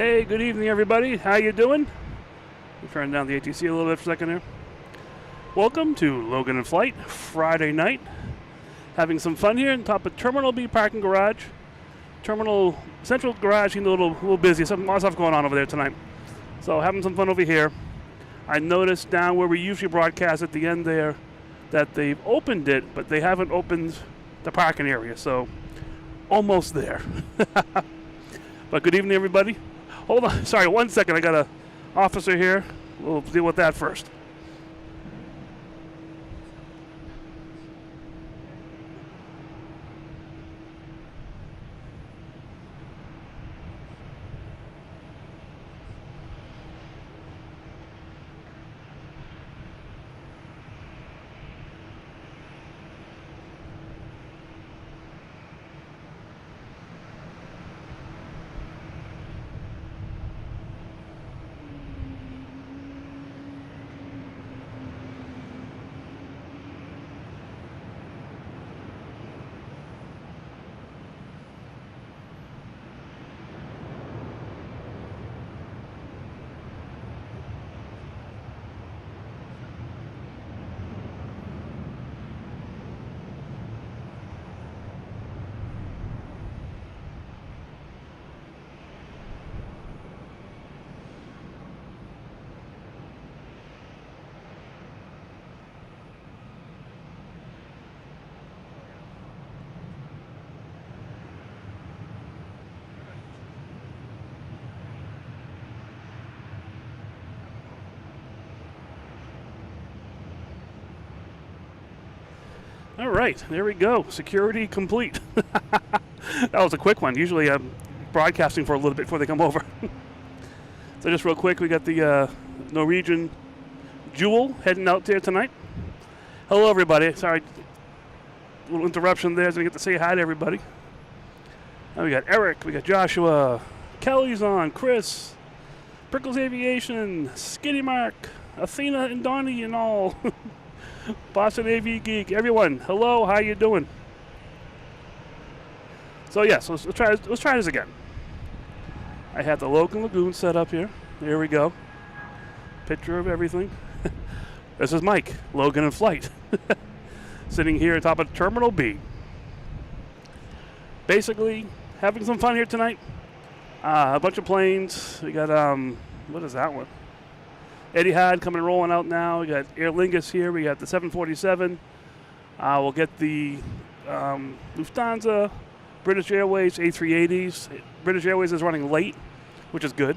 Hey, good evening, everybody. How you doing? Turn down the ATC a little bit for a second here. Welcome to Logan in Flight, Friday night. Having some fun here on top of Terminal B parking garage. Terminal Central garage getting a little busy. Some lot of stuff going on over there tonight. So having some fun over here. I noticed down where we usually broadcast at the end there that they've opened it, but they haven't opened the parking area. So almost there. But good evening, everybody. Hold on. Sorry, 1 second. I got an officer here. We'll deal with that first. All right, there we go. Security complete. That was a quick one. Usually I'm broadcasting for a little bit before they come over. So just real quick, we got the Norwegian Jewel heading out there tonight. Hello, everybody. Sorry, a little interruption there. So I get to say hi to everybody. Now we got Eric, we got Joshua, Kelly's on, Chris, Prickles Aviation, Skinny Mark, Athena and Donnie and all. Boston AV Geek, everyone, hello, how you doing? So yes, let's try this again. I have the Logan Lagoon set up here. There we go. Picture of everything. This is Mike, Logan in Flight, sitting here on top of Terminal B. Basically, having some fun here tonight. A bunch of planes. We got what is that one? Etihad coming and rolling out now. We got Aer Lingus here. We got the 747. We'll get the Lufthansa, British Airways, A380s. British Airways is running late, which is good.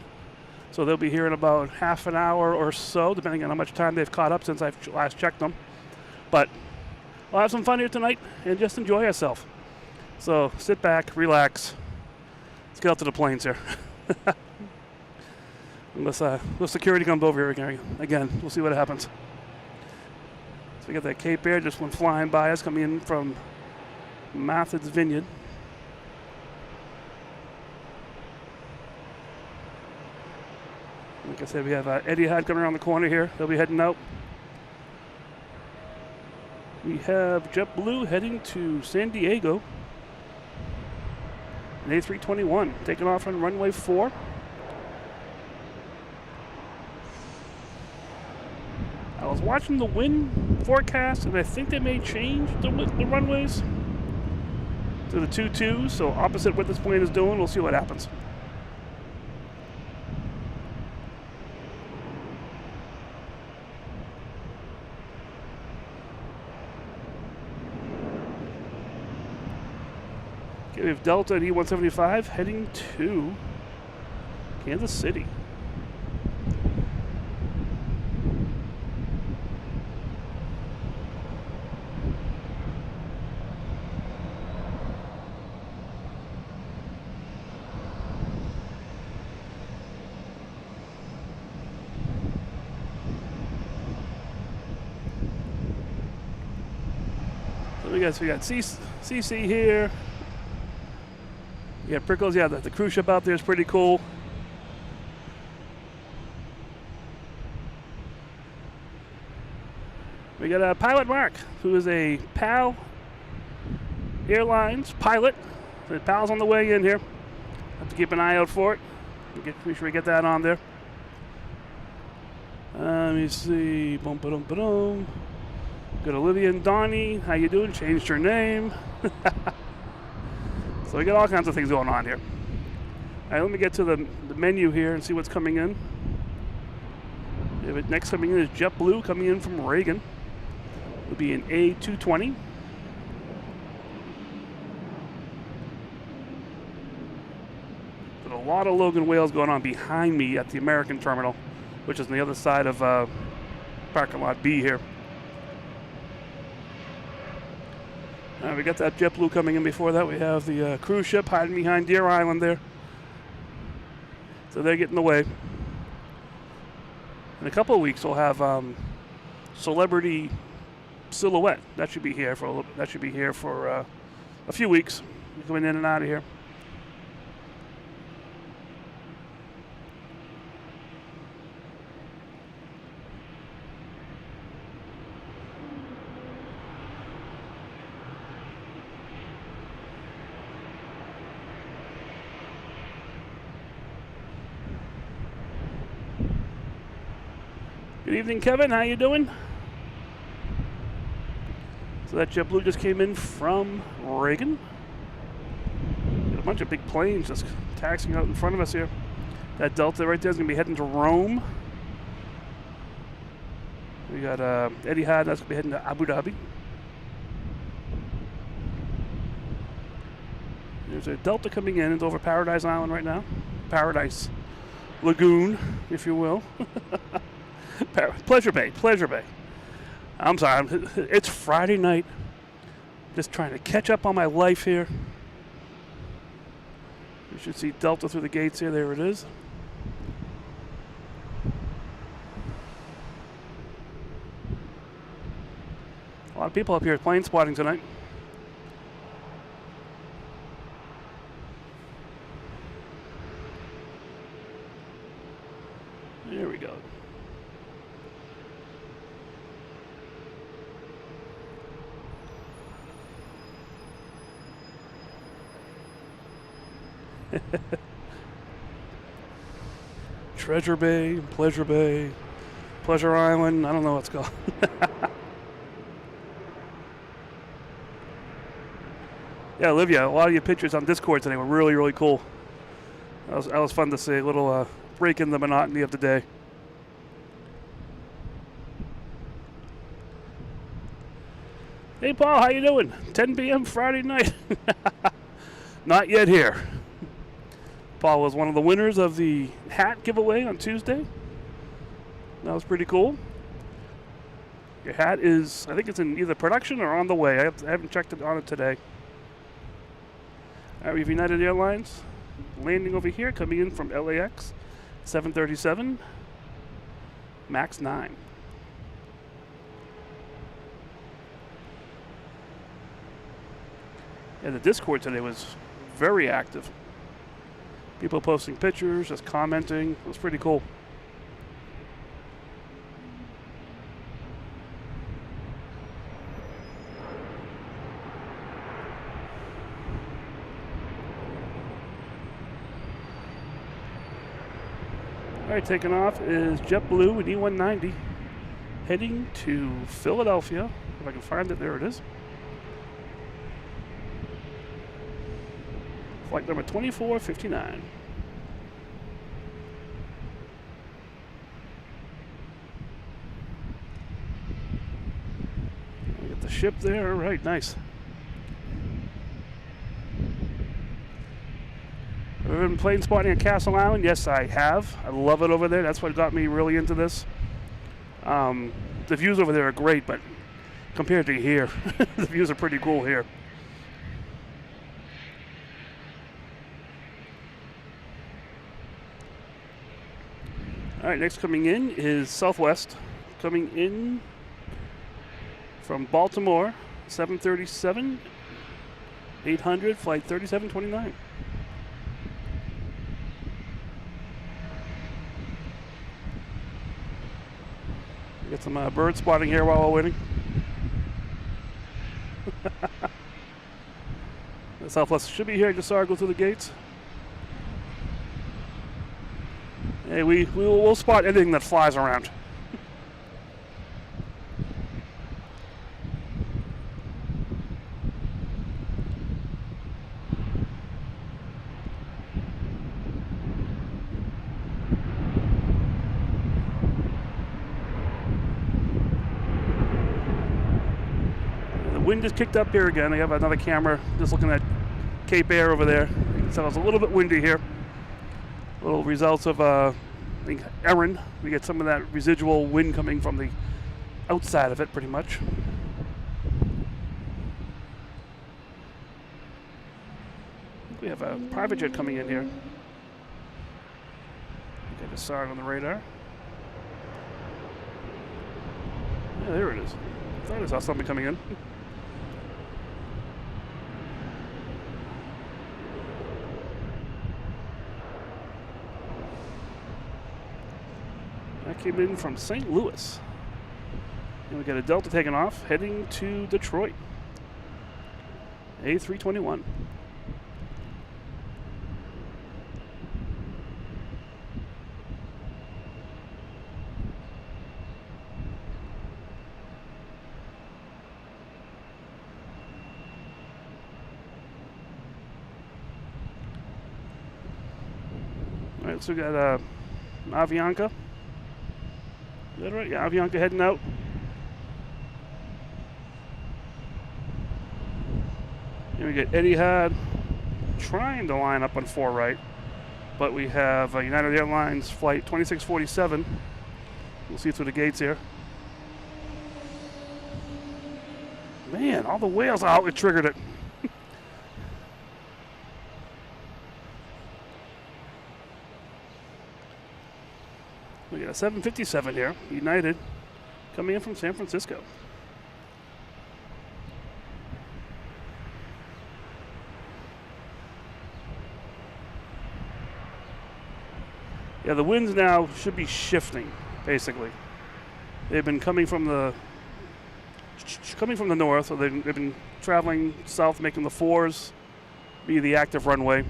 So they'll be here in about half an hour or so, depending on how much time they've caught up since I've last checked them. But we'll have some fun here tonight and just enjoy ourselves. So sit back, relax. Let's get out to the planes here. Unless security comes over here again, we'll see what happens. So we got that Cape Air just went flying by us, coming in from Martha's Vineyard. Like I said, we have Etihad coming around the corner here. They'll be heading out. We have JetBlue heading to San Diego. An A321 taking off on runway 4. I was watching the wind forecast, and I think they may change the runways to the 2-2, so opposite what this plane is doing. We'll see what happens. Okay, we have Delta at E175 heading to Kansas City. We got CC here. We got Prickles. Yeah, the cruise ship out there is pretty cool. We got Pilot Mark, who is a PAL Airlines pilot. The PAL's on the way in here. Have to keep an eye out for it. Make sure we get that on there. Let me see. Boom, ba-dum, ba-dum. Good Olivia and Donnie. How you doing? Changed her name. So we got all kinds of things going on here. All right, let me get to the menu here and see what's coming in. Next coming in is JetBlue coming in from Reagan. It'll be an A220. There's a lot of Logan whales going on behind me at the American terminal, which is on the other side of parking lot B here. We got that JetBlue coming in. Before that, we have the cruise ship hiding behind Deer Island there. So they're getting away. In a couple of weeks, we'll have Celebrity Silhouette. That should be here for a few weeks. We're coming in and out of here. Good evening, Kevin. How you doing? So that JetBlue just came in from Reagan. Got a bunch of big planes just taxiing out in front of us here. That Delta right there is going to be heading to Rome. We got Etihad, that's going to be heading to Abu Dhabi. There's a Delta coming in. It's over Paradise Island right now. Paradise Lagoon, if you will. Pleasure Bay. I'm sorry, it's Friday night. Just trying to catch up on my life here. You should see Delta through the gates here. There it is. A lot of people up here plane spotting tonight. There we go. Treasure Bay, Pleasure Island, I don't know what's called. Yeah, Olivia, a lot of your pictures on Discord today were really, really cool. That was fun to see, a little break in the monotony of the day. Hey Paul, how you doing? 10 p.m. Friday night. Not yet here. Paul was one of the winners of the hat giveaway on Tuesday. That was pretty cool. Your hat is, I think it's in either production or on the way. I haven't checked it on it today. All right, we have United Airlines landing over here, coming in from LAX, 737, MAX 9. Yeah, the Discord today was very active. People posting pictures, just commenting. It was pretty cool. All right, taking off is JetBlue and E190 heading to Philadelphia. If I can find it, there it is. Flight number 2459. We get the ship there. All right, nice. Have you been plane spotting at Castle Island? Yes, I have. I love it over there. That's what got me really into this. The views over there are great, but compared to here, the views are pretty cool here. All right, next coming in is Southwest, coming in from Baltimore, 737, 800, flight 3729. Get some bird spotting here while we're waiting. The Southwest should be here. Just saw her go through the gates. Hey, we'll spot anything that flies around. The wind is kicked up here again. I have another camera just looking at Cape Air over there. So it's a little bit windy here. Little results of I think Erin. We get some of that residual wind coming from the outside of it, pretty much. I think we have a private jet coming in here. I just saw it on the radar. Yeah, there it is. I thought I saw something coming in. That came in from St. Louis. And we got a Delta taking off, heading to Detroit. A321. All right, so we got Avianca. Is that right? Yeah, Avianca heading out. And we get Etihad trying to line up on 4 right. But we have United Airlines flight 2647. We'll see through the gates here. Man, all the whales out. It triggered it. We got a 757 here, United, coming in from San Francisco. Yeah, the winds now should be shifting, basically. They've been coming from the north, so they've been traveling south, making the 4s be the active runway.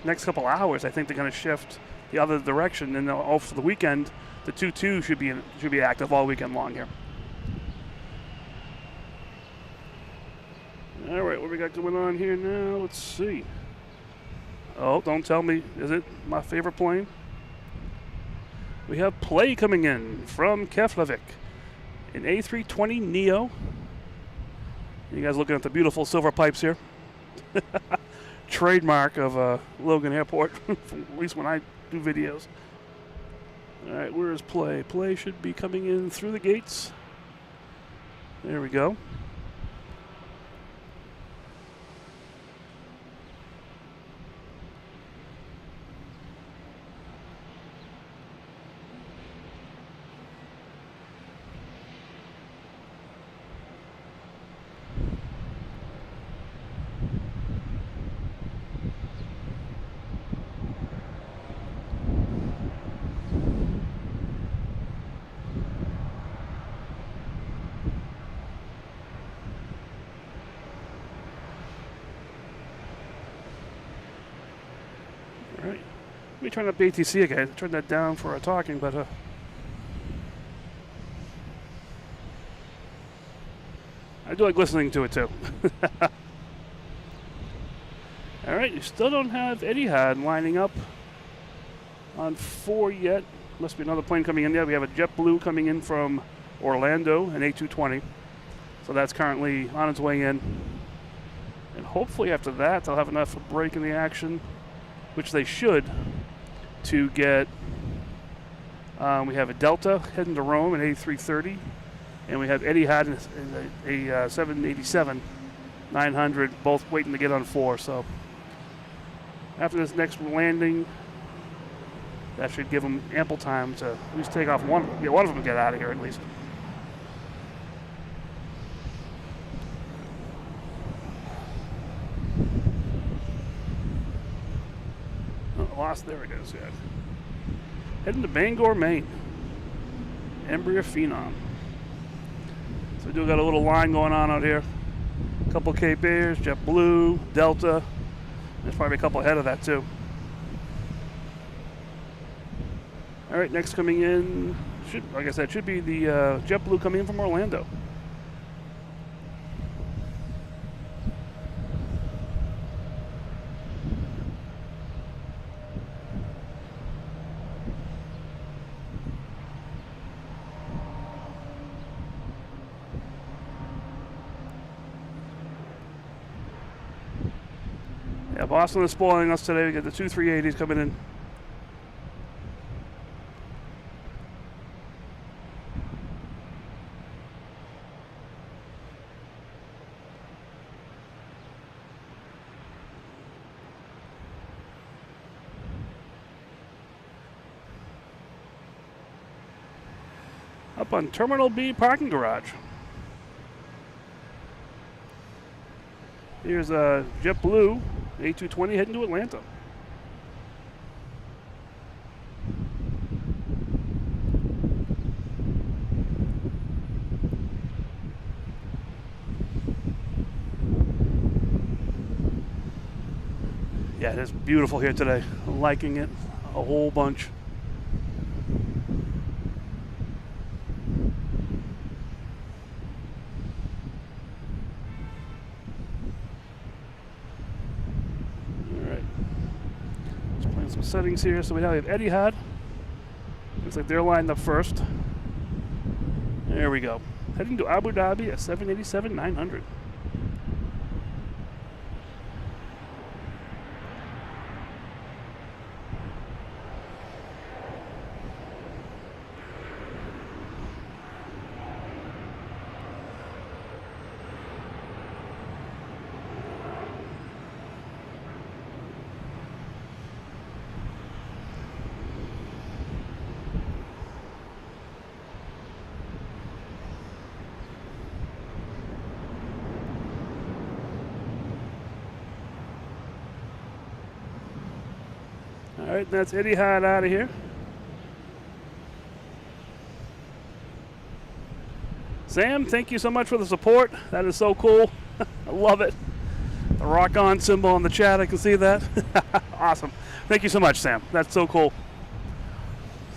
Next couple hours, I think they're going to shift the other direction, and off for the weekend, the 22 should be active all weekend long here. All right, what we got going on here now? Let's see. Oh, don't tell me, is it my favorite plane? We have Play coming in from Keflavik, an A320 Neo. You guys looking at the beautiful silver pipes here? Trademark of Logan Airport, at least when I do videos. All right, where is Play? Play should be coming in through the gates. There we go. Alright, let me turn up the ATC again. Turn that down for our talking, but I do like listening to it too. Alright, you still don't have Etihad lining up on 4 yet. Must be another plane coming in there. We have a JetBlue coming in from Orlando, an A220. So that's currently on its way in. And hopefully after that, they'll have enough break in the action, which they should, to get, we have a Delta heading to Rome, an A330, and we have Etihad in a 787-900, both waiting to get on 4. So after this next landing, that should give them ample time to at least take off one of them. Yeah, one of them to get out of here at least. Lost, there it goes, yeah. Heading to Bangor, Maine. Embraer Phenom. So we do got a little line going on out here. A couple Cape Airs, JetBlue, Delta. There's probably a couple ahead of that too. All right, next coming in, like I said, should be the JetBlue coming in from Orlando. Yeah, Boston is spoiling us today. We got the two 380s coming in. Up on Terminal B parking garage. Here's a JetBlue A220 heading to Atlanta. Yeah, it is beautiful here today. I'm liking it a whole bunch. Some settings here. So we now have Etihad. Looks like they're lined up first. There we go. Heading to Abu Dhabi at 787-900. All right, that's Etihad out of here. Sam, thank you so much for the support. That is so cool. I love it. The rock on symbol on the chat, I can see that. Awesome. Thank you so much, Sam. That's so cool.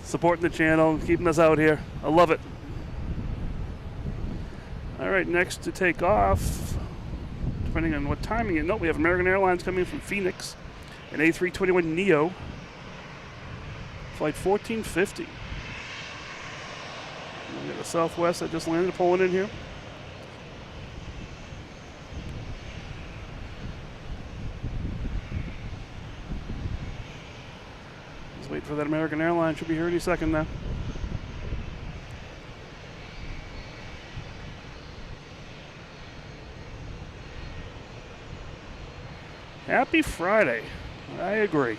Supporting the channel, keeping us out here. I love it. All right, next to take off, depending on what timing you know, we have American Airlines coming from Phoenix, an A321neo, flight 1450. We got the Southwest that just landed, pulling in here. Just wait for that American Airlines. Should be here any second now. Happy Friday. I agree.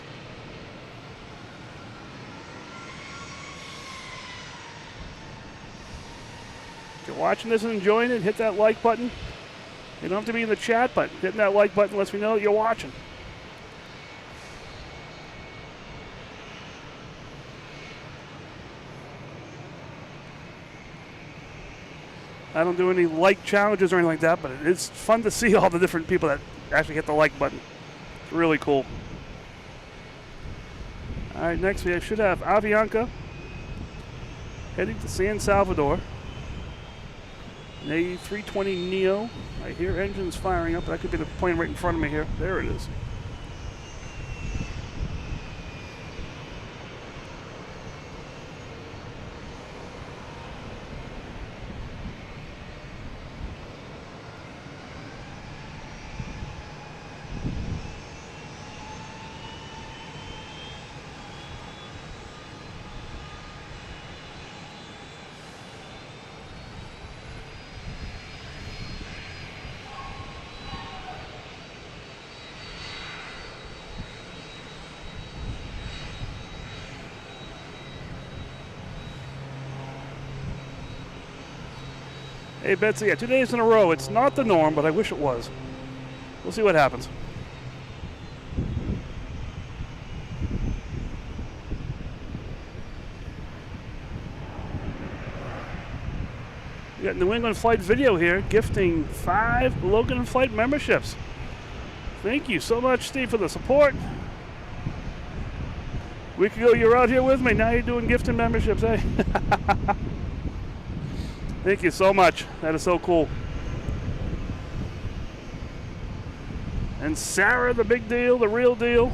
If you're watching this and enjoying it, hit that like button. You don't have to be in the chat, but hitting that like button lets me know that you're watching. I don't do any like challenges or anything like that, but it's fun to see all the different people that actually hit the like button. It's really cool. All right, next we should have Avianca heading to San Salvador. An A320neo. I hear engines firing up. That could be the plane right in front of me here. There it is. Hey, Betsy, yeah, 2 days in a row. It's not the norm, but I wish it was. We'll see what happens. We got New England Flight Video here, gifting 5 Logan Flight memberships. Thank you so much, Steve, for the support. A week ago you were out here with me, now you're doing gift and memberships, eh? Thank you so much. That is so cool. And Sarah, the big deal, the real deal,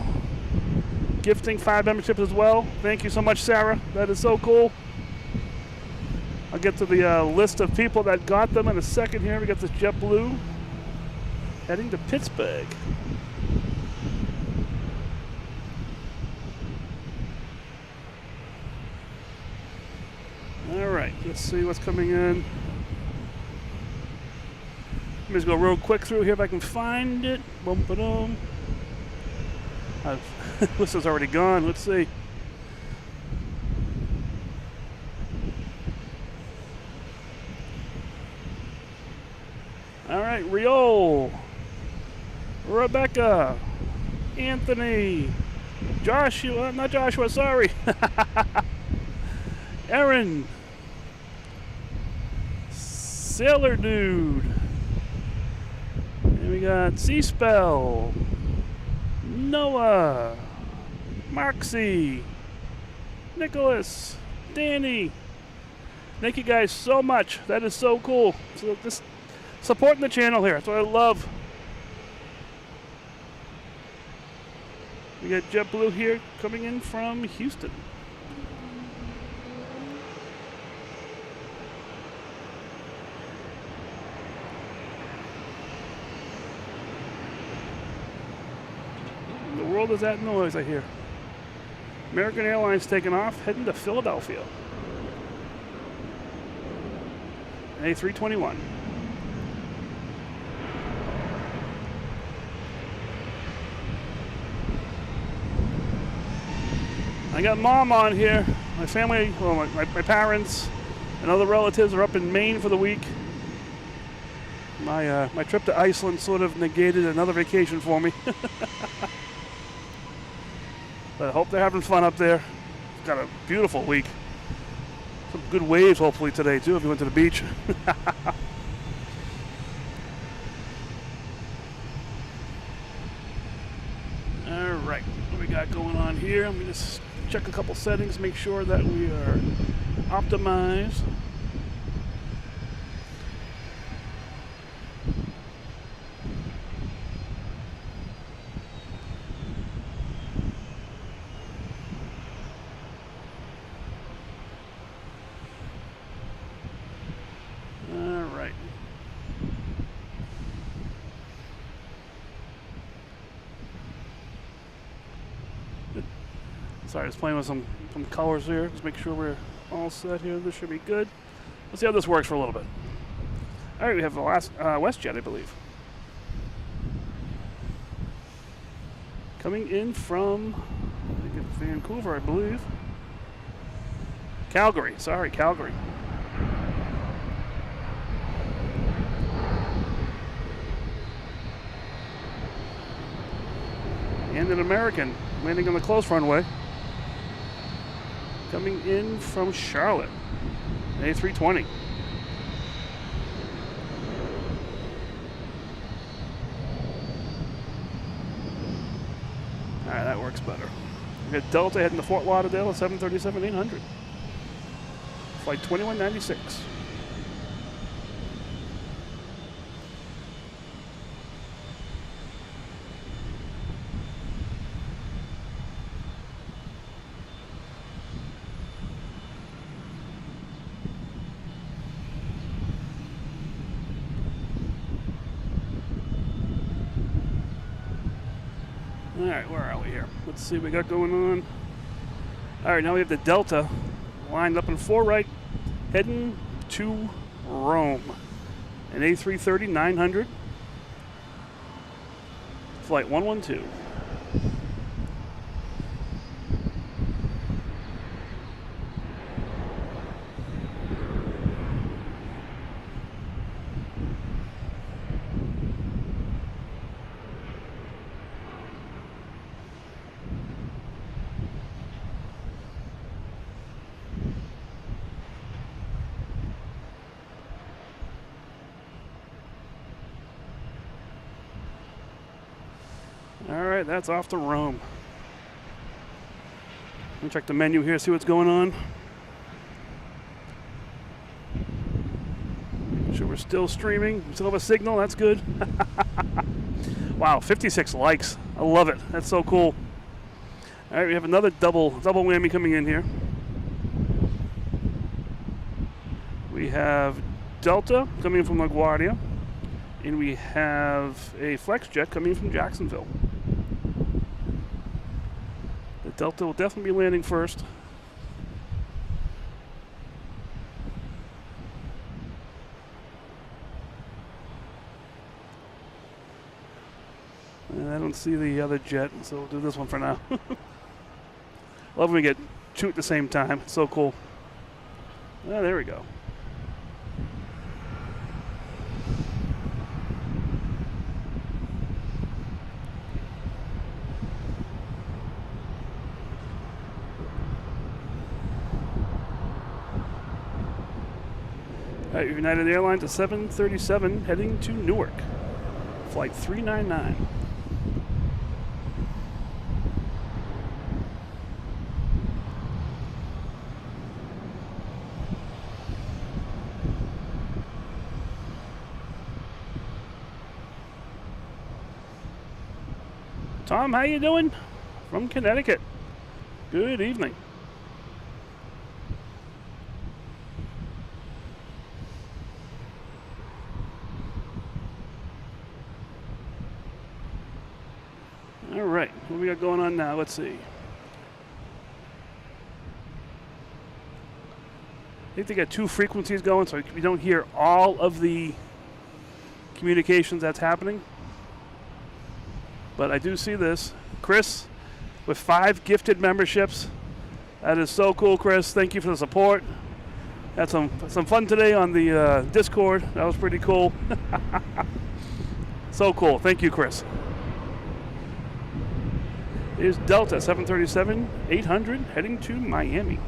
gifting 5 memberships as well. Thank you so much, Sarah. That is so cool. I'll get to the list of people that got them in a second here. We got this JetBlue heading to Pittsburgh. All right, let's see what's coming in. Let me just go real quick through here if I can find it. Boom, ba-dum. This is already gone. Let's see. All right, Riol, Rebecca, Anthony, Joshua, not Joshua, sorry. Aaron, Sailor Dude, and we got C-Spell, Noah, Marksy, Nicholas, Danny. Thank you guys so much. That is so cool. So just supporting the channel here. That's what I love. We got JetBlue here coming in from Houston. In the world is that noise I hear? American Airlines taking off, heading to Philadelphia. A321. I got Mom on here. My family, well, my parents and other relatives are up in Maine for the week. My trip to Iceland sort of negated another vacation for me. But I hope they're having fun up there. It's got a beautiful week. Some good waves hopefully today too if you went to the beach. All right, what we got going on here? Let me just check a couple settings, make sure that we are optimized. Sorry, just playing with some colors here. Just make sure we're all set here. This should be good. Let's see how this works for a little bit. All right, we have the last WestJet, I believe. Coming in from Vancouver, I believe. Calgary, sorry, Calgary. And an American landing on the close runway. Coming in from Charlotte, A320. All right, that works better. We got Delta heading to Fort Lauderdale at 737-800. Flight 2196. All right, where are we here? Let's see what we got going on. All right, now we have the Delta lined up in 4 right, heading to Rome. An A330-900, flight 112. All right, that's off to Rome. Let me check the menu here, see what's going on. Make sure we're still streaming. We still have a signal, that's good. Wow, 56 likes. I love it. That's so cool. All right, we have another double whammy coming in here. We have Delta coming from LaGuardia, and we have a flex jet coming from Jacksonville. The Delta will definitely be landing first. And I don't see the other jet, so we'll do this one for now. Love when we get two at the same time. It's so cool. Ah, there we go. All right, United Airlines, a 737 heading to Newark. Flight 399. Tom, how you doing? From Connecticut. Good evening. All right, what we got going on now? Let's see. I think they got two frequencies going, so we don't hear all of the communications that's happening. But I do see this. Chris, with 5 gifted memberships. That is so cool, Chris. Thank you for the support. Had some fun today on the Discord. That was pretty cool. So cool. Thank you, Chris. Here's Delta 737-800 heading to Miami.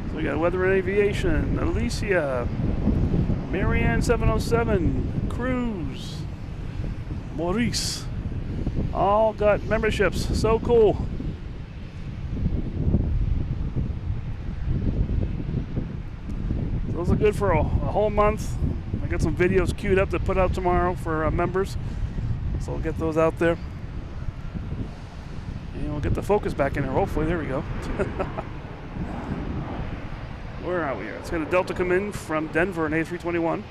So we got weather and aviation, Alicia, Marianne 707, Cruz, Maurice, all got memberships. So cool. Those are good for a whole month. I got some videos queued up to put out tomorrow for members, so I'll get those out there. And we'll get the focus back in there, hopefully. There we go. Where are we here? Let's get a Delta come in from Denver, an A321.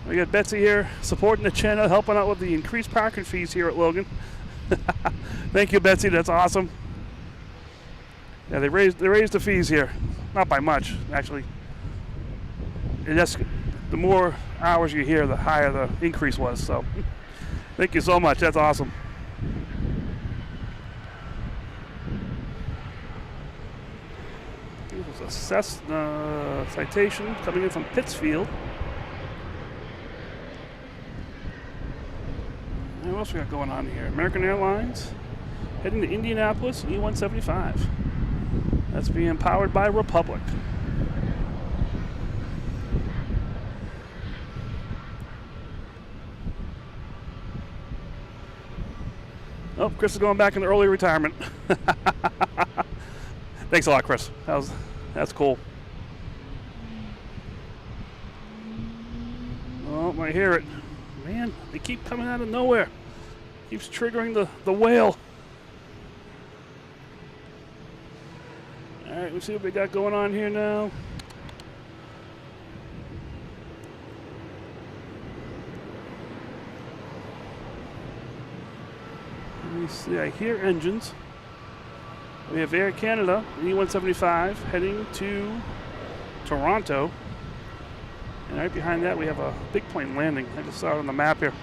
We got Betsy here supporting the channel, helping out with the increased parking fees here at Logan. Thank you, Betsy. That's awesome. Yeah, they raised the fees here, not by much, actually. The more hours you hear, the higher the increase was. So, thank you so much. That's awesome. There's a Cessna citation coming in from Pittsfield. And what else we got going on here? American Airlines heading to Indianapolis, E-175. That's being powered by Republic. Oh, Chris is going back into early retirement. Thanks a lot, Chris. That's cool. Oh, I hear it. Man, they keep coming out of nowhere. Keeps triggering the whale. All right, let's see what we got going on here now. Let me see, I hear engines. We have Air Canada, E-175, heading to Toronto. And right behind that, we have a big plane landing. I just saw it on the map here.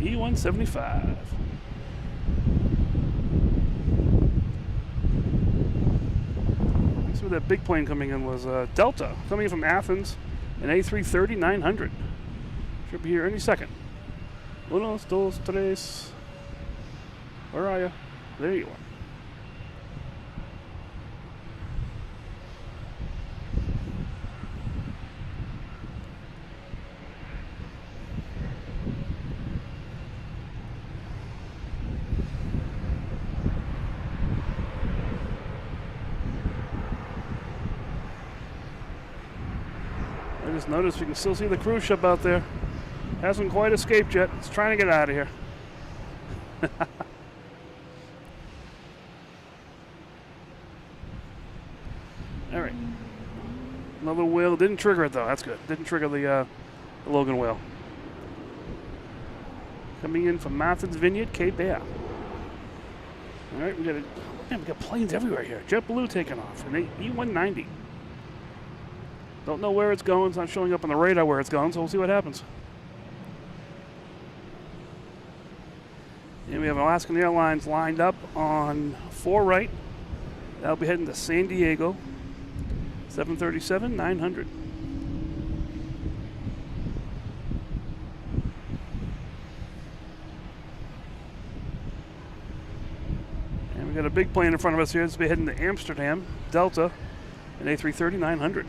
E-175. So that big plane coming in was Delta, coming in from Athens, an A330-900 Should be here any second. Unos, dos, tres. Where are you? There you are. I just noticed you can still see the cruise ship out there. Hasn't quite escaped yet. It's trying to get out of here. All right. Another whale. Didn't trigger it though. That's good. Didn't trigger the Logan whale. Coming in from Martha's Vineyard, Cape Air. All right, we got planes everywhere here. JetBlue taking off, an E190. Don't know where it's going. It's not showing up on the radar where it's going, so we'll see what happens. And we have Alaskan Airlines lined up on 4 right. That'll be heading to San Diego. 737-900. And we got a big plane in front of us here. It's be heading to Amsterdam, Delta, an A330-900.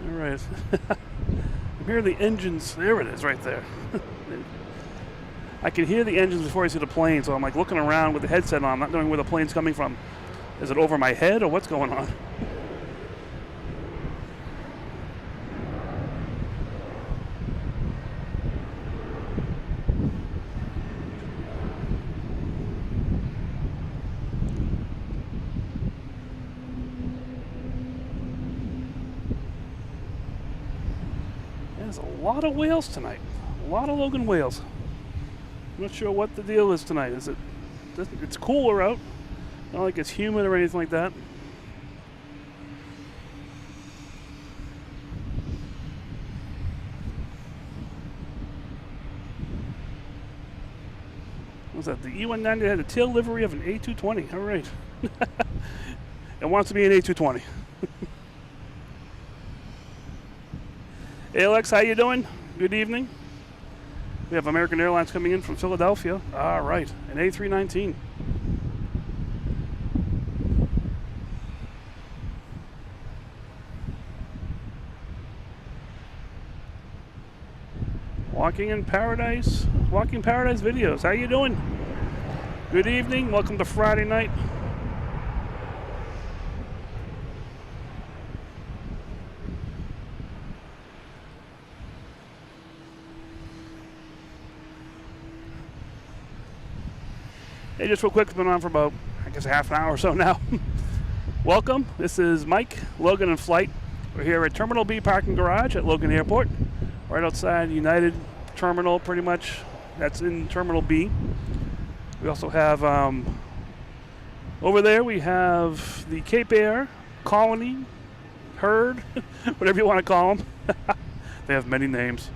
All right. I'm hearing the engines. There it is, right there. I can hear the engines before I see the plane, so I'm like looking around with the headset on, not knowing where the plane's coming from. Is it over my head or what's going on? There's a lot of whales tonight. A lot of Logan whales. I'm not sure what the deal is tonight. It's cooler out. Not like it's humid or anything like that. What's that? The E190 had a tail livery of an A220. All right. It wants to be an A220. Hey Alex, how you doing? Good evening. We have American Airlines coming in from Philadelphia. All right, an A319. Walking Paradise videos. How you doing? Good evening. Welcome to Friday night. Hey, just real quick, it's been on for about, I guess, half an hour or so now. Welcome. This is Mike, Logan and Flight. We're here at Terminal B Parking Garage at Logan Airport, right outside United Terminal, pretty much. That's in Terminal B. We also have, over there, we have the Cape Air, Colony, Herd, whatever you want to call them. They have many names.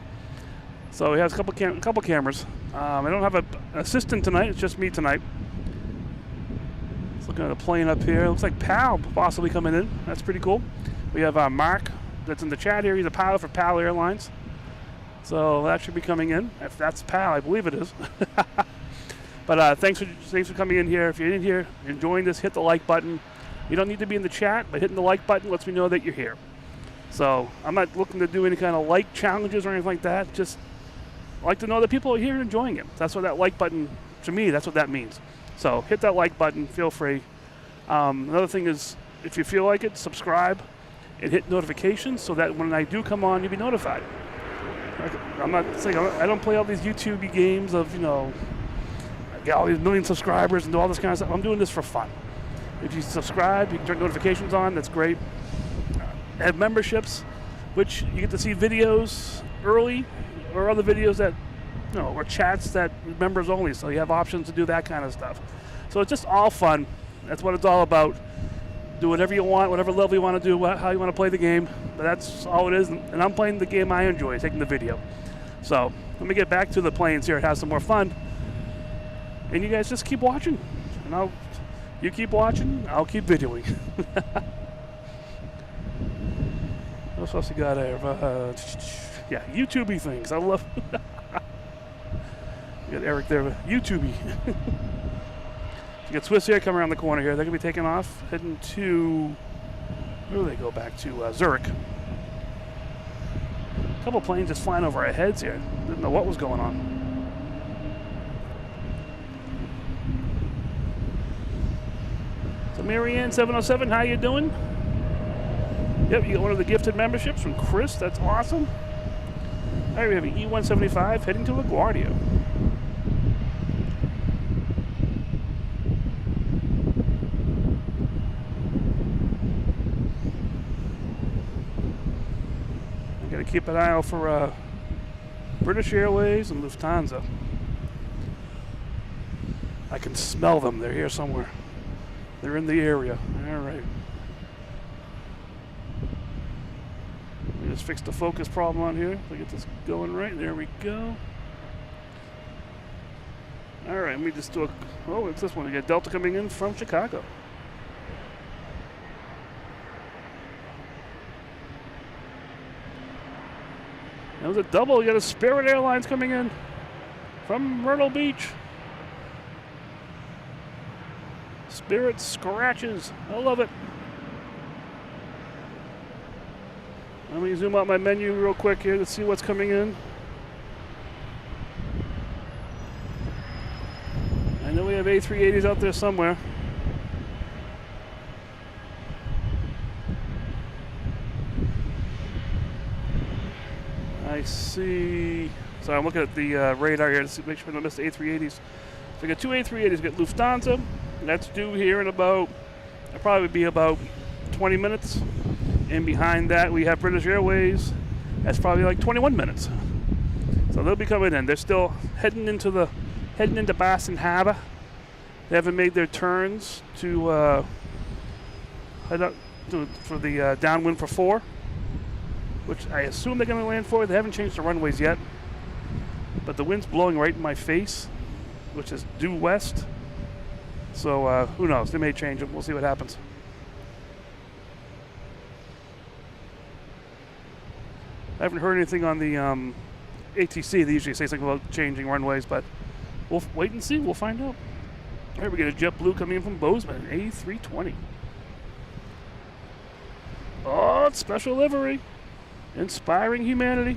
So we have a couple cameras. I don't have an assistant tonight. It's just me tonight. Looking at a plane up here. Looks like PAL possibly coming in. That's pretty cool. We have Mark that's in the chat here. He's a pilot for PAL Airlines. So that should be coming in. If that's PAL, I believe it is. But thanks for coming in here. If you're in here, enjoying this, hit the like button. You don't need to be in the chat, but hitting the like button lets me know that you're here. So I'm not looking to do any kind of like challenges or anything like that. Just like to know that people are here and enjoying it. That's what that like button, to me, that's what that means. So hit that like button, feel free. Another thing is, if you feel like it, subscribe and hit notifications so that when I do come on, you'll be notified. I'm not saying, I don't play all these YouTube games of, I get all these million subscribers and do all this kind of stuff. I'm doing this for fun. If you subscribe, you can turn notifications on, that's great. Have memberships, which you get to see videos early, or other videos that, or chats that members only, so you have options to do that kind of stuff. So it's just all fun. That's what it's all about. Do whatever you want, whatever level you want to do, how you want to play the game, but that's all it is, and I'm playing the game I enjoy, taking the video. So let me get back to the planes here and have some more fun, and you guys just keep watching. And you keep watching, I'll keep videoing. What else you got there? Yeah, YouTubey things. I love. You got Eric there, YouTubey. You got Swiss Air coming around the corner here. They're gonna be taking off, heading to. Where do they go back to? Zurich. A couple planes just flying over our heads here. Didn't know what was going on. So Marianne 707, how you doing? Yep, you got one of the gifted memberships from Chris. That's awesome. All right, we have an E175 heading to LaGuardia. I got to keep an eye out for British Airways and Lufthansa. I can smell them. They're here somewhere. They're in the area. All right. We just fixed the focus problem on here. We get this going right. There we go. All right, let me just do a. Oh, it's this one. We got Delta coming in from Chicago. That was a double. You got a Spirit Airlines coming in from Myrtle Beach. Spirit scratches. I love it. Let me zoom out my menu real quick here to see what's coming in. I know we have A380s out there somewhere. I see. So I'm looking at the radar here to make sure I don't miss the A380s. So we got two A380s. We got Lufthansa. That's due here in about, it'll probably be about 20 minutes. And behind that, we have British Airways. That's probably like 21 minutes. So they'll be coming in. They're still heading into Boston Harbor. They haven't made their turns to head up for the downwind for 4, which I assume they're going to land for. They haven't changed the runways yet, but the wind's blowing right in my face, which is due west. So who knows? They may change them. We'll see what happens. I haven't heard anything on the ATC. They usually say something about changing runways, but we'll wait and see. We'll find out. All right, we got a JetBlue coming in from Bozeman, A320. Oh, it's special livery. Inspiring humanity.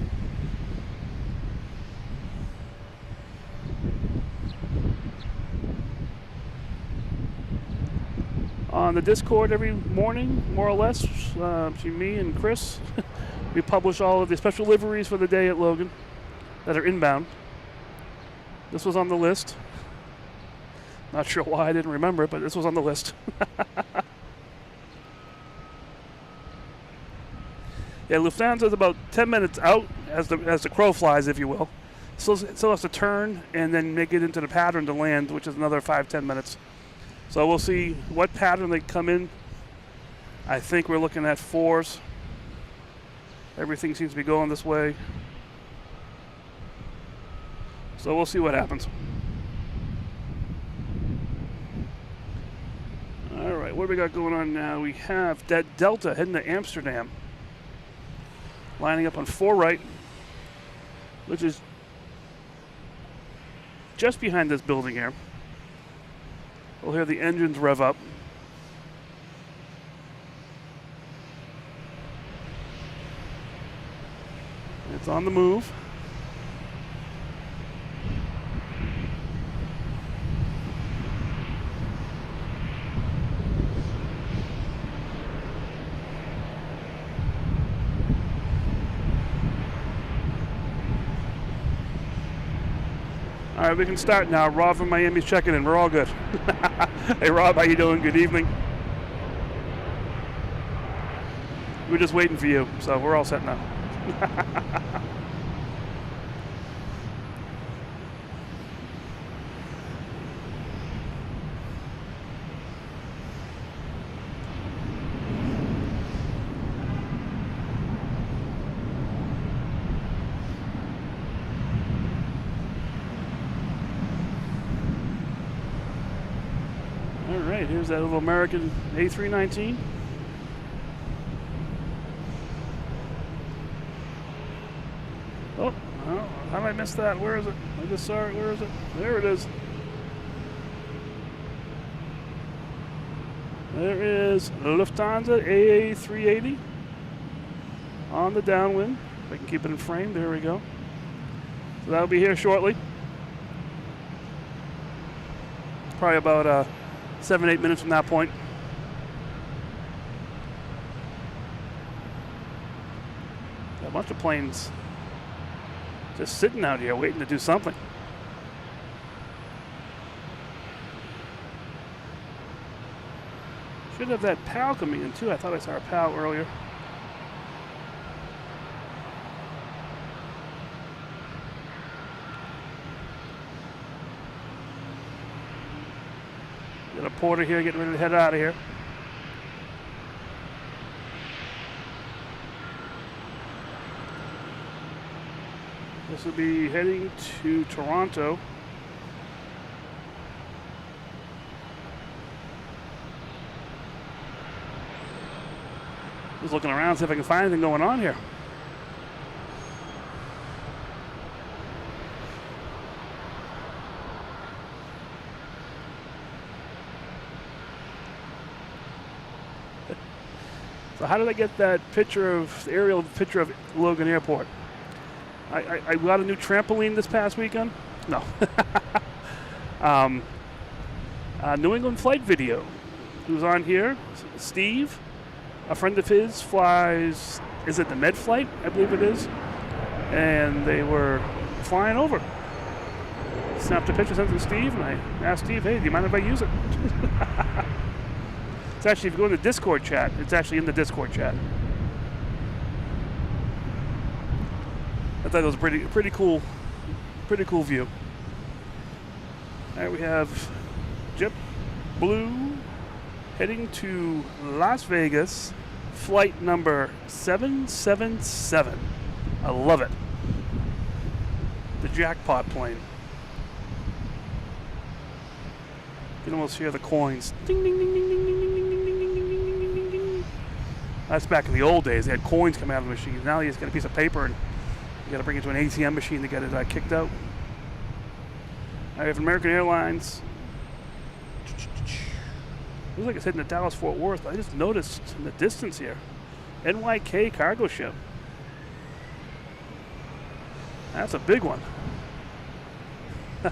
On the Discord every morning, more or less, between me and Chris, we publish all of the special liveries for the day at Logan that are inbound. This was on the list. Not sure why I didn't remember it, but this was on the list. Yeah, Lufthansa is about 10 minutes out as the crow flies, if you will. Still has to turn and then make it into the pattern to land, which is another 5-10 minutes. So we'll see what pattern they come in. I think we're looking at 4s. Everything seems to be going this way. So we'll see what happens. All right, what do we got going on now? We have that Delta heading to Amsterdam. Lining up on 4 right, which is just behind this building here. We'll hear the engines rev up. It's on the move. All right, we can start now. Rob from Miami's checking in. We're all good. Hey, Rob, how you doing? Good evening. We're just waiting for you, so we're all set now. All right, here's that little American A319. Oh, how did I miss that? Where is it? I just saw it. Where is it? There it is. There is Lufthansa AA380 on the downwind. If I can keep it in frame, there we go. So that'll be here shortly. Probably about 7-8 minutes from that point. A bunch of planes just sitting out here waiting to do something. Should have that PAL coming in too. I thought I saw a PAL earlier. Got a porter here getting ready to head out of here. This will be heading to Toronto. Just looking around, see if I can find anything going on here. So how did I get that picture of, the aerial picture of Logan Airport? I got a new trampoline this past weekend. No. New England flight video. Who's on here? Steve. A friend of his flies, is it the Med flight? I believe it is. And they were flying over. Snapped a picture, sent it to Steve, and I asked Steve, hey, do you mind if I use it? It's actually, if you go in the Discord chat, it's actually in the Discord chat. I thought it was pretty cool view. All right, we have JetBlue heading to Las Vegas, flight number 777. I love it. The jackpot plane. You can almost hear the coins. Ding, ding, ding, ding, ding, ding, ding, ding, ding, ding, ding, ding, ding, ding. That's back in the old days. They had coins coming out of the machine. Now you just get a piece of paper and you got to bring it to an ATM machine to get it kicked out. I have American Airlines. Looks like it's heading to Dallas Fort Worth. I just noticed in the distance here, NYK cargo ship. That's a big one. All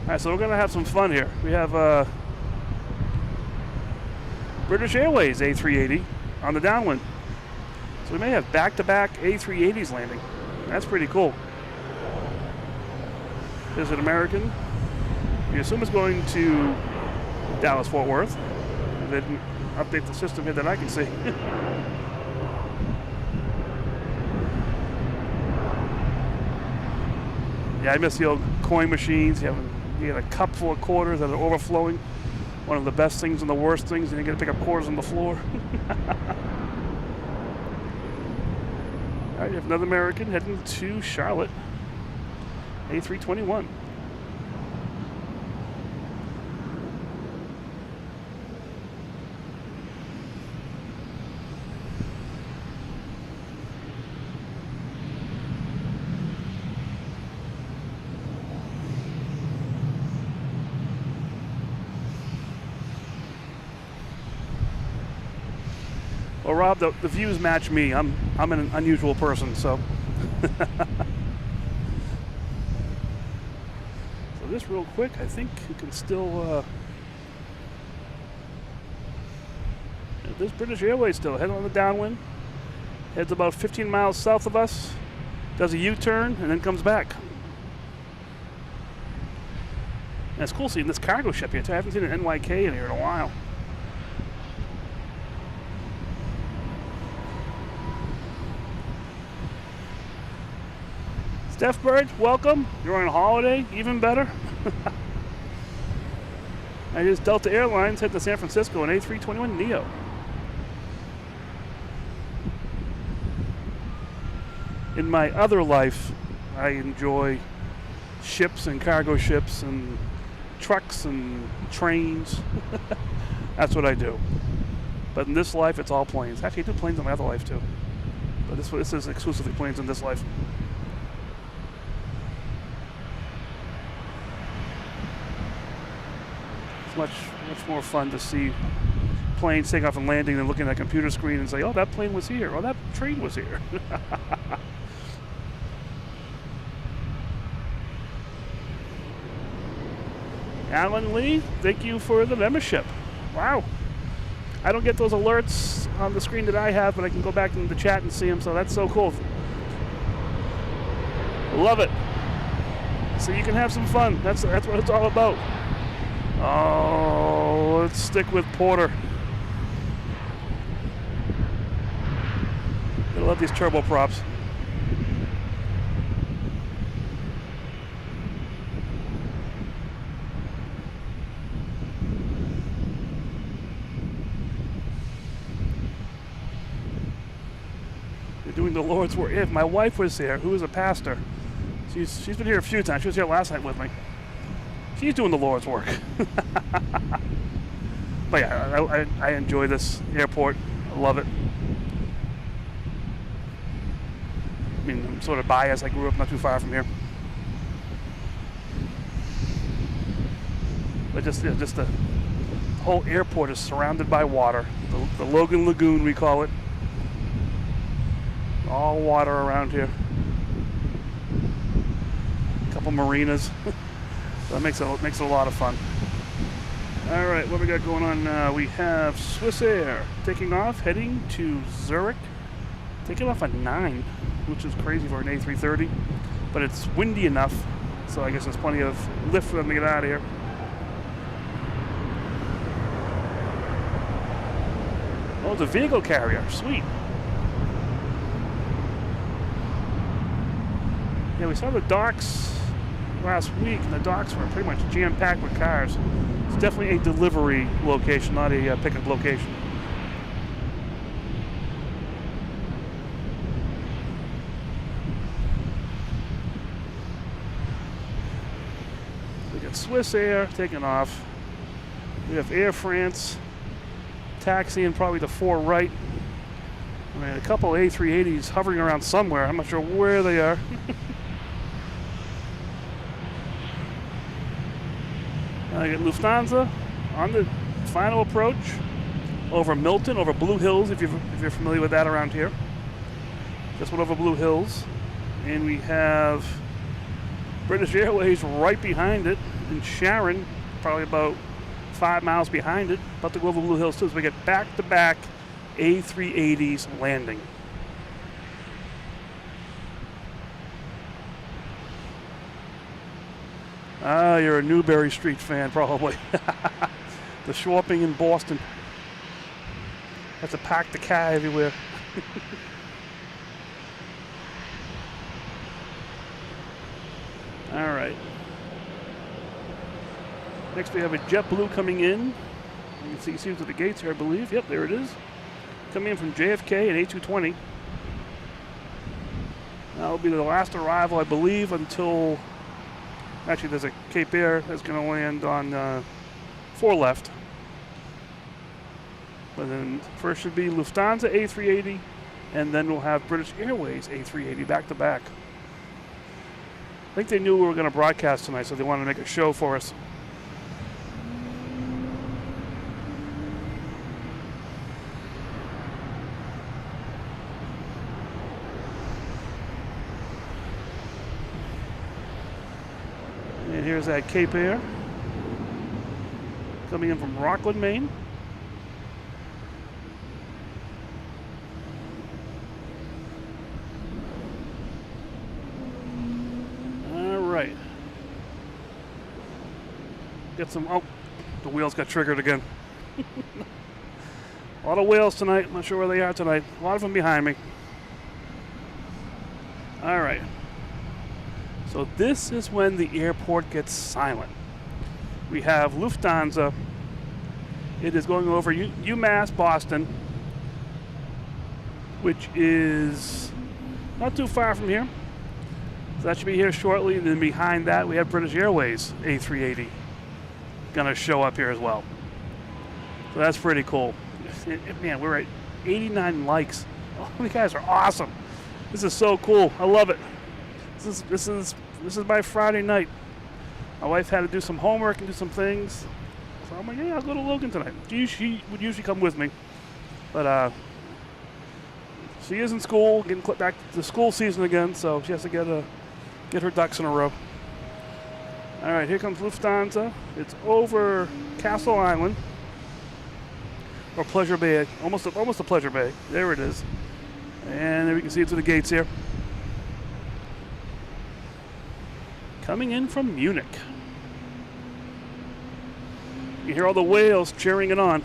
right, so we're gonna have some fun here. We have British Airways A380 on the downwind. So we may have back-to-back A380s landing. That's pretty cool. There's an American. We assume it's going to Dallas Fort Worth. They didn't update the system here that I can see. Yeah, I miss the old coin machines. You had a cup full of quarters that are overflowing. One of the best things and the worst things, and you got to pick up quarters on the floor. All right, you have another American heading to Charlotte, A321. Well, Rob, the views match me. I'm an unusual person, so. So this real quick, I think you can still. This British Airways still heading on the downwind. Heads about 15 miles south of us. Does a U-turn and then comes back. And it's cool seeing this cargo ship here too. I haven't seen an NYK in here in a while. Steph Bird, welcome. You're on holiday, even better. I just Delta Airlines head to San Francisco in A321 Neo. In my other life, I enjoy ships and cargo ships and trucks and trains. That's what I do. But in this life, it's all planes. Actually, I do planes in my other life too. But this is exclusively planes in this life. It's much more fun to see planes take off and landing than looking at a computer screen and say, oh, that plane was here, or that train was here. Alan Lee, thank you for the membership. Wow. I don't get those alerts on the screen that I have, but I can go back into the chat and see them, so that's so cool. Love it. So you can have some fun. That's what it's all about. Oh, let's stick with Porter. I love these turboprops. You're doing the Lord's work. If my wife was here, who is a pastor, she's been here a few times. She was here last night with me. She's doing the Lord's work. But yeah, I enjoy this airport. I love it. I mean, I'm sort of biased. I grew up not too far from here. But just the whole airport is surrounded by water. The Logan Lagoon, we call it. All water around here. A couple marinas. So that makes it a lot of fun. All right, what we got going on now? We have Swiss Air taking off, heading to Zurich. Taking off at 9, which is crazy for an A330, but it's windy enough, so I guess there's plenty of lift for them to get out of here. Oh, the vehicle carrier, sweet. Yeah, we saw the docks last week, and the docks were pretty much jam-packed with cars. It's definitely a delivery location, not a pickup location. We got Swiss Air taking off. We have Air France taxiing probably to 4 right. I mean, a couple A380s hovering around somewhere. I'm not sure where they are. I get Lufthansa on the final approach over Milton, over Blue Hills, if you're familiar with that around here. Just went over Blue Hills. And we have British Airways right behind it, and Sharon probably about 5 miles behind it, about to go over Blue Hills too. So we get back-to-back A380s landing. Ah, you're a Newberry Street fan, probably. The shopping in Boston. Have to park the car everywhere. All right. Next we have a JetBlue coming in. You can see it at the gates here, I believe. Yep, there it is. Coming in from JFK at A220. That'll be the last arrival, I believe, until... Actually, there's a Cape Air that's going to land on 4 left. But then first should be Lufthansa A380, and then we'll have British Airways A380 back-to-back. I think they knew we were going to broadcast tonight, so they wanted to make a show for us. And here's that Cape Air coming in from Rockland, Maine. All right. Get some, oh, the wheels got triggered again. A lot of whales tonight. I'm not sure where they are tonight. A lot of them behind me. All right. So this is when the airport gets silent. We have Lufthansa. It is going over UMass Boston, which is not too far from here. So that should be here shortly. And then behind that, we have British Airways A380. gonna show up here as well. So that's pretty cool. Man, we're at 89 likes. Oh, you guys are awesome. This is so cool. I love it. This is my Friday night. My wife had to do some homework and do some things. So I'm like, yeah, I'll go to Logan tonight. She would usually come with me. But she is in school, getting back to school season again, so she has to get her ducks in a row. All right, here comes Lufthansa. It's over Castle Island, or Pleasure Bay, almost a Pleasure Bay. There it is. And there we can see it through the gates here. Coming in from Munich. You hear all the whales cheering it on.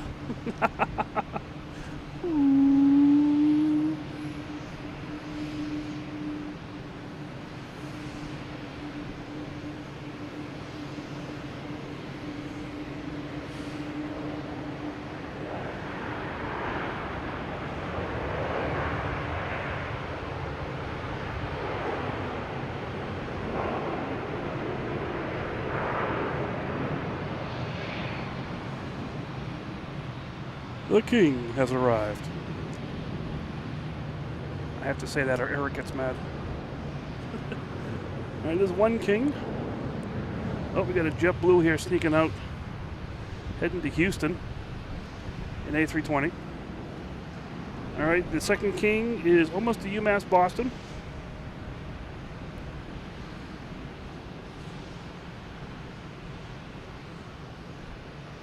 The king has arrived. I have to say that or Eric gets mad. All right, there's one king. Oh, we got a JetBlue here sneaking out, heading to Houston in A320. All right, the second king is almost to UMass Boston.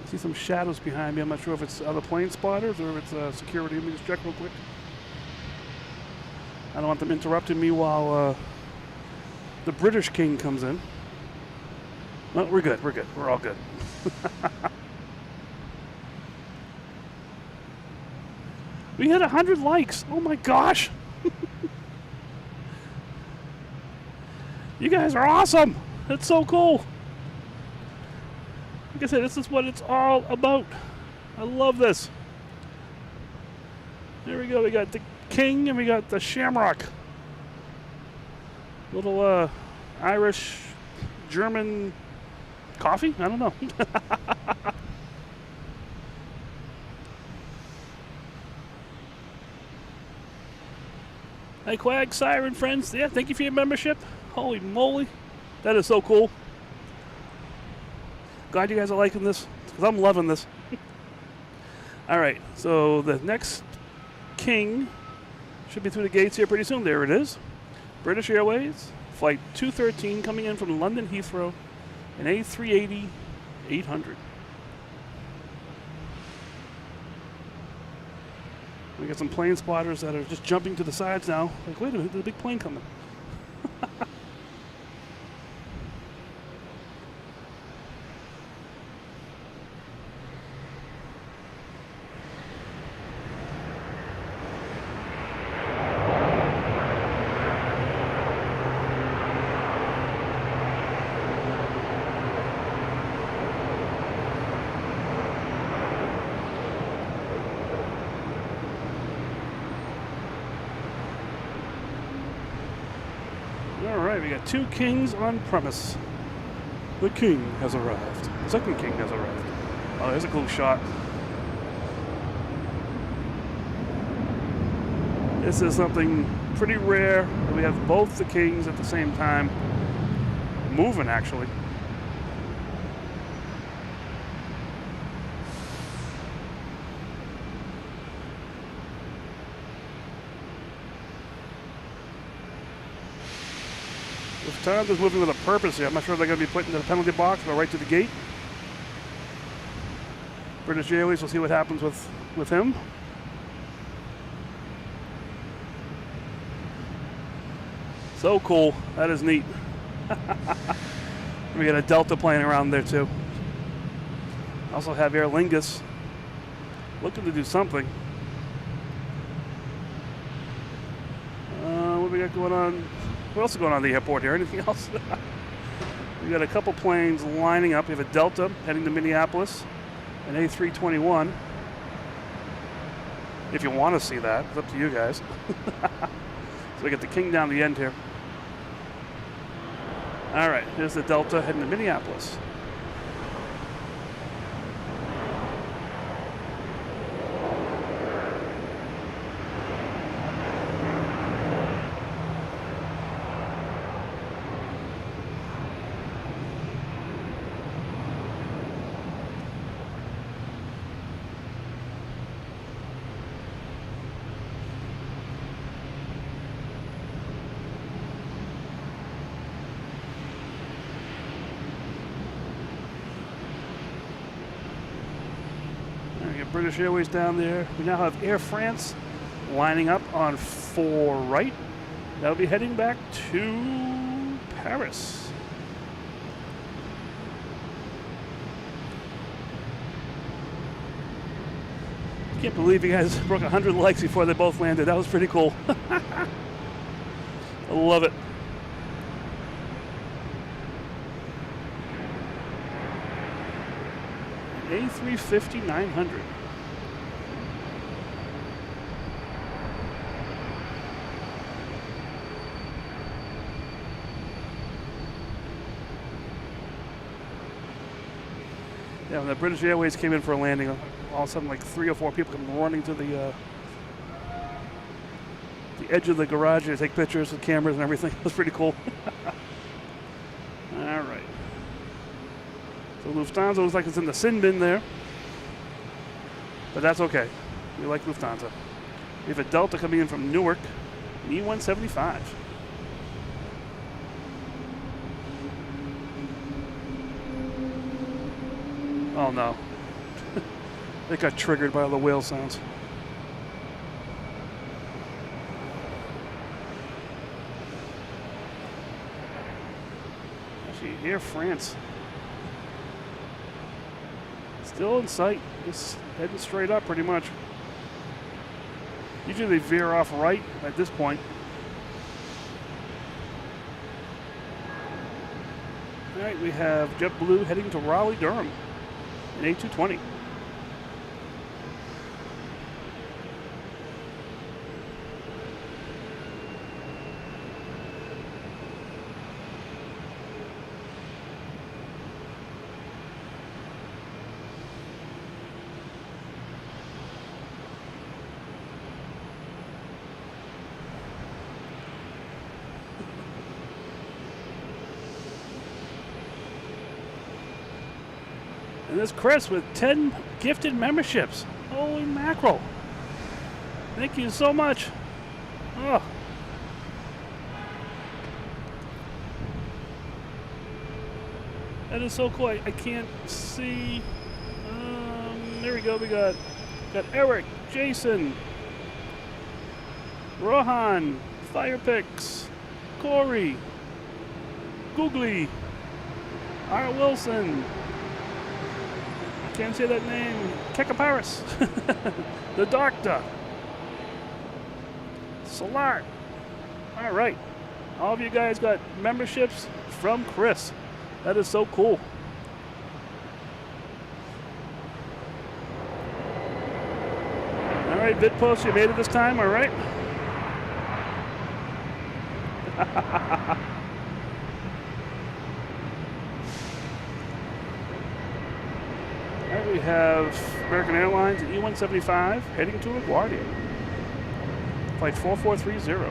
See some shadows behind me. I'm not sure if it's other plane spotters or if it's security. Let me just check real quick. I don't want them interrupting me while the British king comes in. No, we're good. We're good. We're all good. We had 100 likes. Oh my gosh. You guys are awesome. That's so cool. Like I said, this is what it's all about. I love this. There we go. We got the king and we got the shamrock. Little Irish, German coffee? I don't know. Hey, Quag, Siren friends. Yeah, thank you for your membership. Holy moly. That is so cool. Glad you guys are liking this, because I'm loving this. All right, so the next king should be through the gates here pretty soon. There it is. British Airways, flight 213 coming in from London Heathrow, an A380-800. We got some plane spotters that are just jumping to the sides now. Like, wait a minute, there's a big plane coming. Alright, we got two kings on premise. The king has arrived. The second king has arrived. Oh, there's a cool shot. This is something pretty rare. We have both the kings at the same time. Moving, actually. Lufthansa's moving with a purpose here. I'm not sure if they're going to be put into the penalty box or right to the gate. British Airways, we'll see what happens with him. So cool. That is neat. We got a Delta plane around there too. Also have Aer Lingus looking to do something. What do we got going on? What else is going on at the airport here? Anything else? We got a couple planes lining up. We have a Delta heading to Minneapolis, an A321. If you want to see that, it's up to you guys. So we got the king down the end here. All right, here's the Delta heading to Minneapolis. We got British Airways down there. We now have Air France lining up on 4 right. That'll be heading back to Paris. Can't believe you guys broke 100 likes before they both landed. That was pretty cool. I love it. A350-900. Yeah, when the British Airways came in for a landing, all of a sudden like 3 or 4 people come running to the edge of the garage to take pictures with cameras and everything. It was pretty cool. All right. So Lufthansa looks like it's in the sin bin there. But that's okay. We like Lufthansa. We have a Delta coming in from Newark, E175. Oh no. It got triggered by all the whale sounds. Actually, Air France still in sight, just heading straight up pretty much. Usually they veer off right at this point. All right, we have JetBlue heading to Raleigh-Durham in A220. And there's Chris with 10 gifted memberships. Holy mackerel. Thank you so much. Oh. That is so cool. I can't see. There we go. We got Eric, Jason, Rohan, Firepix, Corey, Googly, R. Wilson. Can't say that name. Kekaparis. The Doctor. Solar. All right. All of you guys got memberships from Chris. That is so cool. All right, VidPost, you made it this time, all right? All right, we have American Airlines at E175 heading to LaGuardia. Flight 4430.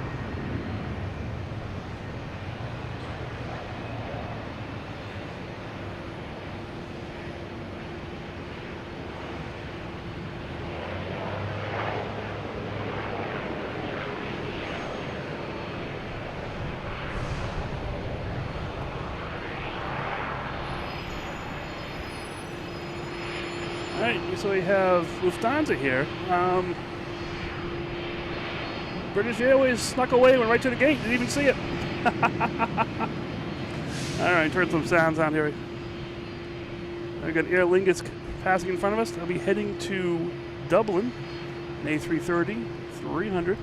So we have Lufthansa here. British Airways snuck away, went right to the gate, didn't even see it. All right, turn some sounds on here. We got Aer Lingus passing in front of us. They'll be heading to Dublin, an A330-300.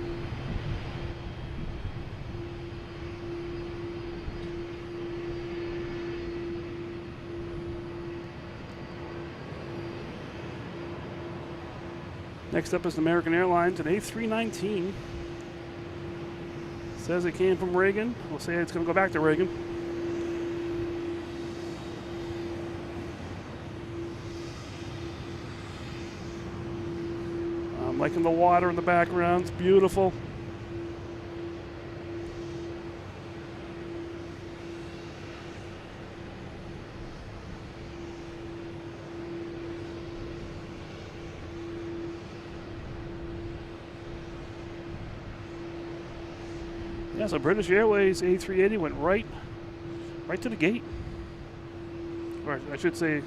Next up is American Airlines, an A319. Says it came from Reagan. We'll say it's going to go back to Reagan. I'm liking the water in the background. It's beautiful. Yeah, so British Airways A380 went right to the gate. Or I should say,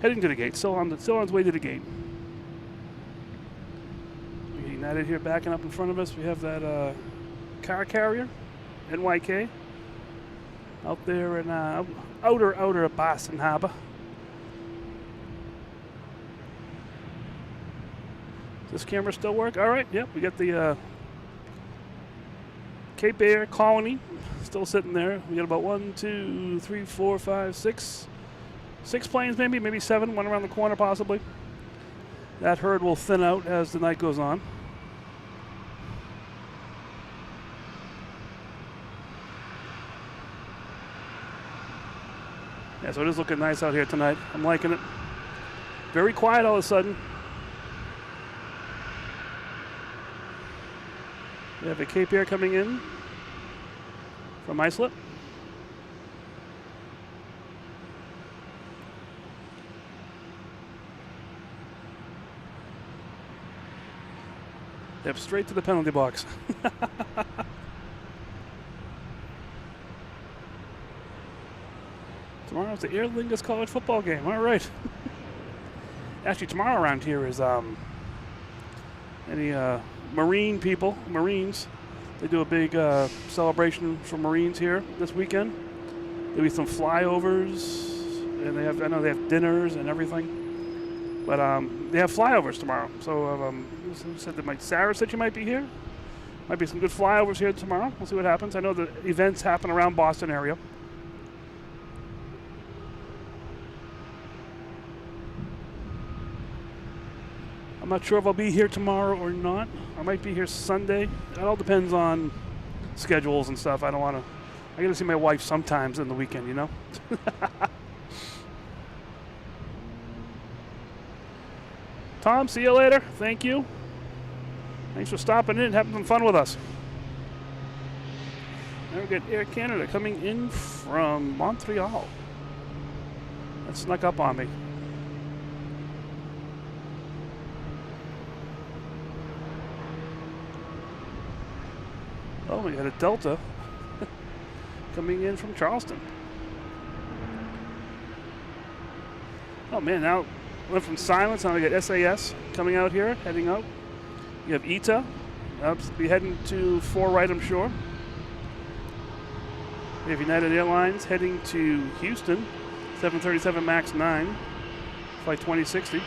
Heading to the gate. Still on its way to the gate. United here backing up in front of us. We have that car carrier, NYK, out there in outer Boston Harbor. Does this camera still work? All right. Yep. We got the Cape Air Colony still sitting there. We got about 1, 2, 3, 4, 5, 6 planes, maybe 7. One around the corner possibly. That herd will thin out as the night goes on. Yeah, so it is looking nice out here tonight. I'm liking it. Very quiet all of a sudden. We have a Cape Air coming in from Islip. Yep, straight to the penalty box. Tomorrow's the Aer Lingus college football game. All right. Actually, tomorrow around here is any Marine people, Marines. They do a big celebration for Marines here this weekend. There'll be some flyovers, and I know they have dinners and everything. But they have flyovers tomorrow. So Sarah said she might be here. Might be some good flyovers here tomorrow. We'll see what happens. I know the events happen around Boston area. I'm not sure if I'll be here tomorrow or not. I might be here Sunday. It all depends on schedules and stuff. I got to see my wife sometimes in the weekend, you know? Tom, see you later. Thank you. Thanks for stopping in and having some fun with us. Now we got Air Canada coming in from Montreal. That snuck up on me. Oh, we got a Delta coming in from Charleston. Oh man, now went from silence. Now we got SAS coming out here, heading out. You have ITA, be heading to 4 right, I'm sure. We have United Airlines heading to Houston, 737 MAX 9, flight 2060.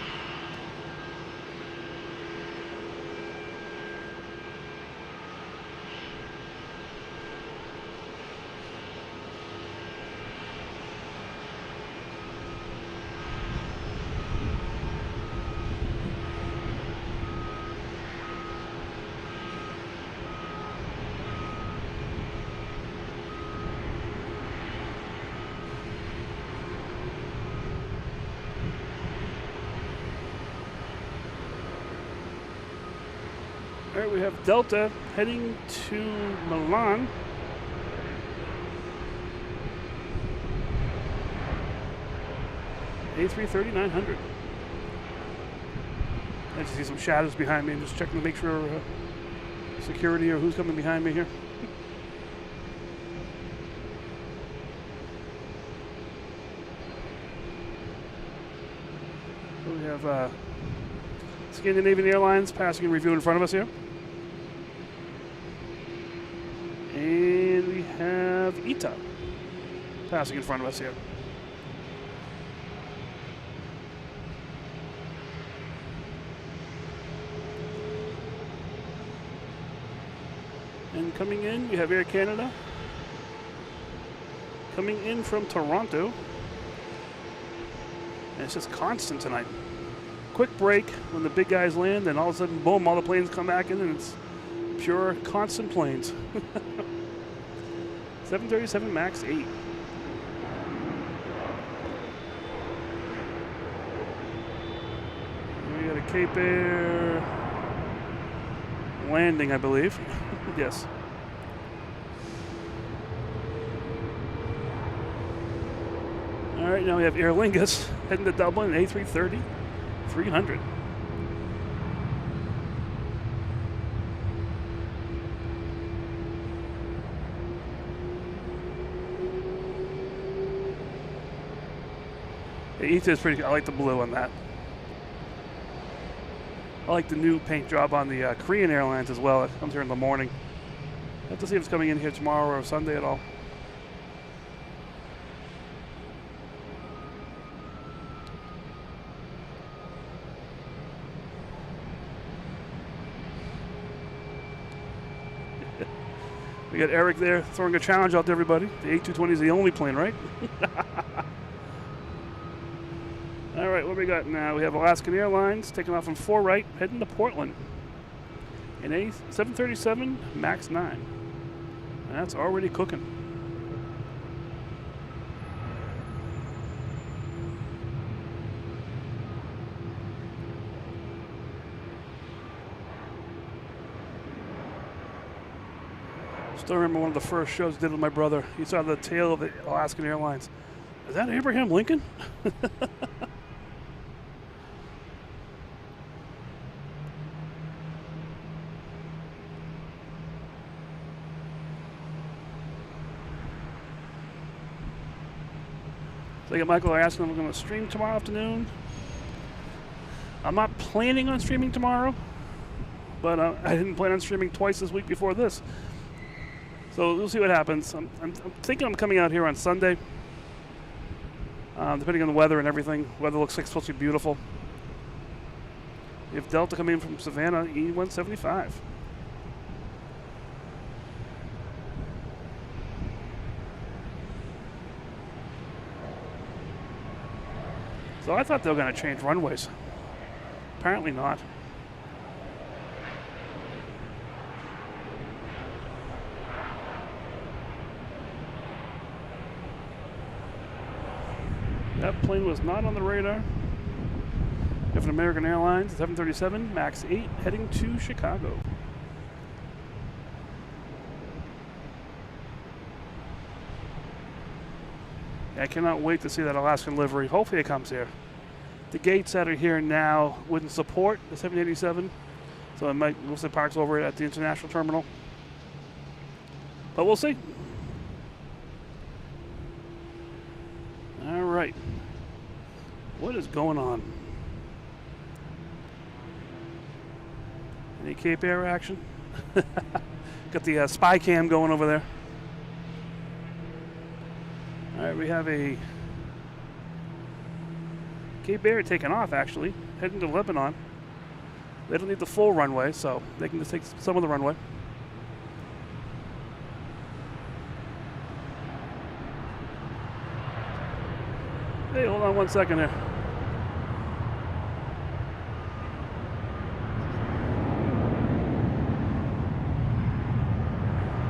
All right, we have Delta heading to Milan. A330-900. I just see some shadows behind me. I'm just checking to make sure security or who's coming behind me here. So we have Scandinavian Airlines passing in review in front of us here. And we have ITA passing in front of us here. And coming in, we have Air Canada coming in from Toronto. And it's just constant tonight. Quick break when the big guys land, and all of a sudden, boom, all the planes come back in, and it's pure constant planes. 737 MAX 8. We got a Cape Air landing, I believe. Yes. All right, now we have Aer Lingus heading to Dublin, A330-300. The ETA is pretty. I like the blue on that. I like the new paint job on the Korean Airlines as well. It comes here in the morning. I have to see if it's coming in here tomorrow or Sunday at all. We got Eric there throwing a challenge out to everybody. The A220 is the only plane, right? All right, what we got now? We have Alaskan Airlines taking off on 4 right, heading to Portland. In a 737 MAX 9. That's already cooking. Still remember one of the first shows I did with my brother. He saw the tail of the Alaskan Airlines. Is that Abraham Lincoln? So I got Michael asking if I'm going to stream tomorrow afternoon. I'm not planning on streaming tomorrow, but I didn't plan on streaming twice this week before this. So we'll see what happens. I'm thinking I'm coming out here on Sunday, depending on the weather and everything. Weather looks like it's supposed to be beautiful. We have Delta coming in from Savannah, E175. So I thought they were going to change runways. Apparently not. That plane was not on the radar. We have an American Airlines 737 MAX 8 heading to Chicago. I cannot wait to see that Alaskan livery. Hopefully it comes here. The gates that are here now wouldn't support the 787, so it might mostly parks over at the international terminal. But we'll see. All right. What is going on? Any Cape Air action? Got the spy cam going over there. All right, we have a Cape Air taking off, actually, heading to Lebanon. They don't need the full runway, so they can just take some of the runway. Hey, hold on 1 second there.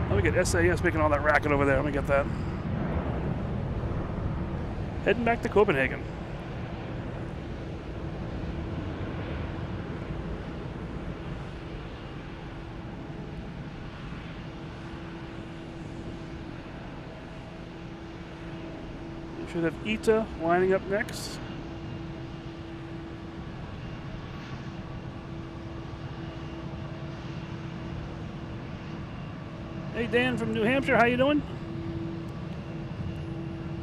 Let me get SAS making all that racket over there. Let me get that. Heading back to Copenhagen. We should have ITA lining up next. Hey Dan from New Hampshire, how you doing?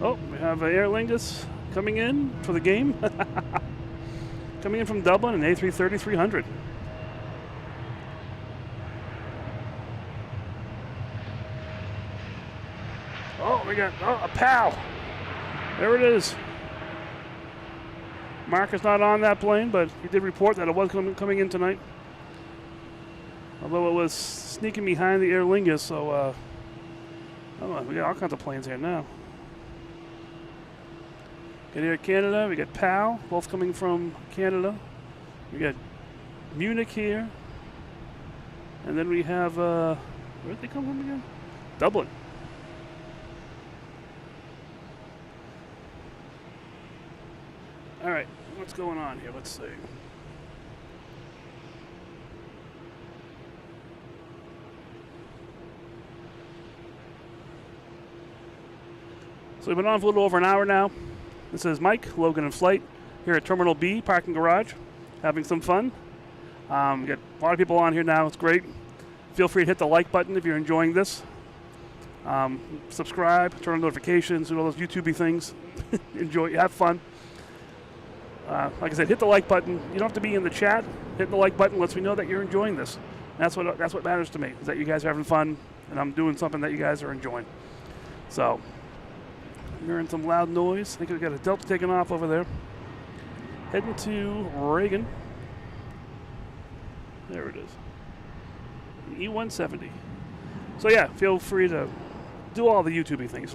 Oh, we have Aer Lingus coming in for the game. Coming in from Dublin, an A330-300. Oh, we got a PAL. There it is. Mark is not on that plane, but he did report that it was coming in tonight. Although it was sneaking behind the Aer Lingus, so I don't know, we got all kinds of planes here now. Got Air Canada, we got PAL, both coming from Canada. We got Munich here. And then we have, where did they come from again? Dublin. All right, what's going on here? Let's see. So we've been on for a little over an hour now. This is Mike, Logan in Flight, here at Terminal B, parking garage, having some fun. We got a lot of people on here now. It's great. Feel free to hit the like button if you're enjoying this. Subscribe, turn on notifications, do all those YouTube-y things. Enjoy, have fun. Like I said, hit the like button. You don't have to be in the chat. Hitting the like button lets me know that you're enjoying this. That's what matters to me, is that you guys are having fun and I'm doing something that you guys are enjoying. So, you're hearing some loud noise. I think we've got a Delta taking off over there. Heading to Reagan. There it is. E170. So yeah, feel free to do all the YouTubey things.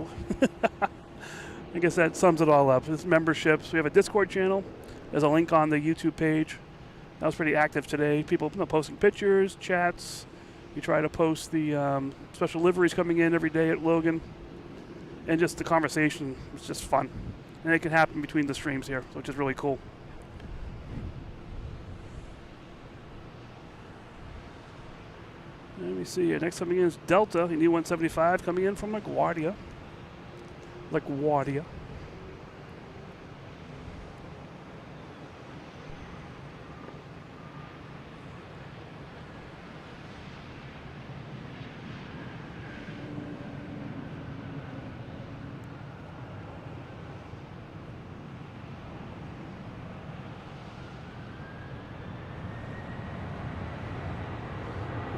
I guess that sums it all up. It's memberships. We have a Discord channel. There's a link on the YouTube page. That was pretty active today. People posting pictures, chats. We try to post the special liveries coming in every day at Logan. And just the conversation is just fun. And it can happen between the streams here, which is really cool. Let me see here. Next coming in is Delta, in E175, coming in from LaGuardia. LaGuardia.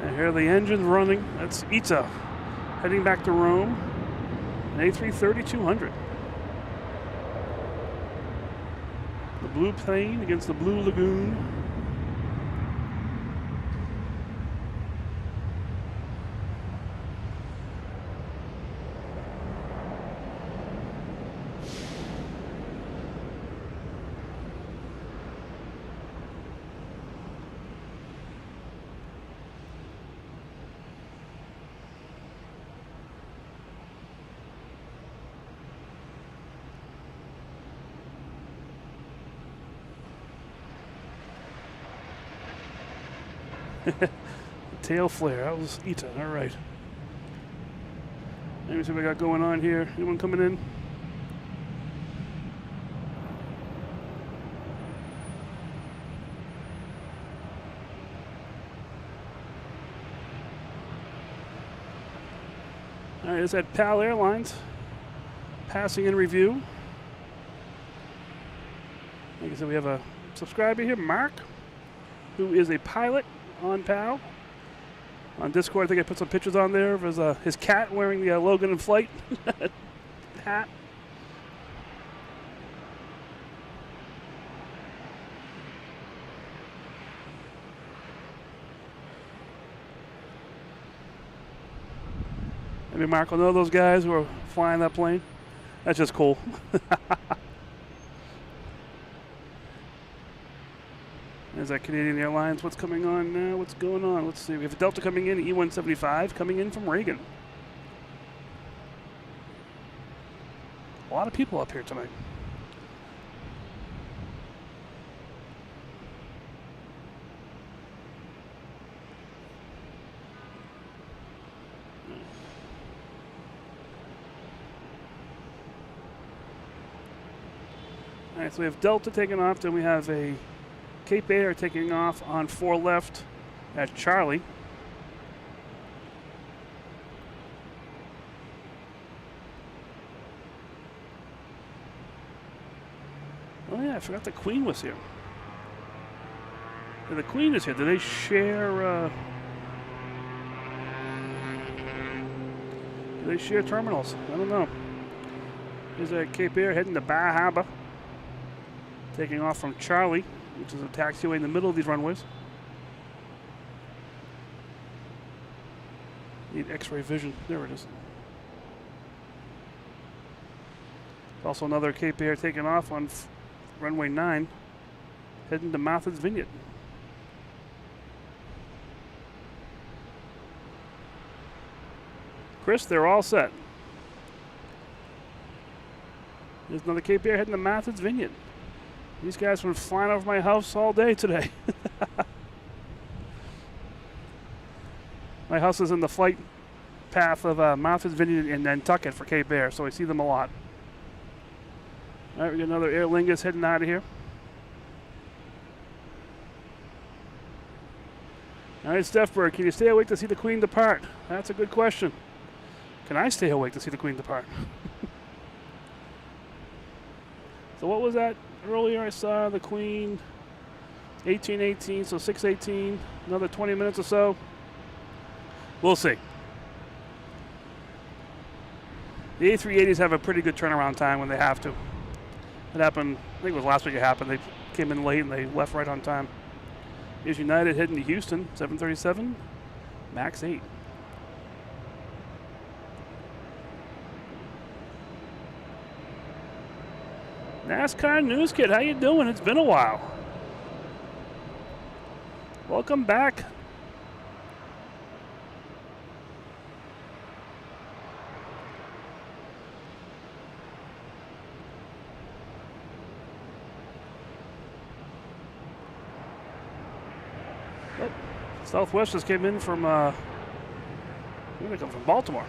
And here are the engines running. That's ITA heading back to Rome. An A330-200. The blue plane against the blue lagoon. Tail flare, that was ITA, all right. Let me see what we got going on here. Anyone coming in? All right, it's at PAL Airlines. Passing in review. Like I said, we have a subscriber here, Mark, who is a pilot on PAL. On Discord, I think I put some pictures on there of his cat wearing the Logan in flight hat. Maybe Mark will know those guys who are flying that plane. That's just cool. There's that Canadian Airlines. What's coming on now? What's going on? Let's see. We have a Delta coming in, E175, coming in from Reagan. A lot of people up here tonight. All right, so we have Delta taking off, then we have a Cape Air taking off on 4 left at Charlie. Oh yeah, I forgot the Queen was here. Yeah, the Queen is here. Do they share? Do they share terminals? I don't know. Here's a Cape Air heading to Bar Harbor, taking off from Charlie, which is a taxiway in the middle of these runways. Need X-ray vision. There it is. Also another Cape Air taking off on runway 9, heading to Martha's Vineyard. Chris, they're all set. There's another Cape Air heading to Martha's Vineyard. These guys have been flying over my house all day today. My house is in the flight path of Martha's Vineyard and Nantucket for Cape Air, so I see them a lot. All right, we got another Aer Lingus heading out of here. All right, Steffberg, can you stay awake to see the Queen depart? That's a good question. Can I stay awake to see the Queen depart? So what was that? earlier I saw the Queen 18:18, so 6:18, another 20 minutes or so. We'll see. The A380s have a pretty good turnaround time when they have to. It happened, I think it was last week it happened. They came in late and they left right on time. Here's United heading to Houston, 737, MAX 8. NASCAR News Kid, how you doing? It's been a while. Welcome back. Oh, Southwest just came in from, where did they come from? Baltimore.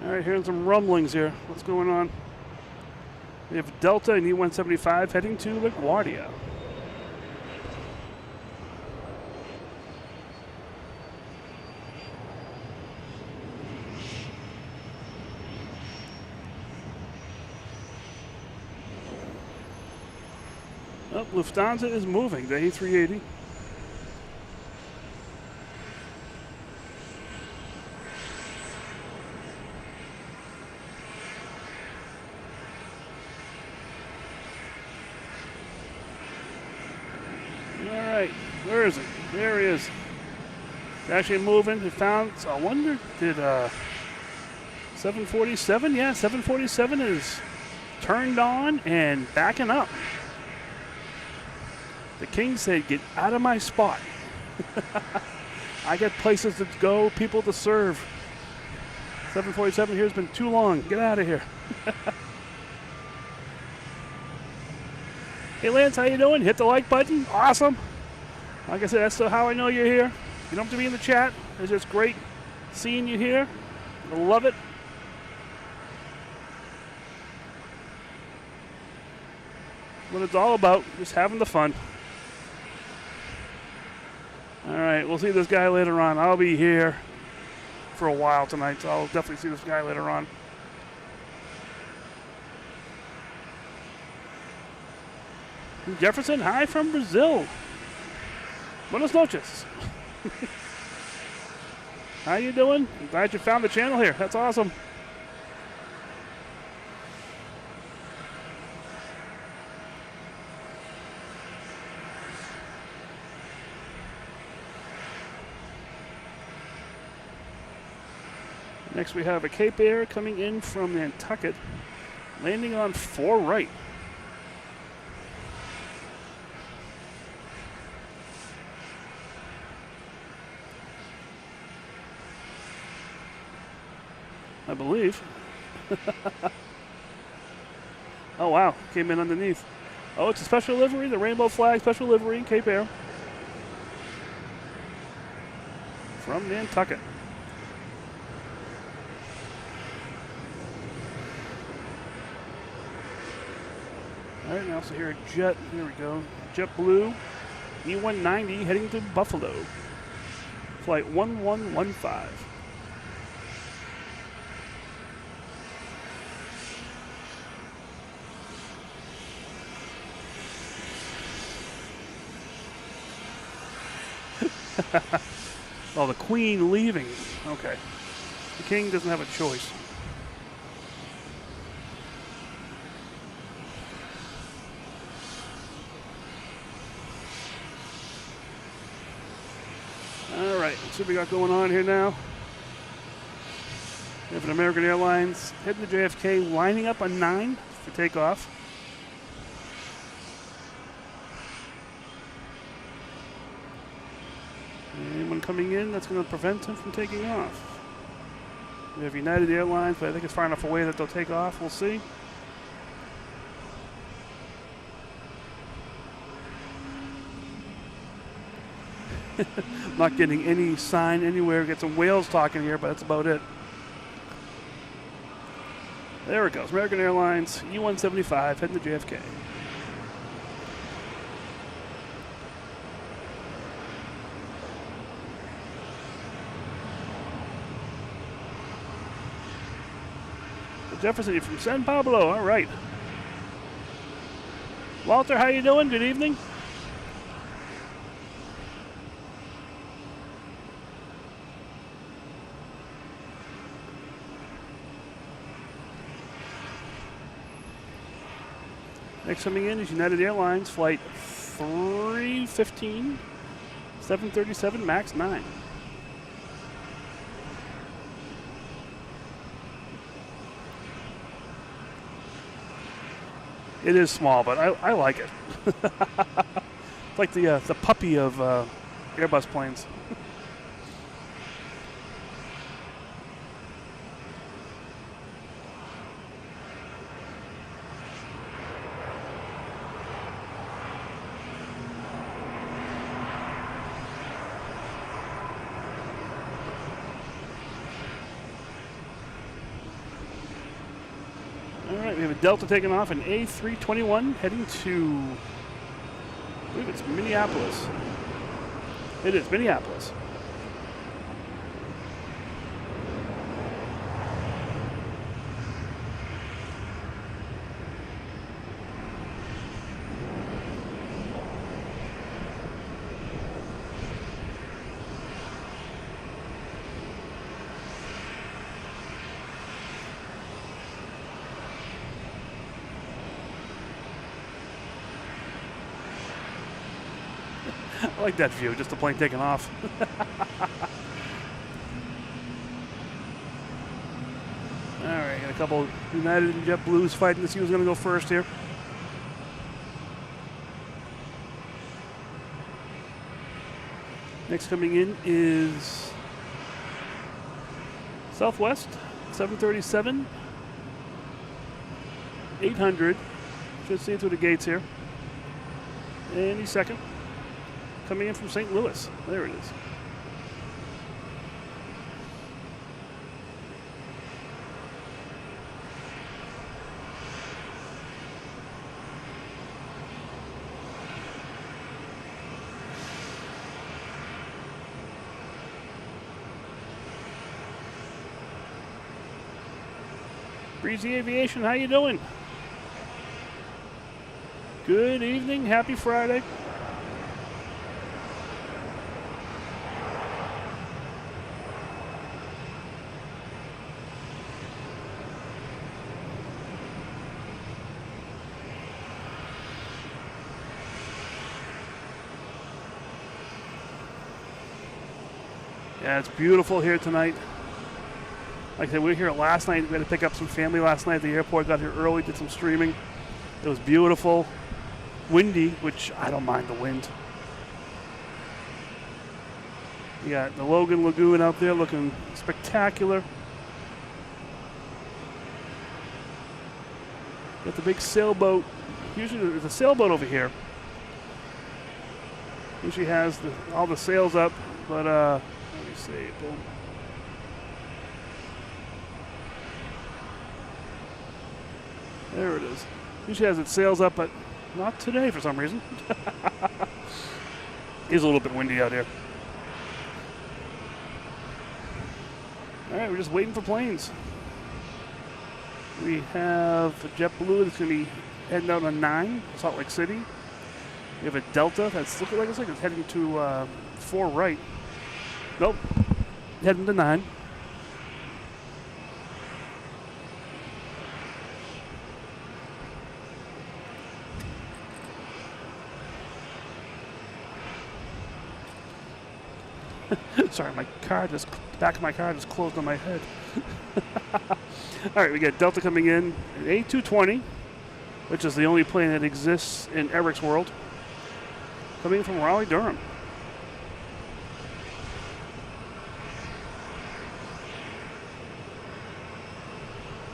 All right, hearing some rumblings here. What's going on? We have Delta and E-175 heading to LaGuardia. Oh, Lufthansa is moving, the A380. Where is it? There he is. It's actually moving. He found, I wonder, did 747? Yeah, 747 is turned on and backing up. The king said, get out of my spot. I got places to go, people to serve. 747 here has been too long. Get out of here. Hey Lance, how you doing? Hit the like button. Awesome. Like I said, that's how I know you're here. You don't have to be in the chat. It's just great seeing you here. I love it. What it's all about, just having the fun. All right, we'll see this guy later on. I'll be here for a while tonight, so I'll definitely see this guy later on. Jefferson, hi from Brazil. Buenas noches. How you doing? I'm glad you found the channel here. That's awesome. Next we have a Cape Air coming in from Nantucket, landing on 4 right. I believe. Oh wow, came in underneath. Oh, it's a special livery, the rainbow flag special livery, Cape Air. From Nantucket. All right, now also here a jet, here we go. JetBlue, E190 heading to Buffalo. Flight 1115. Oh, the Queen leaving. Okay. The King doesn't have a choice. All right, let's see what we got going on here now. We have an American Airlines heading to JFK, lining up on 9 for takeoff. Anyone coming in that's going to prevent him from taking off. We have United Airlines, but I think it's far enough away that they'll take off. We'll see. I'm not getting any sign anywhere. Get some whales talking here, but that's about it. There it goes. American Airlines, E175, heading to JFK. Jefferson, you're from San Pablo. All right. Walter, how you doing? Good evening. Next coming in is United Airlines flight 315, 737 MAX 9. It is small, but I like it. It's like the puppy of Airbus planes. All right, we have a Delta taking off, an A321 heading to, I believe it's Minneapolis. It is Minneapolis. I like that view, just the plane taking off. All right, got a couple United and JetBlues fighting to see who's going to go first here. Next coming in is Southwest 737 800. Should see it through the gates here. And he's second. Coming in from St. Louis. There it is. Breezy Aviation, how you doing? Good evening, happy Friday. Yeah, it's beautiful here tonight. Like I said, we were here last night. We had to pick up some family last night at the airport. Got here early, did some streaming. It was beautiful. Windy, which I don't mind the wind. You got the Logan Lagoon out there looking spectacular. Got the big sailboat. Usually there's a sailboat over here. Usually has all the sails up, but let me see. Boom. There it is. Usually has its sails up, but not today for some reason. It's a little bit windy out here. All right, we're just waiting for planes. We have a JetBlue that's going to be heading out on 9, Salt Lake City. We have a Delta that's looking like it's heading to 4 right. Nope, heading to 9. Sorry, back of my car just closed on my head. All right, we got Delta coming in, an A220, which is the only plane that exists in Eric's world, coming in from Raleigh, Durham.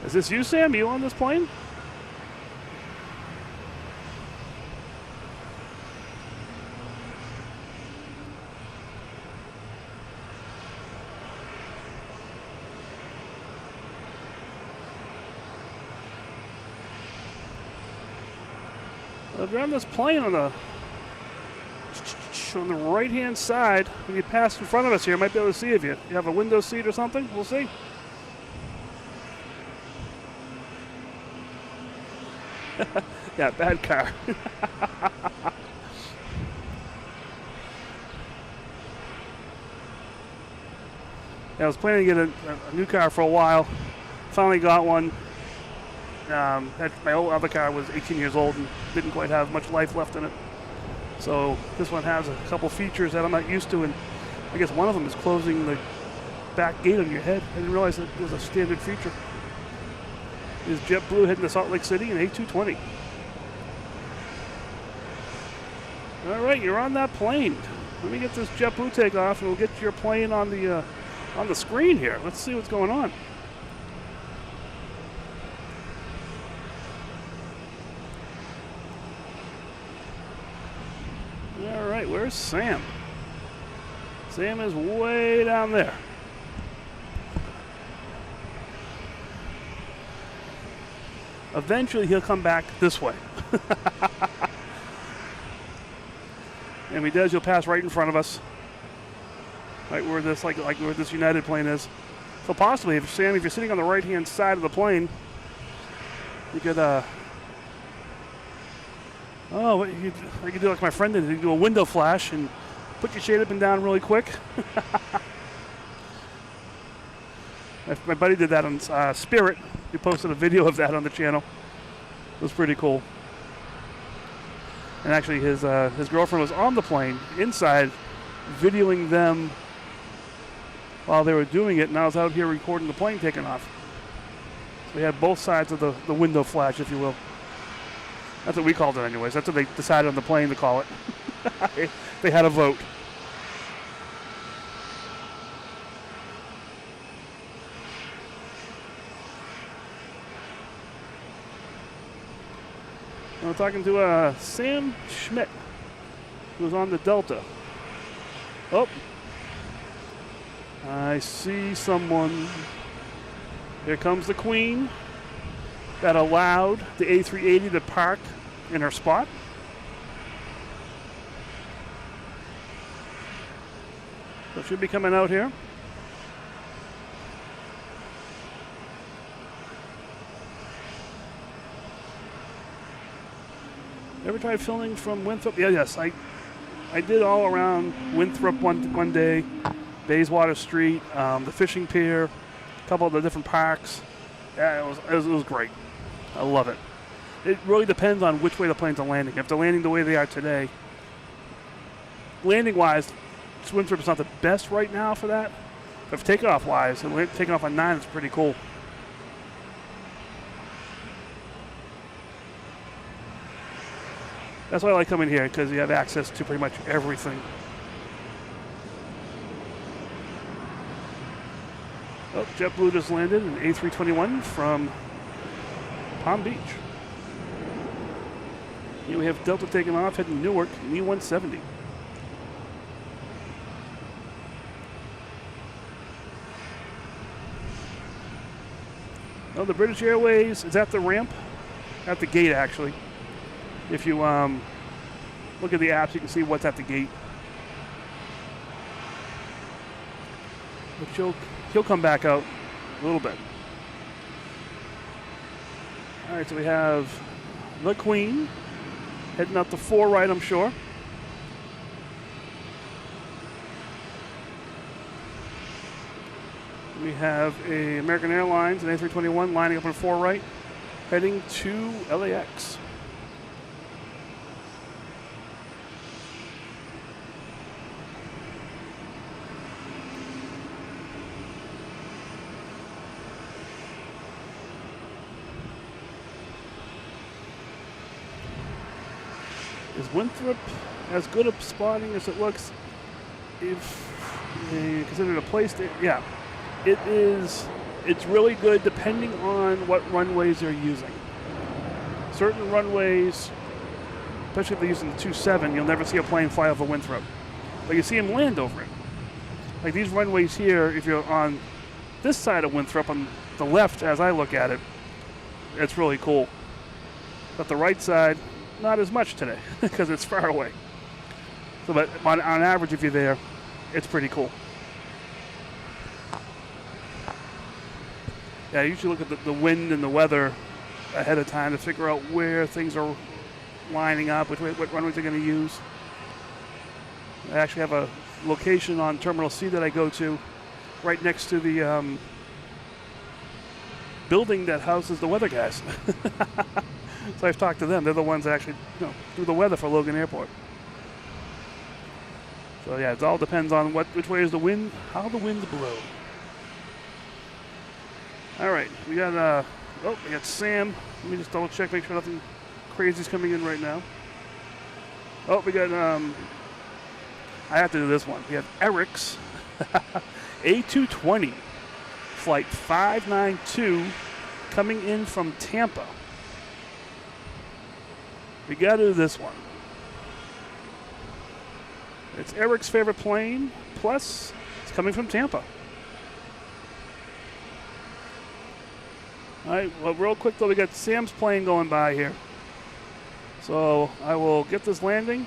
Is this you, Sam? You on this plane? Around this plane on the right-hand side, when you pass in front of us here, might be able to see if you have a window seat or something. We'll see. Yeah, bad car. I was planning to get a new car for a while. Finally got one. My old other car was 18 years old and didn't quite have much life left in it. So this one has a couple features that I'm not used to, and I guess one of them is closing the back gate on your head. I didn't realize that it was a standard feature. This is JetBlue heading to Salt Lake City in A220. All right, you're on that plane. Let me get this JetBlue takeoff, and we'll get your plane on the screen here. Let's see what's going on. All right, where's Sam? Sam is way down there. Eventually, he'll come back this way. And if he does, he'll pass right in front of us. Right where this, like where this United plane is. So possibly, if you're sitting on the right-hand side of the plane, you could, I could do like my friend did. You could do a window flash and put your shade up and down really quick. My buddy did that on Spirit. He posted a video of that on the channel. It was pretty cool. And actually, his girlfriend was on the plane inside, videoing them while they were doing it, and I was out here recording the plane taking off. So we had both sides of the window flash, if you will. That's what we called it anyways. That's what they decided on the plane to call it. They had a vote. I'm talking to Sam Schmidt, who's on the Delta. Oh, I see someone. Here comes the Queen that allowed the A380 to park in her spot. So she'll be coming out here. Ever tried filming from Winthrop? Yeah, yes, I did all around Winthrop one day, Bayswater Street, the fishing pier, a couple of the different parks. Yeah, it was great. I love it. It really depends on which way the planes are landing. If they're landing the way they are today, landing-wise, Winthrop is not the best right now for that. But takeoff-wise, taking off on 9 is pretty cool. That's why I like coming here, because you have access to pretty much everything. Oh, JetBlue just landed in A321 from Palm Beach. Here we have Delta taking off, heading to Newark, in E170. Oh, the British Airways is at the ramp, at the gate actually. If you look at the apps, you can see what's at the gate. But he'll come back out a little bit. All right, so we have the Queen heading up the 4 right, I'm sure. We have a American Airlines and A321 lining up on 4 right, heading to LAX. Is Winthrop as good a spotting as it looks? If you consider it a place to, yeah, it is. It's really good depending on what runways they're using. Certain runways, especially if they're using the 27, you'll never see a plane fly over Winthrop, but you see them land over it. Like these runways here, if you're on this side of Winthrop, on the left as I look at it, it's really cool. But the right side, not as much today because it's far away. So, but on average, if you're there, it's pretty cool. Yeah, I usually look at the wind and the weather ahead of time to figure out where things are lining up, what runways they're going to use. I actually have a location on Terminal C that I go to right next to the building that houses the weather guys. So I've talked to them. They're the ones that actually do the weather for Logan Airport. So yeah, it all depends on which way is the wind, how the winds blow. All right, we got Sam. Let me just double check, make sure nothing crazy is coming in right now. Oh, we got I have to do this one. We have Eric's A220 flight 592 coming in from Tampa. We got to do this one. It's Eric's favorite plane, plus it's coming from Tampa. All right, well, real quick though, we got Sam's plane going by here. So I will get this landing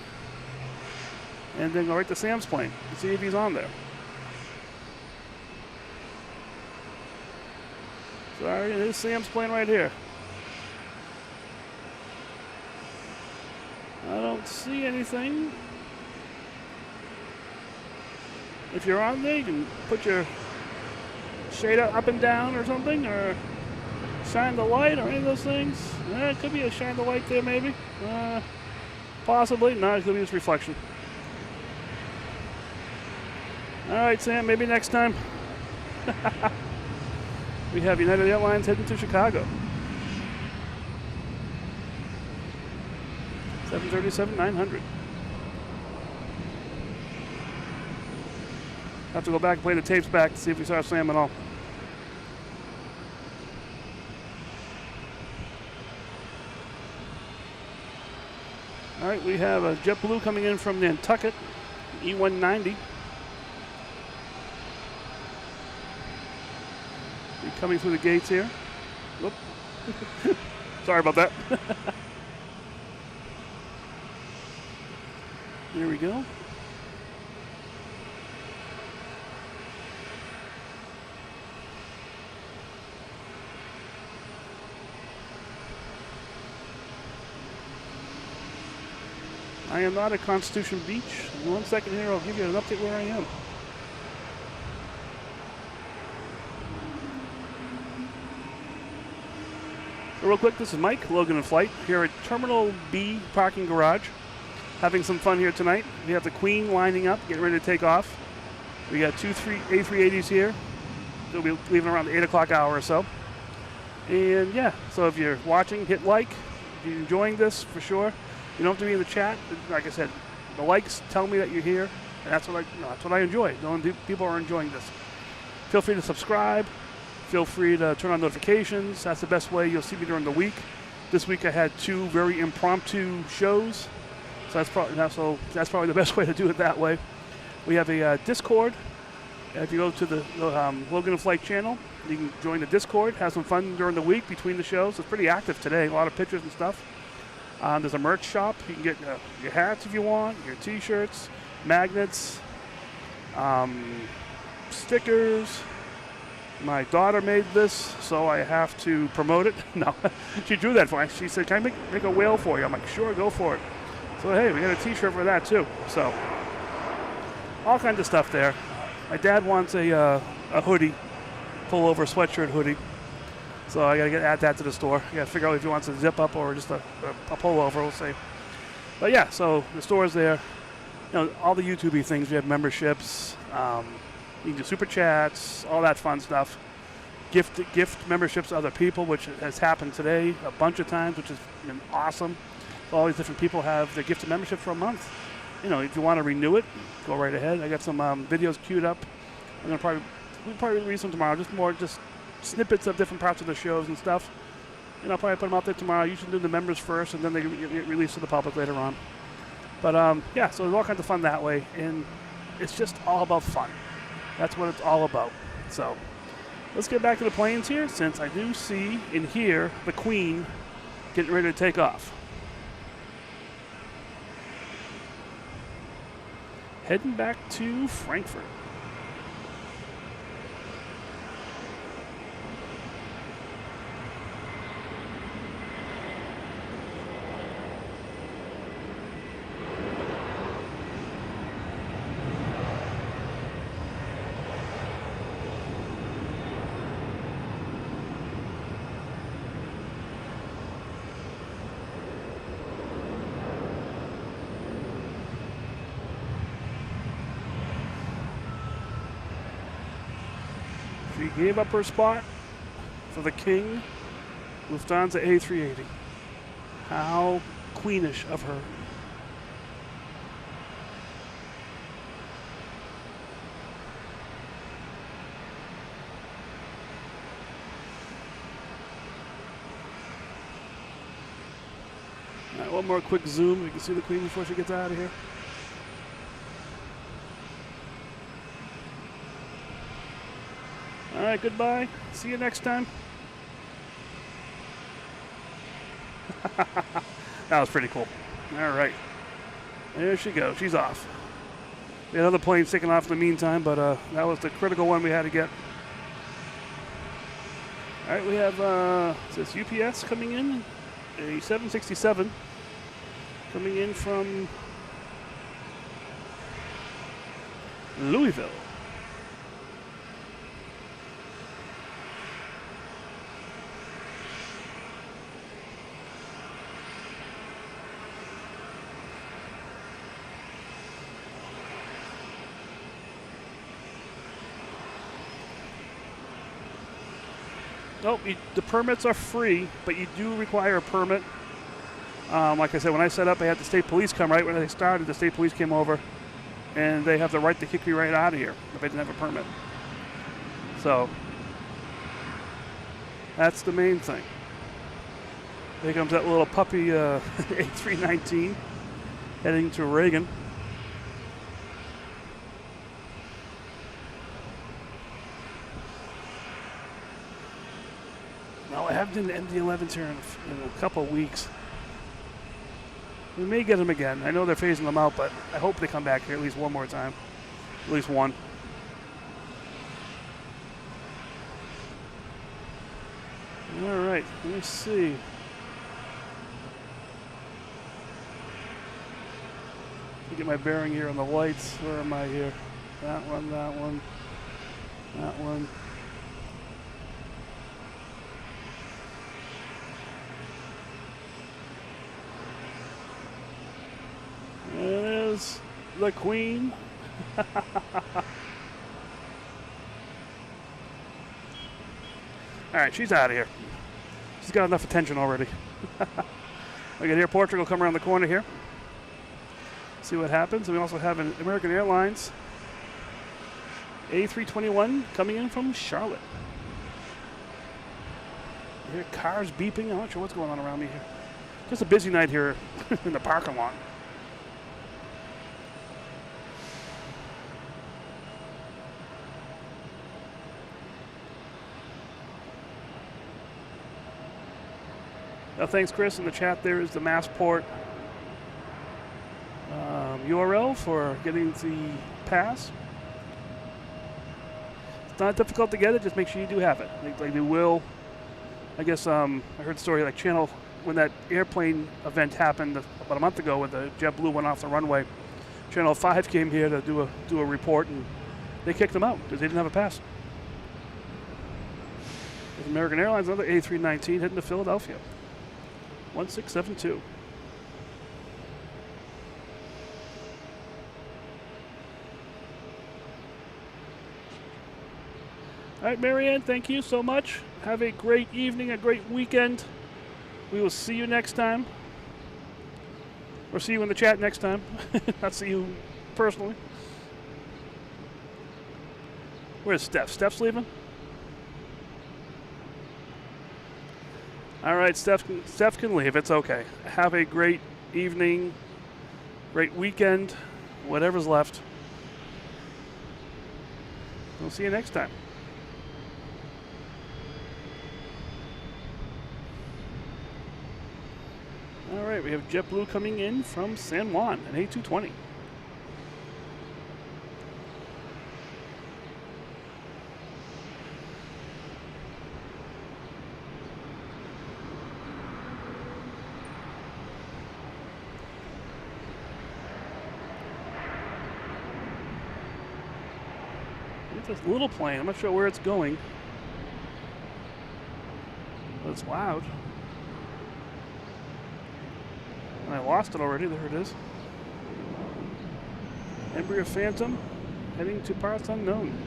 and then go right to Sam's plane and see if he's on there. Sorry, there's Sam's plane right here. I don't see anything. If you're on there, you can put your shade up and down or something, or shine the light or any of those things. It could be a shine the light there maybe. Possibly. No, it could be just reflection. All right, Sam, maybe next time. We have United Airlines heading to Chicago. 737-900. Have to go back and play the tapes back to see if we saw Sam at all. All right, we have a JetBlue coming in from Nantucket, E190. Coming through the gates here. Whoop. Sorry about that. There we go. I am not at Constitution Beach. In 1 second here, I'll give you an update where I am. So real quick, this is Mike, Logan and Flight, here at Terminal B parking garage. Having some fun here tonight. We have the Queen lining up, getting ready to take off. We got two A380s here. They'll be leaving around the 8 o'clock hour or so. And yeah, so if you're watching, hit like. If you're enjoying this, for sure. You don't have to be in the chat. Like I said, the likes tell me that you're here, and that's what I enjoy. Knowing people are enjoying this. Feel free to subscribe. Feel free to turn on notifications. That's the best way you'll see me during the week. This week I had 2 very impromptu shows, so that's probably the best way to do it that way. We have a Discord. If you go to the Logan and Flight channel, you can join the Discord. Have some fun during the week between the shows. It's pretty active today. A lot of pictures and stuff. There's a merch shop. You can get your hats if you want, your T-shirts, magnets, stickers. My daughter made this, so I have to promote it. No, she drew that for me. She said, "Can I make a whale for you?" I'm like, "Sure, go for it." So hey, we got a T-shirt for that too. So all kinds of stuff there. My dad wants a hoodie, pullover sweatshirt hoodie. So I got to add that to the store. I got to figure out if he wants a zip up or just a pullover, we'll see. But yeah, so the store's there. You know, all the YouTube-y things. We have memberships. You can do super chats, all that fun stuff. Gift memberships to other people, which has happened today a bunch of times, which has been awesome. So all these different people have their gifted membership for a month. You know, if you want to renew it, go right ahead. I got some videos queued up. We'll probably release them tomorrow. Just snippets of different parts of the shows and stuff. And I'll probably put them out there tomorrow. You should do the members first, and then they get released to the public later on. But yeah, so there's all kinds of fun that way, and it's just all about fun. That's what it's all about. So let's get back to the planes here, since I do see and hear the Queen getting ready to take off. Heading back to Frankfurt. She gave up her spot for the king, Lufthansa A380. How queenish of her. All right, one more quick zoom. You can see the queen before she gets out of here. All right, goodbye. See you next time. That was pretty cool. All right. There she goes. She's off. We had other planes taking off in the meantime, but that was the critical one we had to get. All right, we have this UPS coming in, a 767 coming in from Louisville. Nope, the permits are free, but you do require a permit. Like I said, when I set up, I had the state police come right when they started. The state police came over, and they have the right to kick me right out of here if I didn't have a permit. So that's the main thing. Here comes that little puppy A319 heading to Reagan. No, I haven't done the MD-11s here in a couple of weeks. We may get them again. I know they're phasing them out, but I hope they come back here at least one more time. At least one. All right, let me see. Let me get my bearing here on the lights. Where am I here? That one, that one, that one. There's the queen. All right, she's out of here. She's got enough attention already. We got Air Portugal come around the corner here. See what happens. And we also have an American Airlines A321 coming in from Charlotte. I hear cars beeping. I'm not sure what's going on around me here. Just a busy night here in the parking lot. Thanks, Chris. In the chat, there is the Massport URL for getting the pass. It's not difficult to get it. Just make sure you do have it. Like they will. I guess I heard a story like Channel when that airplane event happened about a month ago when the JetBlue went off the runway. Channel 5 came here to do a report, and they kicked them out because they didn't have a pass. With American Airlines, another A319 heading to Philadelphia. 1672. All right, Marianne, thank you so much. Have a great evening, a great weekend. We will see you next time. Or see you in the chat next time. Not see you personally. Where's Steph? Steph's leaving? All right, Steph can leave. It's okay. Have a great evening, great weekend, whatever's left. We'll see you next time. All right, we have JetBlue coming in from San Juan, an A220. This little plane, I'm not sure where it's going, but it's loud. And I lost it already, there it is. Embraer Phantom, heading to parts unknown.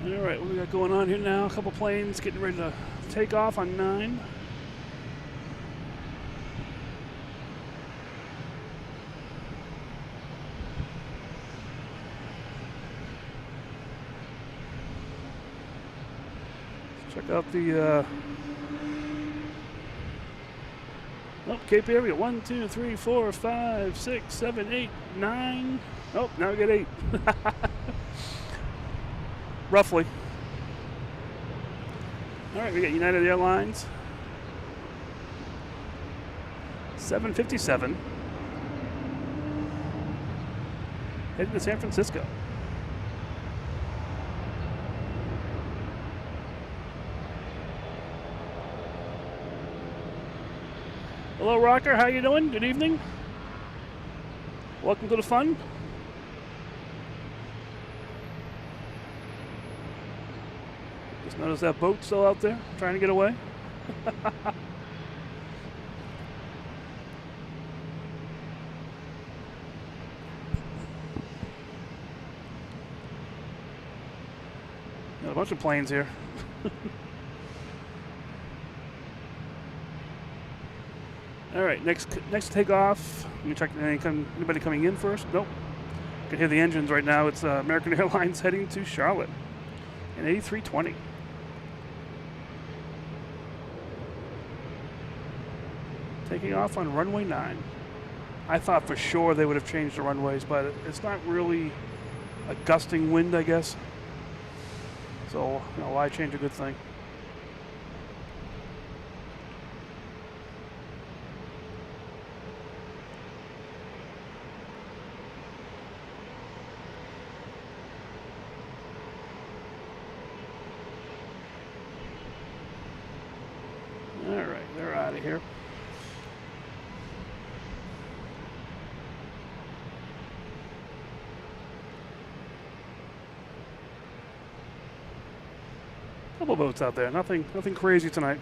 All right, what we got going on here now? A couple planes getting ready to take off on 9. Check out the Cape area. 1, 2, 3, 4, 5, 6, 7, 8, 9. Oh, now we get 8. Roughly. All right, we got United Airlines. 757. Heading to San Francisco. Hello, Rocker. How you doing? Good evening. Welcome to the fun. Just noticed that boat still out there, trying to get away. Got a bunch of planes here. All right, next takeoff. Let me check anybody coming in first. Nope. Can hear the engines right now. It's American Airlines heading to Charlotte, an A320. Taking off on runway 9. I thought for sure they would have changed the runways, but it's not really a gusting wind, I guess. So, why change a good thing? All right, they're out of here. Couple boats out there. Nothing crazy tonight.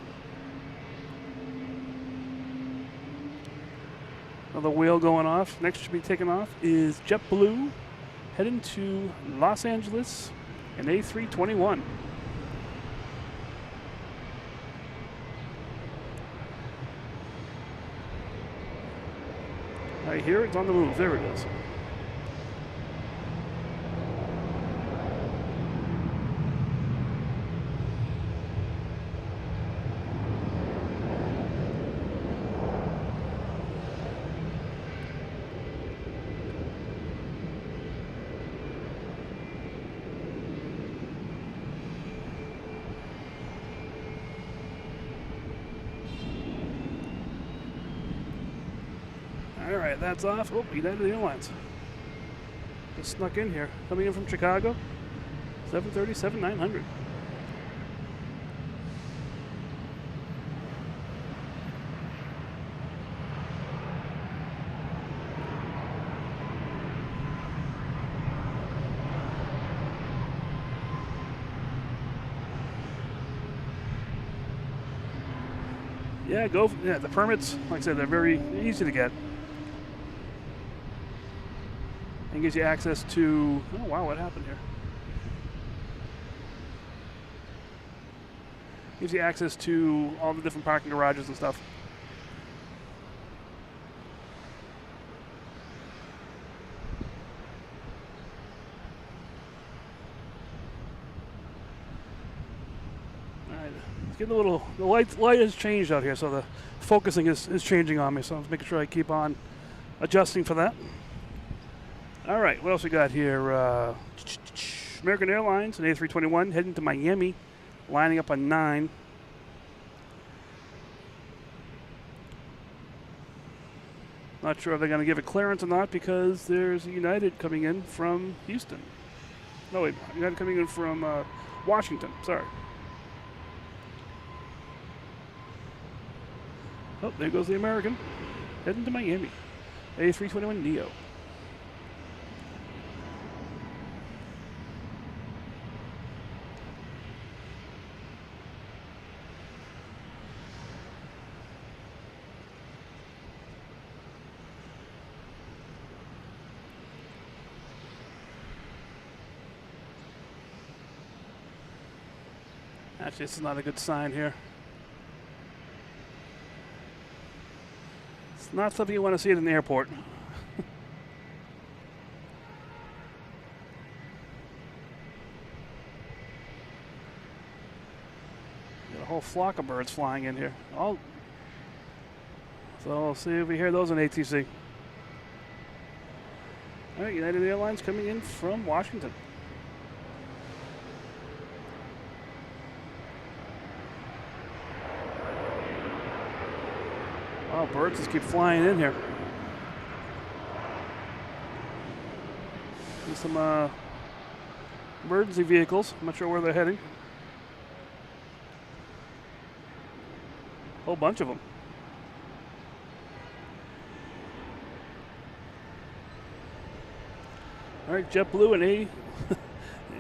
Another whale going off. Next to be taken off is JetBlue, heading to Los Angeles, an A321. Right here, it's on the move. There it is. All right, that's off. Oh, United Airlines just snuck in here. Coming in from Chicago, 737-900. Yeah, the permits, like I said, they're very easy to get. And gives you access to, oh wow, what happened here? Gives you access to all the different parking garages and stuff. All right, it's getting a little, the light has changed out here, so the focusing is changing on me, so I'm making sure I keep on adjusting for that. All right, what else we got here? American Airlines, an A321, heading to Miami, lining up on 9. Not sure if they're going to give it clearance or not because there's United coming in from Houston. No, wait, United coming in from Washington, sorry. Oh, there goes the American, heading to Miami, A321neo. Actually, this is not a good sign here. It's not something you want to see at an airport. Got a whole flock of birds flying in here. Oh. So we'll see if we hear those in ATC. All right, United Airlines coming in from Washington. Wow, birds just keep flying in here. There's some emergency vehicles. I'm not sure where they're heading. Whole bunch of them. All right, JetBlue and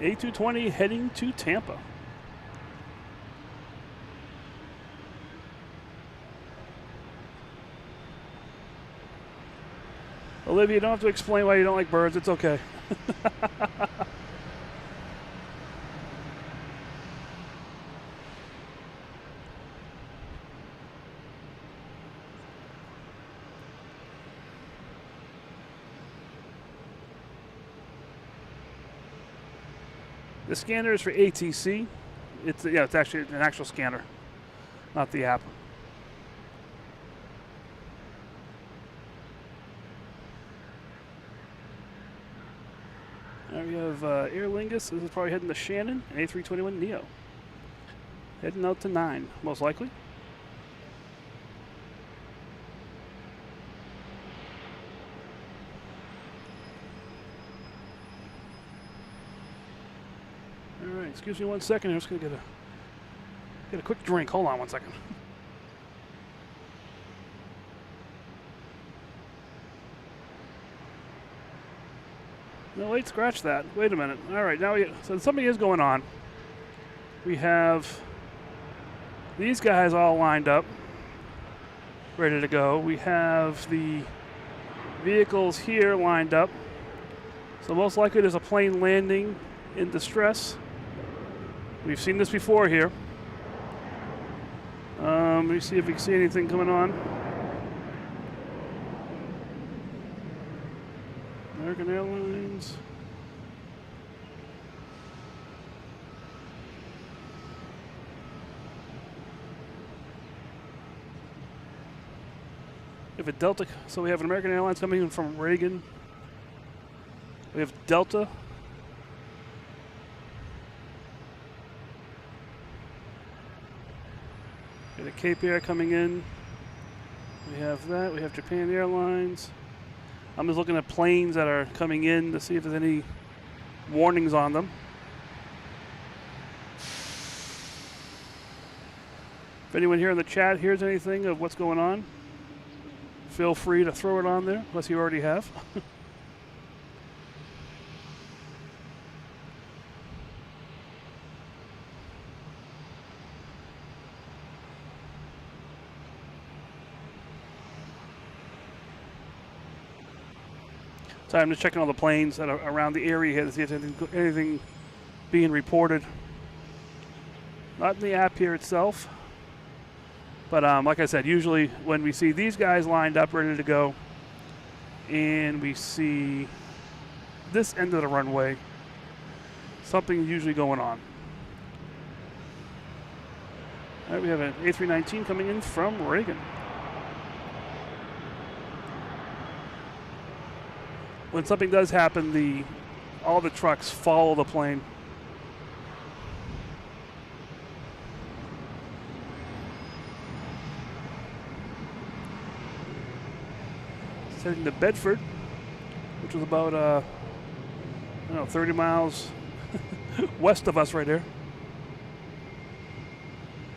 A220 heading to Tampa. Olivia, you don't have to explain why you don't like birds. It's okay. The scanner is for ATC. It's actually an actual scanner, not the app. Now we have Aer Lingus. This is probably heading to Shannon, and A321neo. Heading out to 9, most likely. All right, excuse me 1 second. I'm just gonna get a quick drink. Hold on 1 second. No, wait, scratch that. Wait a minute. All right, now so something is going on. We have these guys all lined up, ready to go. We have the vehicles here lined up. So most likely there's a plane landing in distress. We've seen this before here. Let me see if we can see anything coming on. American Airlines. We have a Delta, so we have an American Airlines coming in from Reagan. We have Delta. We have a Cape Air coming in. We have that. We have Japan Airlines. I'm just looking at planes that are coming in to see if there's any warnings on them. If anyone here in the chat hears anything of what's going on, feel free to throw it on there, unless you already have. So I'm just checking all the planes that are around the area here to see if there's anything being reported. Not in the app here itself. But like I said, usually when we see these guys lined up, ready to go, and we see this end of the runway, something's usually going on. All right, we have an A319 coming in from Reagan. When something does happen, all the trucks follow the plane. It's heading to Bedford, which was about 30 miles west of us right there.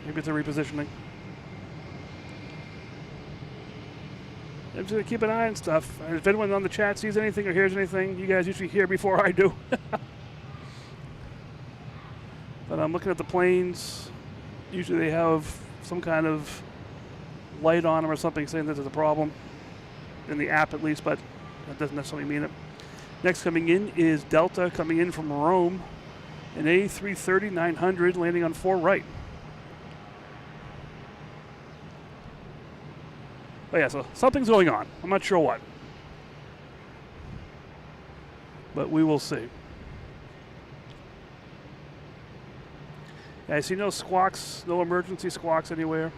Maybe it's a repositioning. I'm just going to keep an eye on stuff. If anyone on the chat sees anything or hears anything, you guys usually hear before I do. But I'm looking at the planes. Usually they have some kind of light on them or something saying that there's a problem. In the app at least, but that doesn't necessarily mean it. Next coming in is Delta coming in from Rome. An A330-900 landing on 4 right. But yeah, so something's going on. I'm not sure what. But we will see. Yeah, I see no squawks, no emergency squawks anywhere.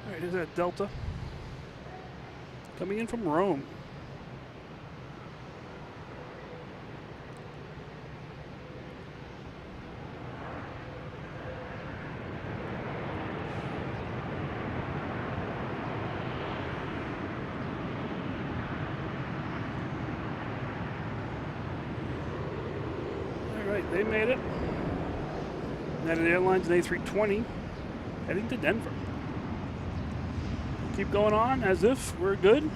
All right, here's that Delta coming in from Rome. They made it. United Airlines, an A320, heading to Denver. Keep going on as if we're good.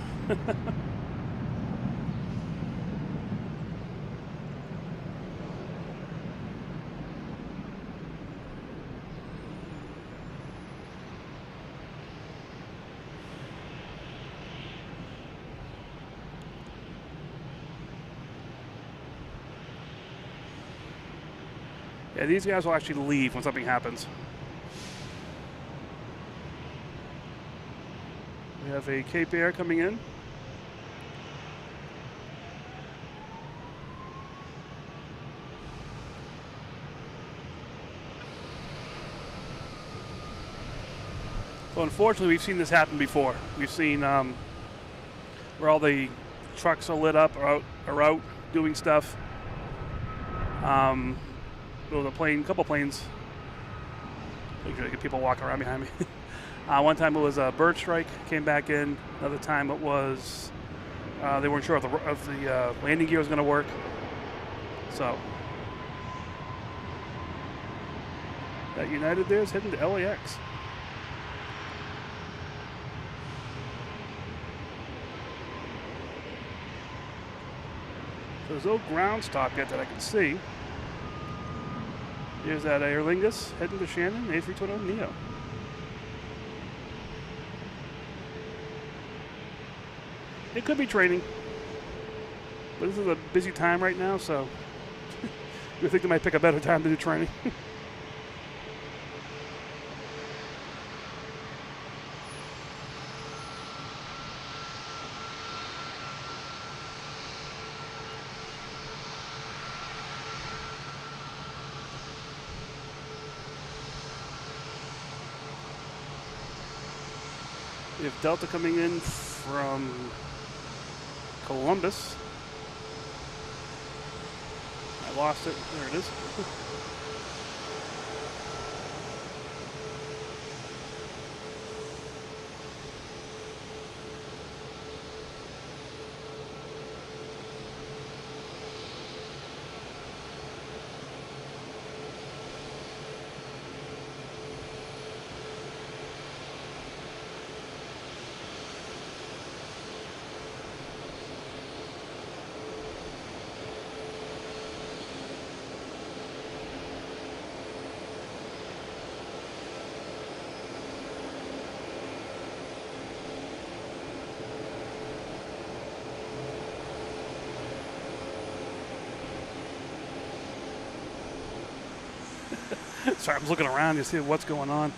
Yeah, these guys will actually leave when something happens. We have a Cape Air coming in. So unfortunately, we've seen this happen before. We've seen where all the trucks are lit up or out doing stuff. There was a couple planes. Make sure I get people walking around behind me. One time it was a bird strike, came back in. Another time it was they weren't sure if the landing gear was going to work. So that United there is heading to LAX. So there's no ground stop yet that I can see. Here's that Aer Lingus heading to Shannon, A320neo. It could be training, but this is a busy time right now, so I think they might pick a better time to do training. We have Delta coming in from Columbus. I lost it. There it is. Sorry, I'm looking around to see what's going on.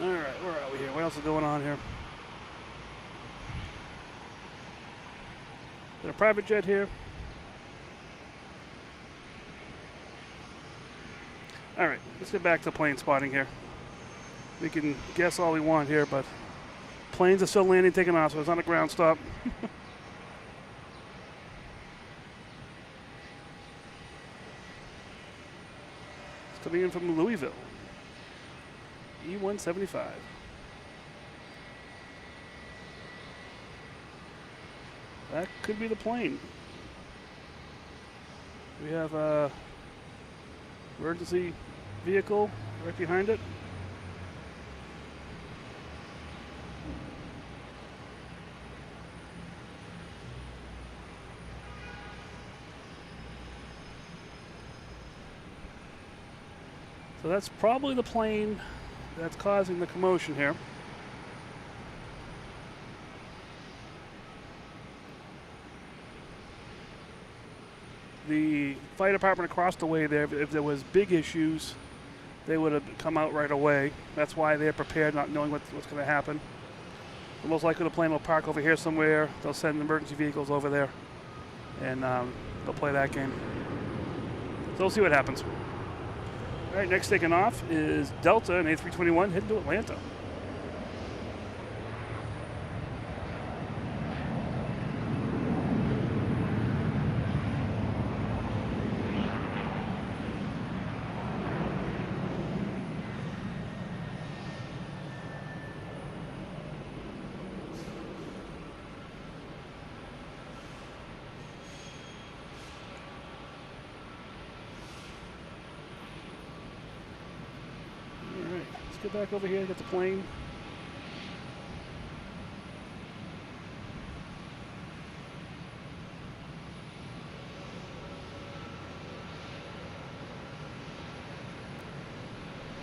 All right, where are we here? What else is going on here? Is there a private jet here? All right, let's get back to plane spotting here. We can guess all we want here, but planes are still landing, taking off, so it's not a ground stop. It's coming in from Louisville. E-175. That could be the plane. We have Emergency vehicle right behind it. So that's probably the plane that's causing the commotion here. The fire department across the way there, if there was big issues, they would have come out right away. That's why they're prepared, not knowing what's going to happen. So most likely the plane will park over here somewhere. They'll send emergency vehicles over there, and they'll play that game. So we'll see what happens. All right, next taking off is Delta, an A321 heading to Atlanta. Get back over here, get the plane.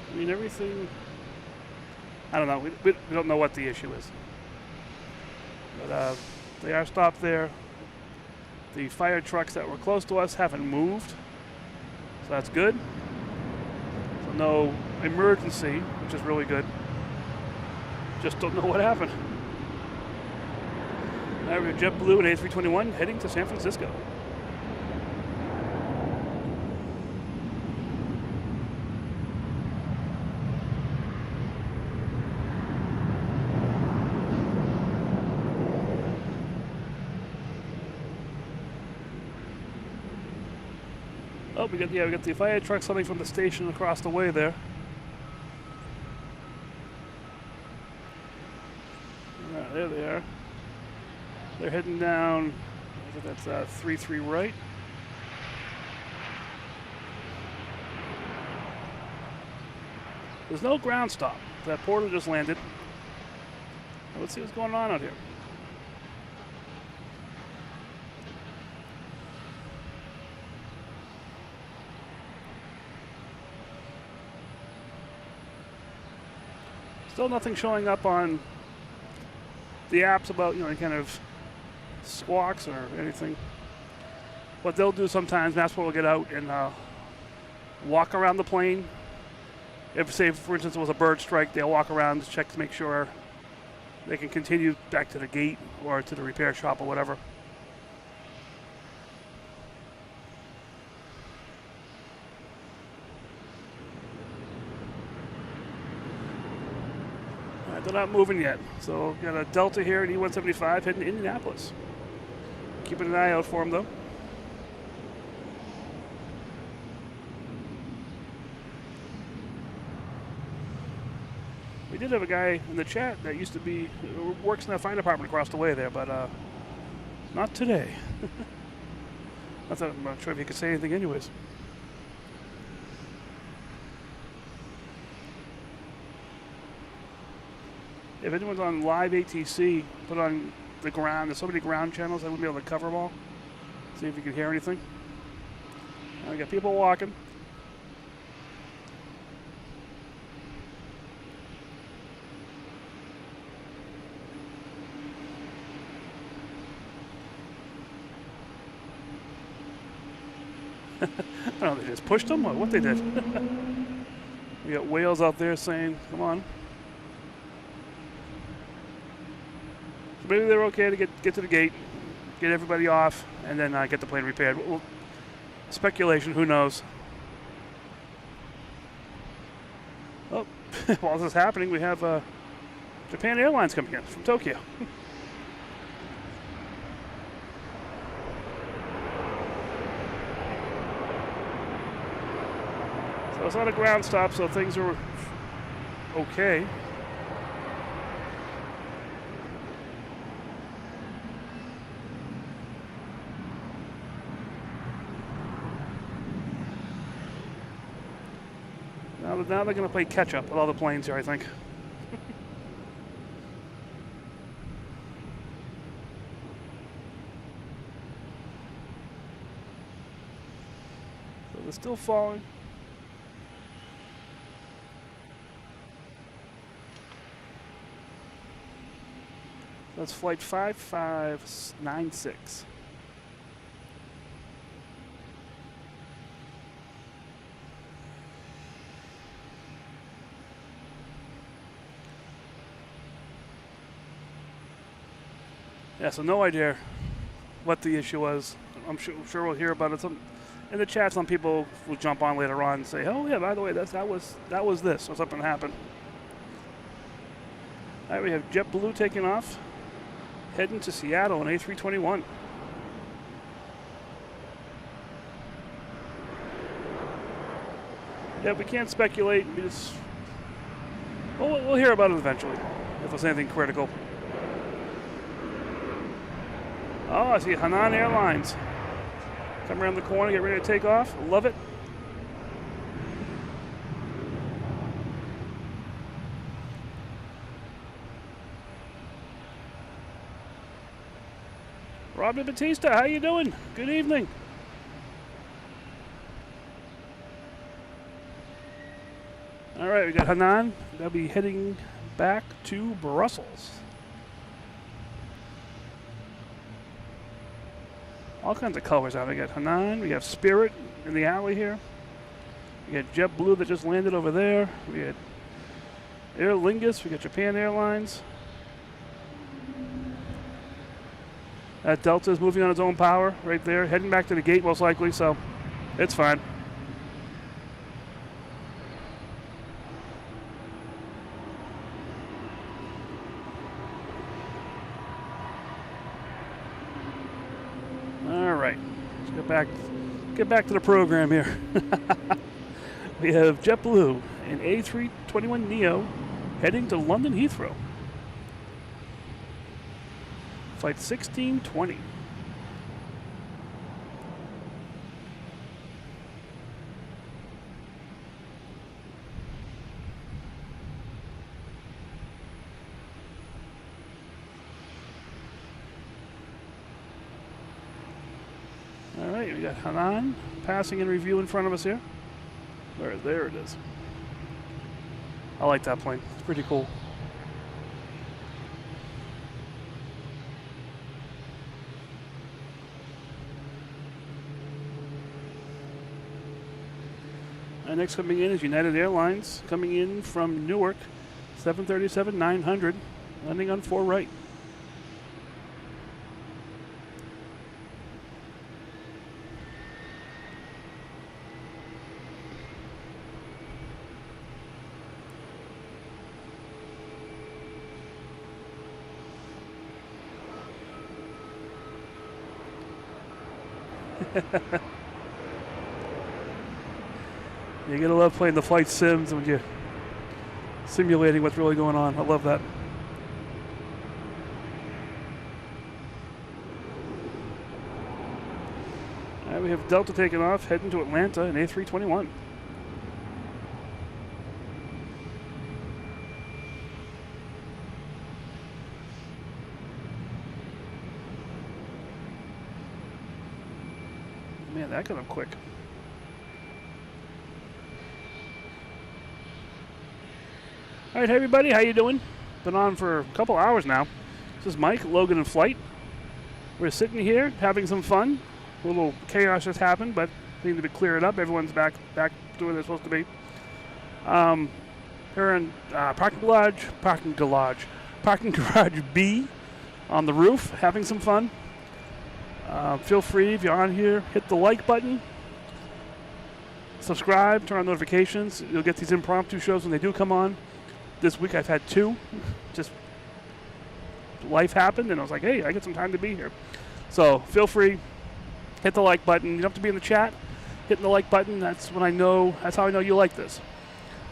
I mean, everything, I don't know, we don't know what the issue is. But they are stopped there. The fire trucks that were close to us haven't moved, so that's good. So no emergency, which is really good. Just don't know what happened. Now we have JetBlue and A321 heading to San Francisco. Oh, we got the fire trucks coming from the station across the way there. There they are. They're heading down, I think that's 33 right. There's no ground stop. That porter just landed. Now let's see what's going on out here. Still nothing showing up on the apps about, any kind of squawks or anything. What they'll do sometimes, Passport will get out and walk around the plane. If, say, for instance, it was a bird strike, they'll walk around to check to make sure they can continue back to the gate or to the repair shop or whatever. They're not moving yet. So we've got a Delta here at E175 heading to Indianapolis. Keeping an eye out for them, though. We did have a guy in the chat that used to be, works in the fire department across the way there, but not today. I'm not sure if he could say anything anyways. If anyone's on live ATC, put on the ground. There's so many ground channels, I wouldn't be able to cover them all. See if you can hear anything. I got people walking. I don't know, they just pushed them or what they did. We got whales out there saying, come on. So maybe they're okay to get to the gate, get everybody off, and then get the plane repaired. Well, speculation, who knows? Well, while this is happening, we have Japan Airlines coming in from Tokyo. So it's not a ground stop, so things are okay. Now they're going to play catch up with all the planes here, I think. So they're still falling. That's flight 5596. Yeah, so no idea what the issue was. I'm sure we'll hear about it. In the chat, some people will jump on later on and say, "Oh yeah, by the way, that was this," or something happened. All right, we have JetBlue taking off, heading to Seattle on A321. Yeah, we can't speculate. We'll hear about it eventually if there's anything critical. Oh, I see Hainan Airlines. Come around the corner, get ready to take off. Love it. Robin Batista, how you doing? Good evening. All right, we got Hainan. They'll be heading back to Brussels. All kinds of colors out. We got Hainan, we have Spirit in the alley here. We got JetBlue that just landed over there. We got Aer Lingus, we got Japan Airlines. That Delta is moving on its own power right there, heading back to the gate most likely, so it's fine. Get back to the program here. We have JetBlue and A321neo heading to London Heathrow. Flight 1620. All right, we got Hainan passing in review in front of us here. There it is. I like that plane. It's pretty cool. And next coming in is United Airlines, coming in from Newark, 737-900, landing on 4 right. You gotta love playing the flight sims when you're simulating what's really going on. I love that. All right, we have Delta taking off, heading to Atlanta in A321. Man, that got up quick. All right, hey everybody, how you doing? Been on for a couple hours now. This is Mike, Logan in Flight. We're sitting here having some fun. A little chaos just happened, but we need to clear it up. Everyone's back to where they're supposed to be. Here in parking garage B on the roof, having some fun. Feel free, if you're on here, hit the like button. Subscribe, turn on notifications. You'll get these impromptu shows when they do come on. This week I've had 2. Just life happened, and I was like, hey, I get some time to be here. So feel free, hit the like button. You don't have to be in the chat. Hitting the like button, that's how I know you like this.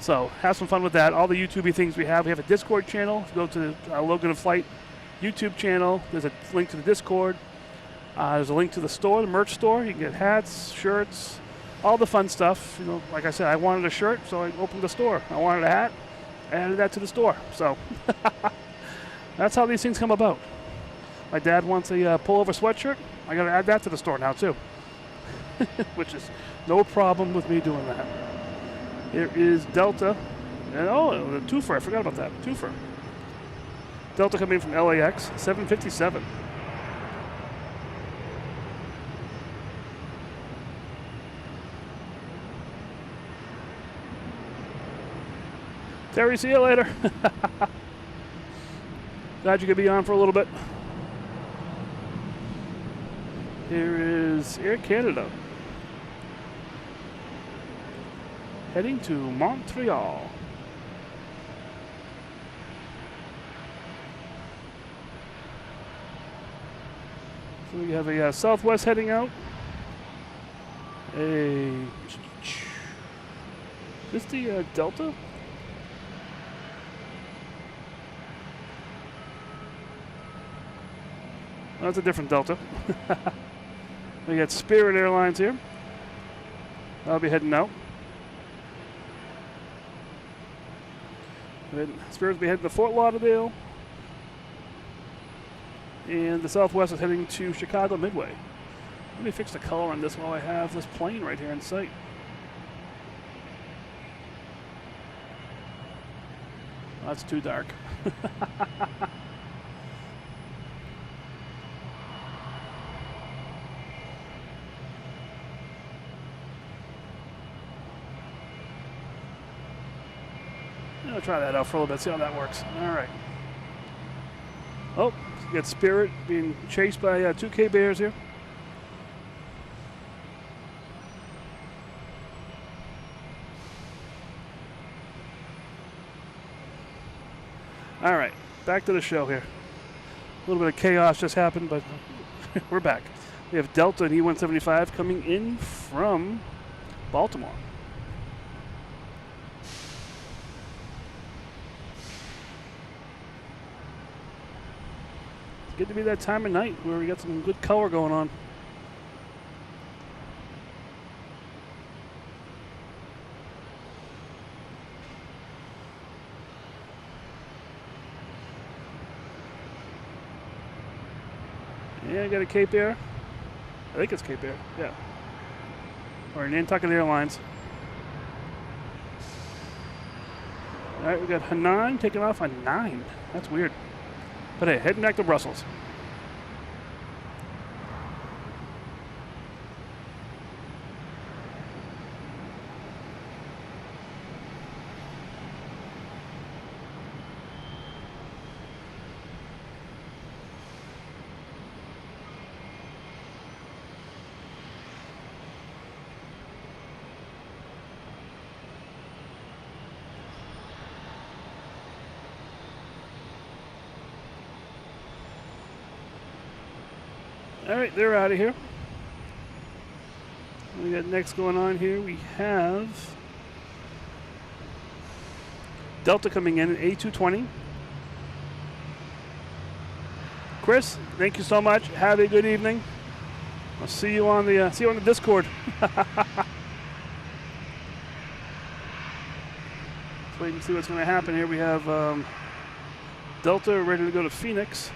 So have some fun with that. All the YouTube things we have a Discord channel. If you go to the Logan in Flight YouTube channel, there's a link to the Discord. There's a link to the store, the merch store. You can get hats, shirts, all the fun stuff. You know, like I said, I wanted a shirt, so I opened the store. I wanted a hat, I added that to the store. So that's how these things come about. My dad wants a pullover sweatshirt. I got to add that to the store now too, which is no problem with me doing that. Here is Delta, and oh, the twofer. I forgot about that twofer. Delta coming in from LAX, 757. Terry, see you later. Glad you could be on for a little bit. Here is Air Canada. Heading to Montreal. So we have a Southwest heading out. Is this the Delta? Oh, that's a different Delta. We got Spirit Airlines here. I'll be heading out. Spirit will be heading to Fort Lauderdale. And the Southwest is heading to Chicago Midway. Let me fix the color on this while I have this plane right here in sight. Oh, that's too dark. I'll try that out for a little bit, see how that works. All right. Oh, you got Spirit being chased by 2K Bears here. All right, back to the show here. A little bit of chaos just happened, but we're back. We have Delta and E-175 coming in from Baltimore. Good to be that time of night where we got some good color going on. Yeah, I got a Cape Air. I think it's Cape Air, yeah. Or Nantucket Airlines. All right, we got Hanan taking off on 9. That's weird. But hey, heading back to Brussels. All right, they're out of here. What we got next going on here? We have Delta coming in at A220. Chris, thank you so much. Have a good evening. I'll see you on the Discord. Let's wait and see what's going to happen here. We have Delta ready to go to Phoenix.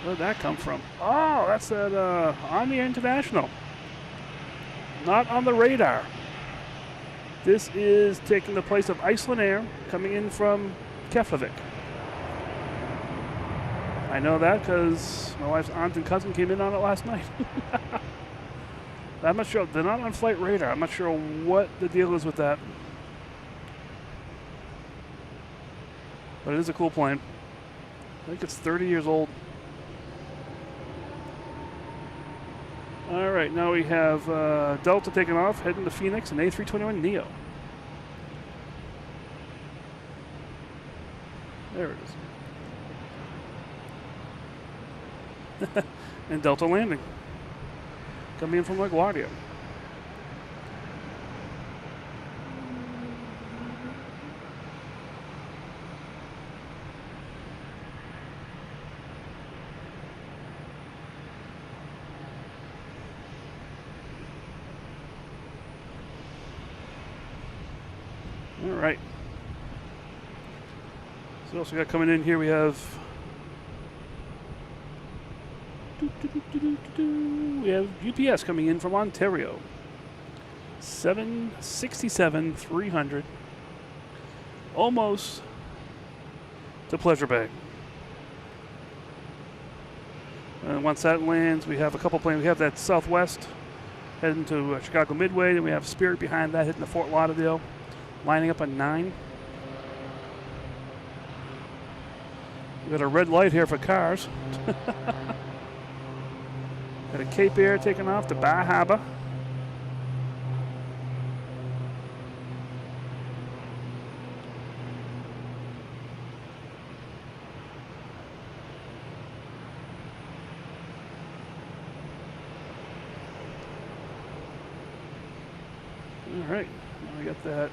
Where'd that come from? Oh, that's at Omni International. Not on the radar. This is taking the place of Iceland Air, coming in from Keflavik. I know that because my wife's aunt and cousin came in on it last night. I'm not sure. They're not on flight radar. I'm not sure what the deal is with that. But it is a cool plane. I think it's 30 years old. All right, now we have Delta taking off, heading to Phoenix, and A321neo. There it is. And Delta landing. Coming in from LaGuardia. All right. So also got coming in here, we have UPS coming in from Ontario. 767-300. Almost to Pleasure Bay. And once that lands, we have a couple planes. We have that Southwest heading to Chicago Midway. Then we have Spirit behind that hitting the Fort Lauderdale, lining up on 9. We got a red light here for cars. Got a Cape Air taking off to Bar Harbor. All right, now we got that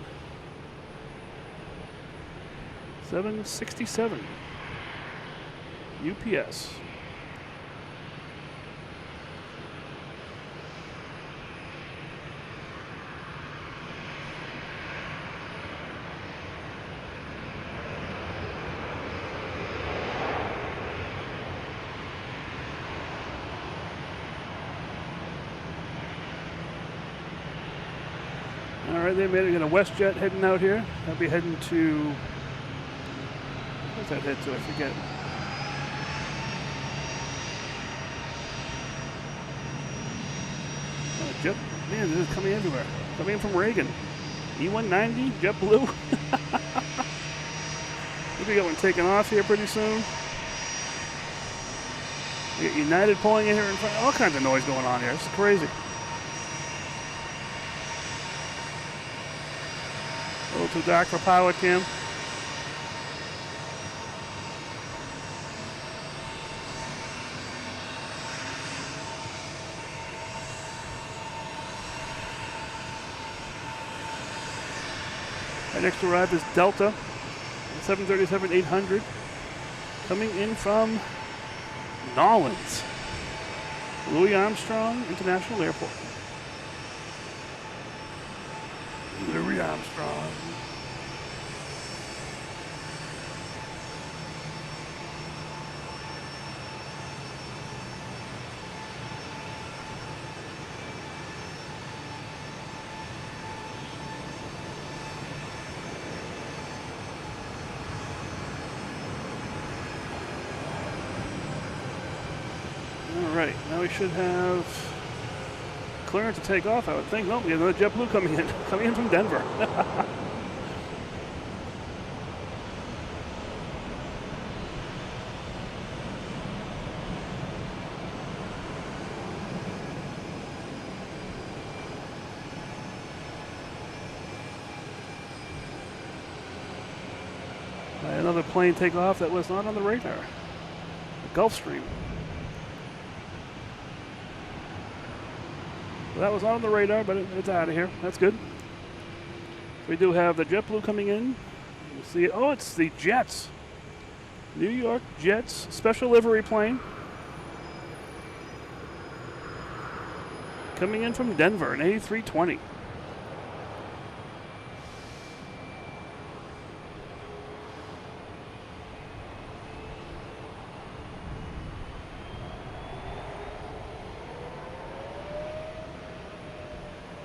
767 UPS. All right, they made it in a WestJet heading out here. They'll be heading to, what's that head to? I forget. Jet, man, this is coming everywhere. Coming in from Reagan. E190, JetBlue. We'll be going taking off here pretty soon. We got United pulling in here in front. All kinds of noise going on here. It's crazy. A little too dark for pilot cam. Our next to arrive is Delta, 737-800, coming in from Nolens, Louis Armstrong International Airport. Louis Armstrong. All right, now we should have clearance to take off, I would think. Nope, we have another JetBlue coming in from Denver. Another plane take off that was not on the radar. The Gulfstream. Well, that was on the radar, but it's out of here. That's good. We do have the JetBlue coming in. We'll see it. Oh, it's the Jets. New York Jets special livery plane. Coming in from Denver, an A320.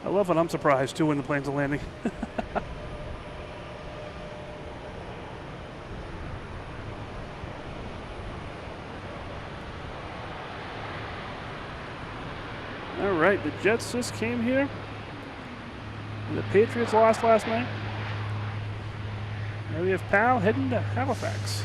I love when I'm surprised too when the planes are landing. All right, the Jets just came here. And the Patriots lost last night. Now we have PAL heading to Halifax.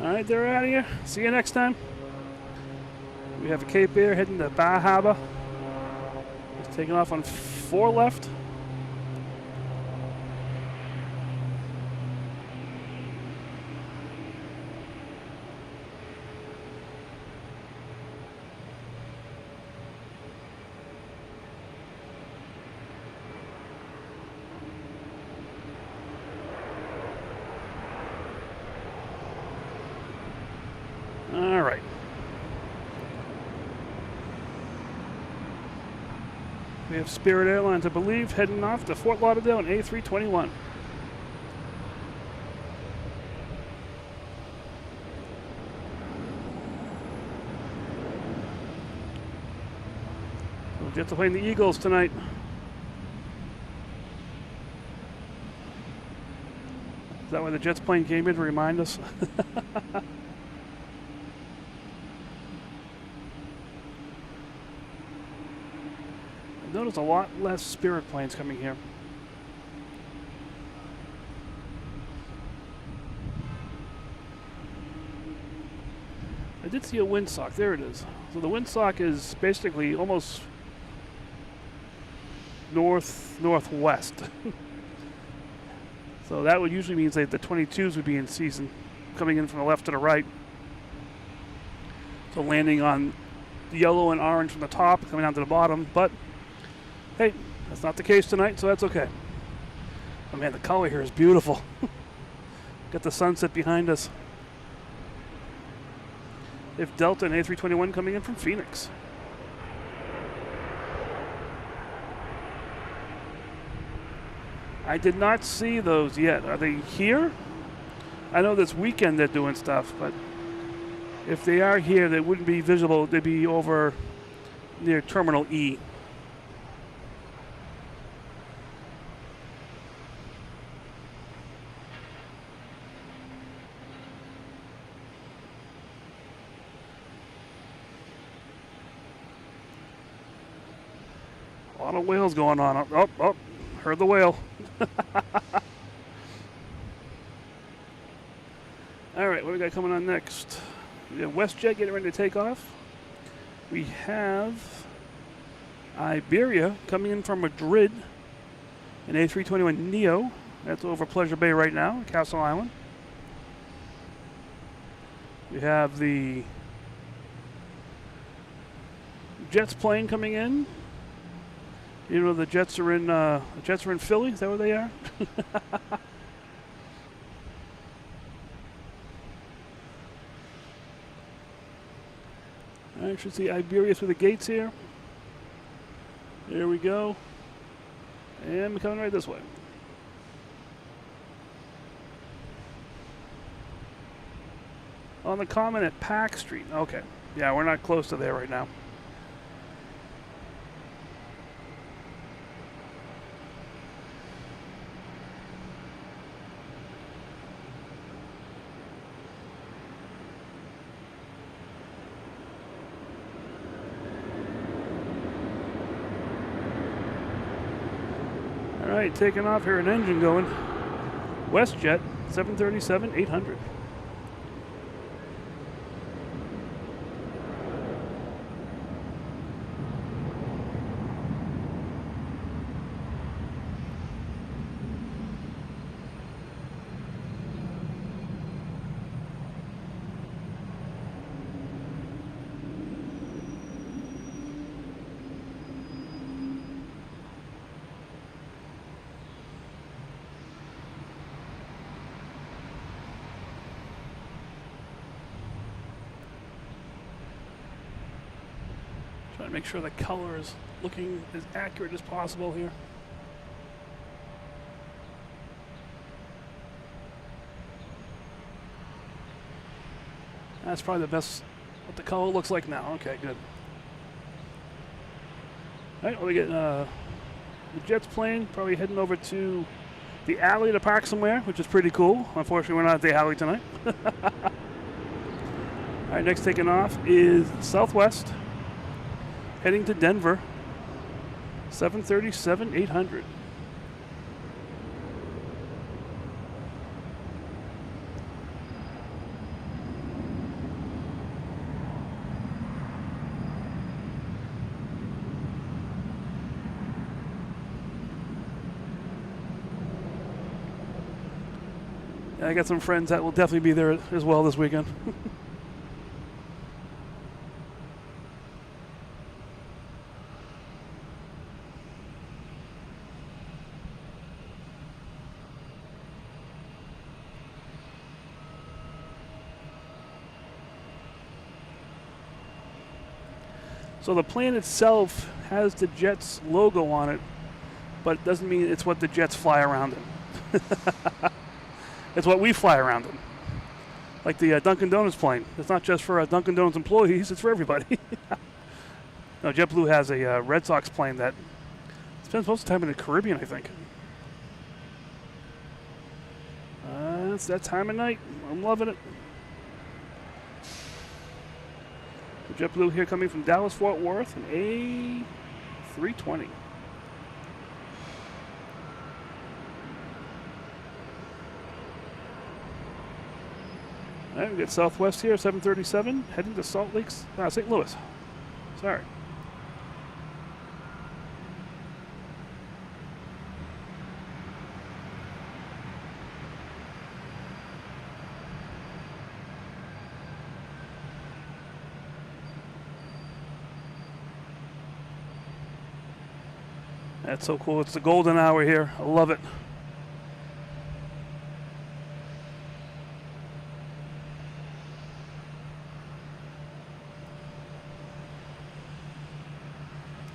All right, they're out of here. See you next time. We have a Cape Air heading to Bar Harbor. Taking off on 4 left. All right. We have Spirit Airlines, I believe, heading off to Fort Lauderdale on A321. We'll get to play the Eagles tonight. Is that why the Jets plane came in to remind us? Notice a lot less Spirit planes coming here. I did see a windsock. There it is. So the windsock is basically almost northwest. So that would usually mean that the 22s would be in season, coming in from the left to the right. So landing on the yellow and orange from the top, coming down to the bottom. But hey, that's not the case tonight, so that's okay. Oh man, the color here is beautiful. Got the sunset behind us. If Delta and A321 coming in from Phoenix. I did not see those yet. Are they here? I know this weekend they're doing stuff, but if they are here, they wouldn't be visible. They'd be over near Terminal E. A lot of whales going on. Oh, heard the whale. All right, what do we got coming on next? We have WestJet getting ready to take off. We have Iberia coming in from Madrid, an A321 Neo. That's over Pleasure Bay right now, Castle Island. We have the Jets plane coming in. You know the Jets are in Philly. Is that where they are? I should see Iberia through the gates here. There we go. And we're coming right this way. On the common at Pack Street. Okay. Yeah, we're not close to there right now. All right, taking off here, an engine going. WestJet 737-800. Trying to make sure the color is looking as accurate as possible here. That's probably the best, what the color looks like now. Okay, good. All right, well, we get the Jets plane probably heading over to the alley to park somewhere, which is pretty cool. Unfortunately, we're not at the alley tonight. All right, next taking off is Southwest, heading to Denver, 737-800. I got some friends that will definitely be there as well this weekend. So the plane itself has the Jets logo on it, but it doesn't mean it's what the Jets fly around in. It's what we fly around in. Like the Dunkin' Donuts plane. It's not just for Dunkin' Donuts employees, it's for everybody. No, JetBlue has a Red Sox plane that spends most of the time in the Caribbean, I think. It's that time of night. I'm loving it. JetBlue here coming from Dallas-Fort Worth, an A320. All right, we got Southwest here, 737, heading to St. Louis. Sorry. That's so cool. It's the golden hour here. I love it.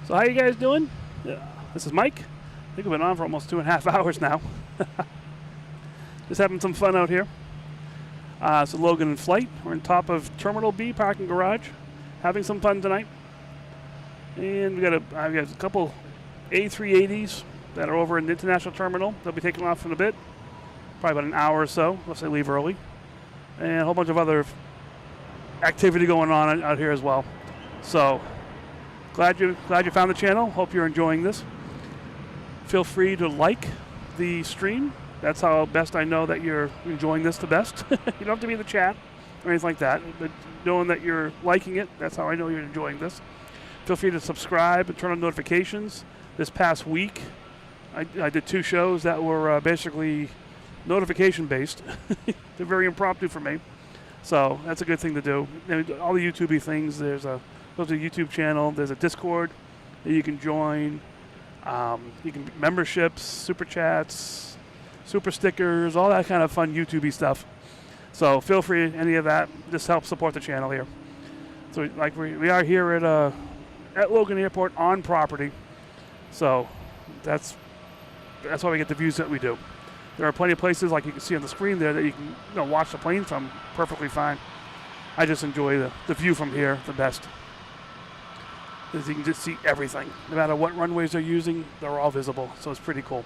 So how you guys doing? This is Mike. I think we've been on for almost 2.5 hours now. Just having some fun out here. So Logan in flight. We're on top of Terminal B parking garage. Having some fun tonight. And I've got a couple A380s that are over in the international terminal. They'll be taking off in a bit, probably about an hour or so, unless they leave early. And a whole bunch of other activity going on out here as well. So glad you found the channel. Hope you're enjoying this. Feel free to like the stream. That's how best I know that you're enjoying this the best. You don't have to be in the chat or anything like that, but knowing that you're liking it, that's how I know you're enjoying this. Feel free to subscribe and turn on notifications. This past week, I did 2 shows that were basically notification-based. They're very impromptu for me. So that's a good thing to do. And all the YouTube-y things, there's a YouTube channel, there's a Discord that you can join. You can memberships, super chats, super stickers, all that kind of fun YouTube-y stuff. So feel free, any of that. Just help support the channel here. So like we are here at Logan Airport on property. So that's why we get the views that we do. There are plenty of places, like you can see on the screen there, that you can watch the plane from perfectly fine. I just enjoy the view from here the best, because you can just see everything. No matter what runways they're using, they're all visible. So it's pretty cool.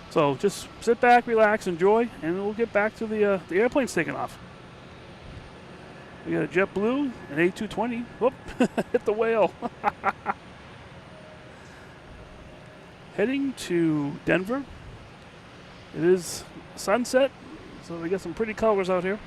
So just sit back, relax, enjoy, and we'll get back to the airplanes taking off. We got a JetBlue, an A220. Whoop, hit the whale. Heading to Denver. It is sunset, so we got some pretty colors out here.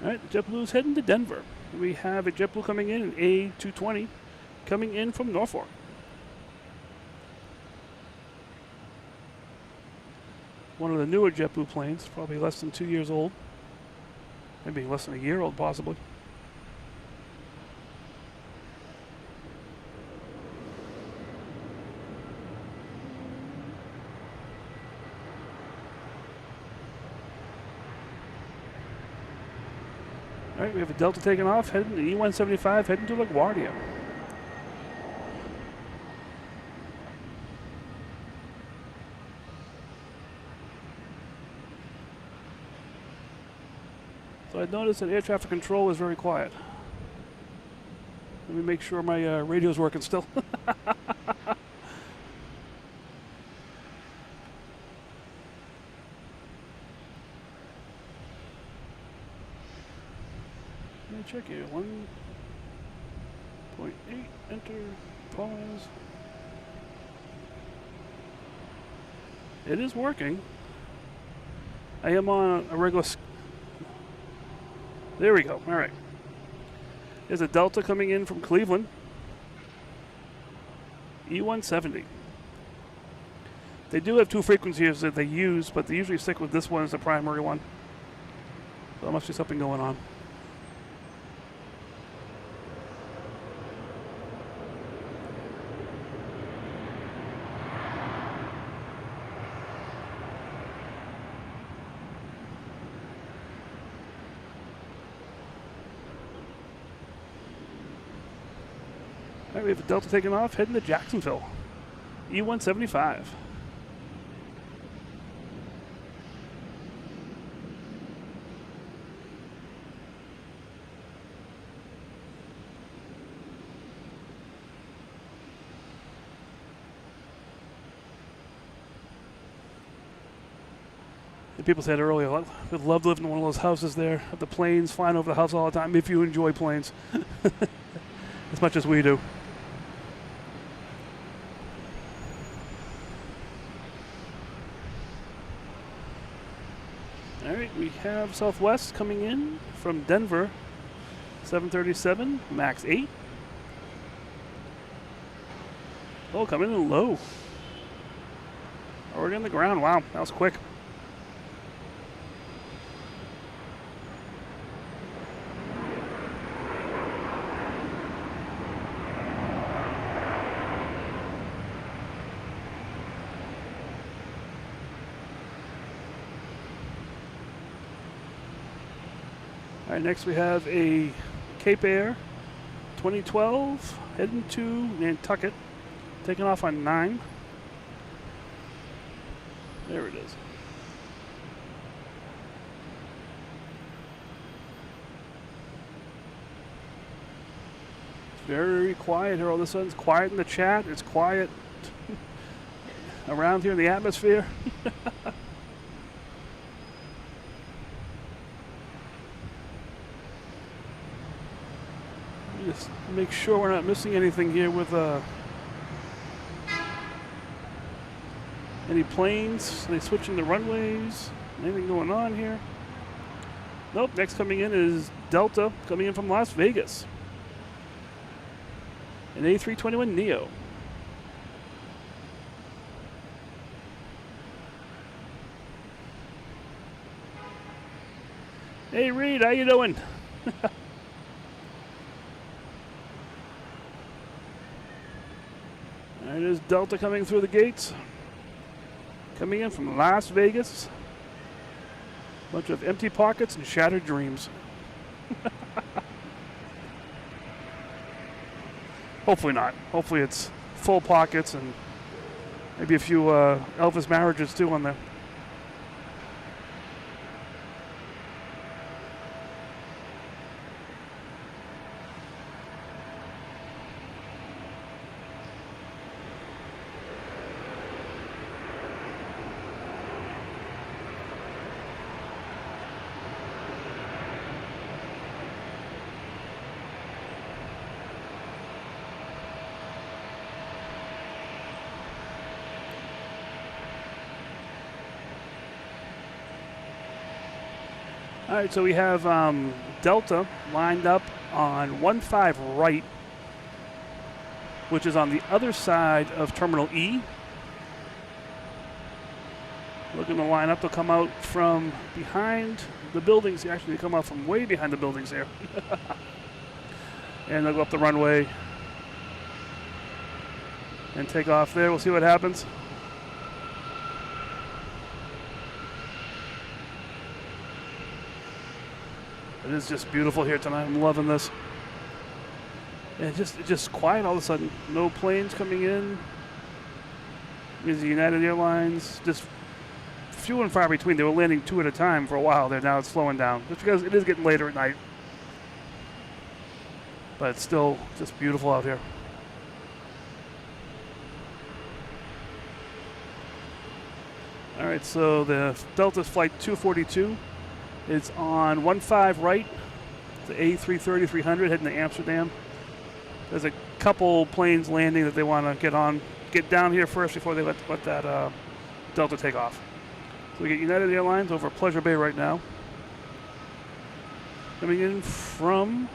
All right, JetBlue's heading to Denver. We have a JetBlue coming in, an A220, coming in from Norfolk. One of the newer JetBlue planes, probably less than 2 years old. Maybe less than a year old, possibly. All right, we have a Delta taking off, heading to E175, heading to LaGuardia. So I noticed that air traffic control is very quiet. Let me make sure my radio's working still. Let me check here. 1.8, enter, pause. It is working. I am on a regular. There we go. All right. There's a Delta coming in from Cleveland. E170. They do have 2 frequencies that they use, but they usually stick with this one as the primary one. So there must be something going on. All right, we have a Delta taking off, heading to Jacksonville. E175. And people said earlier, I would love living in one of those houses there, have the planes flying over the house all the time, if you enjoy planes. As much as we do. All right, we have Southwest coming in from Denver, 737, MAX 8. Oh, coming in low. Already on the ground. Wow, that was quick. All right, next we have a Cape Air 2012 heading to Nantucket, taking off on 9. There it is. It's very quiet here. All of a sudden, it's quiet in the chat. It's quiet around here in the atmosphere. Just make sure we're not missing anything here with any planes. Are they switching the runways? Anything going on here? Nope. Next coming in is Delta coming in from Las Vegas. An A321neo. Hey Reed, how you doing? There it is, Delta coming through the gates. Coming in from Las Vegas. Bunch of empty pockets and shattered dreams. Hopefully not. Hopefully it's full pockets and maybe a few Elvis marriages too on there. All right, so we have Delta lined up on 15 right, which is on the other side of Terminal E. Looking to line up, they'll come out from behind the buildings. Actually, they come out from way behind the buildings here. And they'll go up the runway and take off there. We'll see what happens. It is just beautiful here tonight. I'm loving this. And it's just quiet all of a sudden. No planes coming in. Is the United Airlines just few and far between. They were landing 2 at a time for a while there. Now it's slowing down just because it is getting later at night. But it's still just beautiful out here. All right, so the Delta's flight 242 is on 15 right. The A330-300 heading to Amsterdam. There's a couple planes landing that they want to get down here first before they let that Delta take off. So we get United Airlines over Pleasure Bay right now. Coming in from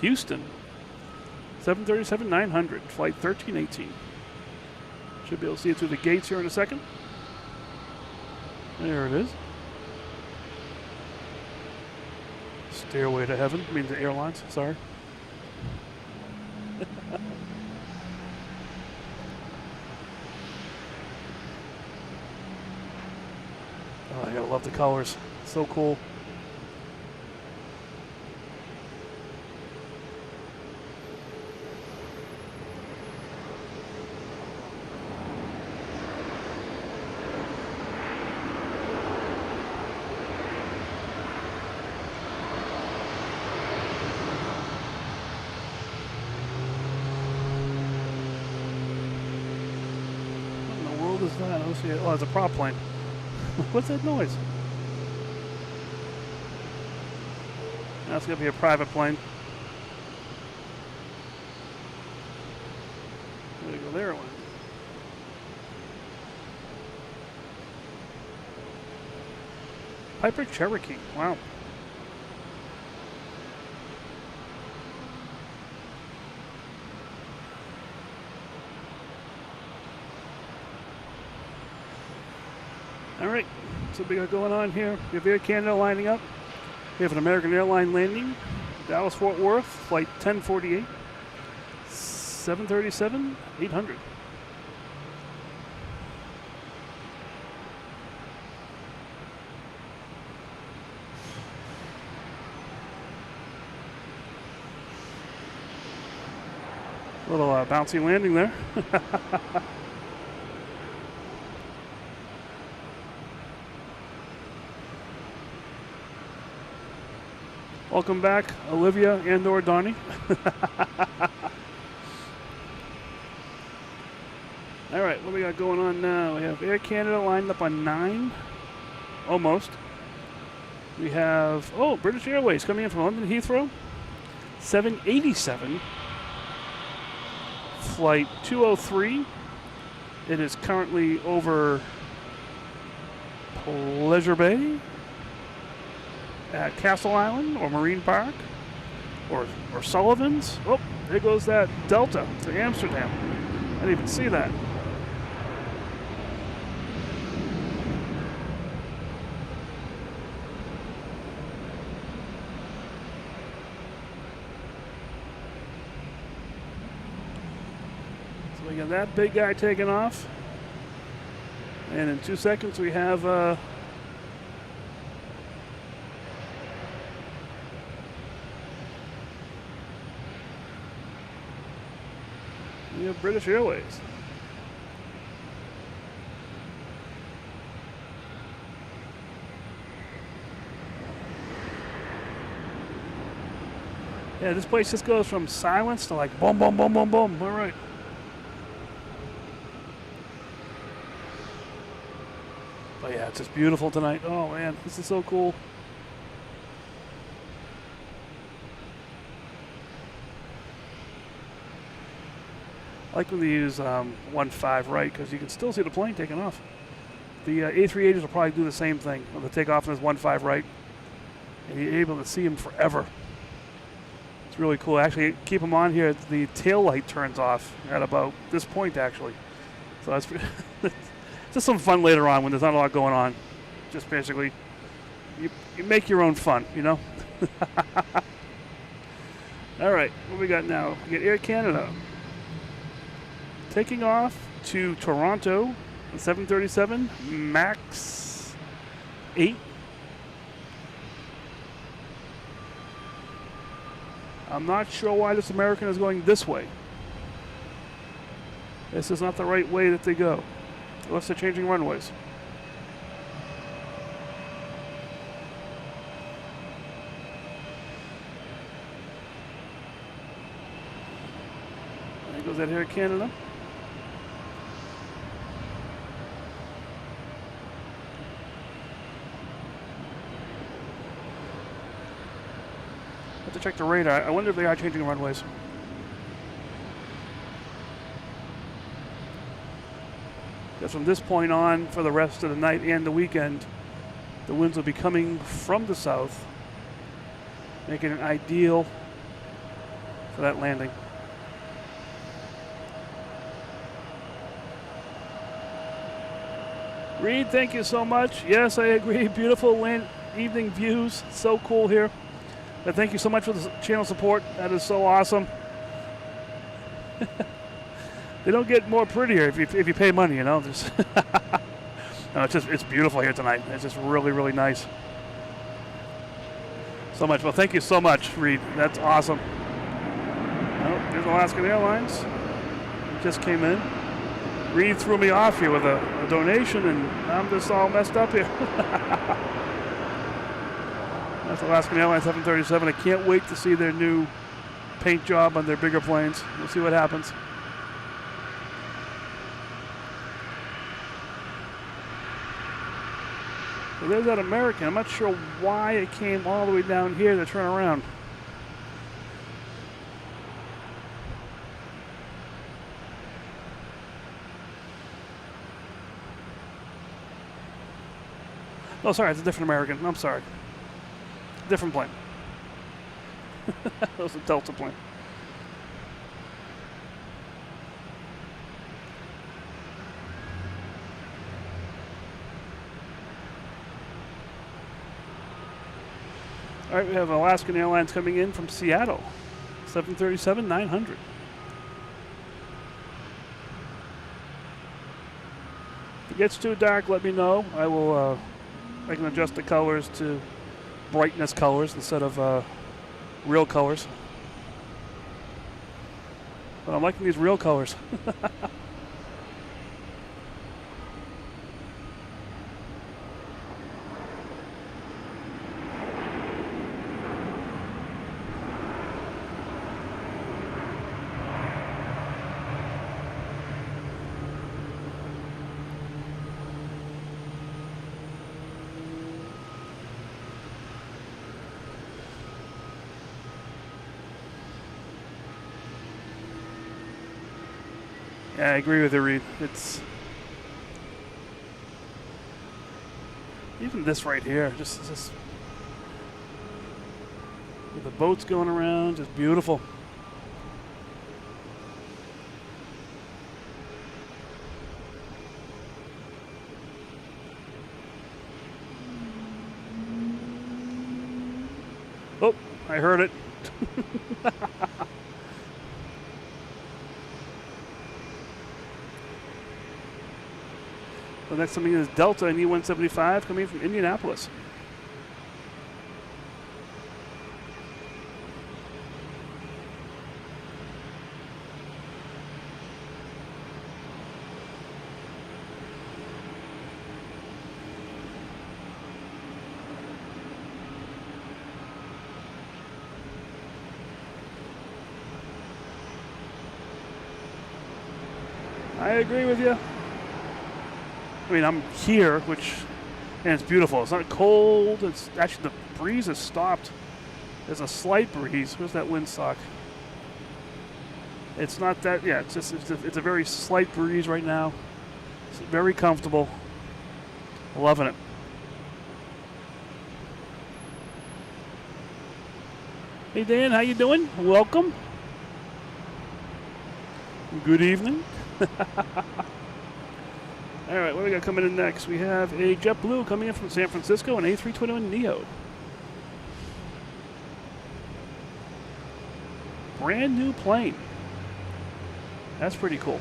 Houston, 737-900, flight 1318. Should be able to see it through the gates here in a second. There it is. Stairway to Heaven, means the airlines, sorry. Oh, I gotta love the colors. So cool. What is that? I don't see it. Oh, it's a prop plane. What's that noise? That's going to be a private plane. There we go. There it went. Piper Cherokee. Wow. All right, so we got going on here. We have Air Canada lining up. We have an American airline landing, Dallas Fort Worth, flight 1048, 737-800. A little bouncy landing there. Welcome back, Olivia and/or Donnie. All right, what we got going on now? We have Air Canada lined up on 9, almost. We have, British Airways coming in from London Heathrow, 787, flight 203. It is currently over Pleasure Bay, at Castle Island or Marine Park or Sullivan's. Oh, there goes that Delta to Amsterdam. I didn't even see that. So we got that big guy taking off. And in 2 seconds we have British Airways. Yeah, this place just goes from silence to like boom, boom, boom, boom, boom. All right. But yeah, it's just beautiful tonight. Oh man, this is so cool. I like when they use 1.5 right, because you can still see the plane taking off. The A380s will probably do the same thing. When they take off in this 1.5 right, and you're able to see them forever. It's really cool. Actually, keep them on here. The tail light turns off at about this point, actually. So that's just some fun later on when there's not a lot going on. Just basically, you make your own fun, you know? All right, what we got now? We got Air Canada taking off to Toronto, 737 MAX 8. I'm not sure why this American is going this way. This is not the right way that they go, unless they're changing runways. There goes that Air Canada. To check the radar. I wonder if they are changing runways. Because from this point on, for the rest of the night and the weekend, the winds will be coming from the south, making it ideal for that landing. Reed, thank you so much. Yes, I agree. Beautiful evening views. So cool here. But thank you so much for the channel support. That is so awesome. They don't get more prettier if you pay money, you know. Just no, it's beautiful here tonight. It's just really, really nice. So much. Well, thank you so much, Reed. That's awesome. Oh, there's Alaskan Airlines. Just came in. Reed threw me off here with a donation, and I'm just all messed up here. That's Alaskan Airlines 737. I can't wait to see their new paint job on their bigger planes. We'll see what happens. So there's that American. I'm not sure why it came all the way down here to turn around. Oh, sorry, it's a different American. I'm sorry. Different plane. That was a Delta plane. All right, we have Alaskan Airlines coming in from Seattle, 737-900. If it gets too dark, let me know. I can adjust the colors to brightness colors instead of real colors. But I'm liking these real colors. Yeah, I agree with you, Reed. It's even this right here, just with the boats going around, just beautiful. Oh, I heard it. The next coming in is Delta and E-175 coming in from Indianapolis. I agree with you. I mean, I'm here, and it's beautiful. It's not cold. It's actually, the breeze has stopped. There's a slight breeze. Where's that windsock? It's not that, yeah, it's a very slight breeze right now. It's very comfortable. Loving it. Hey, Dan, how you doing? Welcome. Good evening. All right, what do we got coming in next? We have a JetBlue coming in from San Francisco, an A321neo. Brand new plane. That's pretty cool.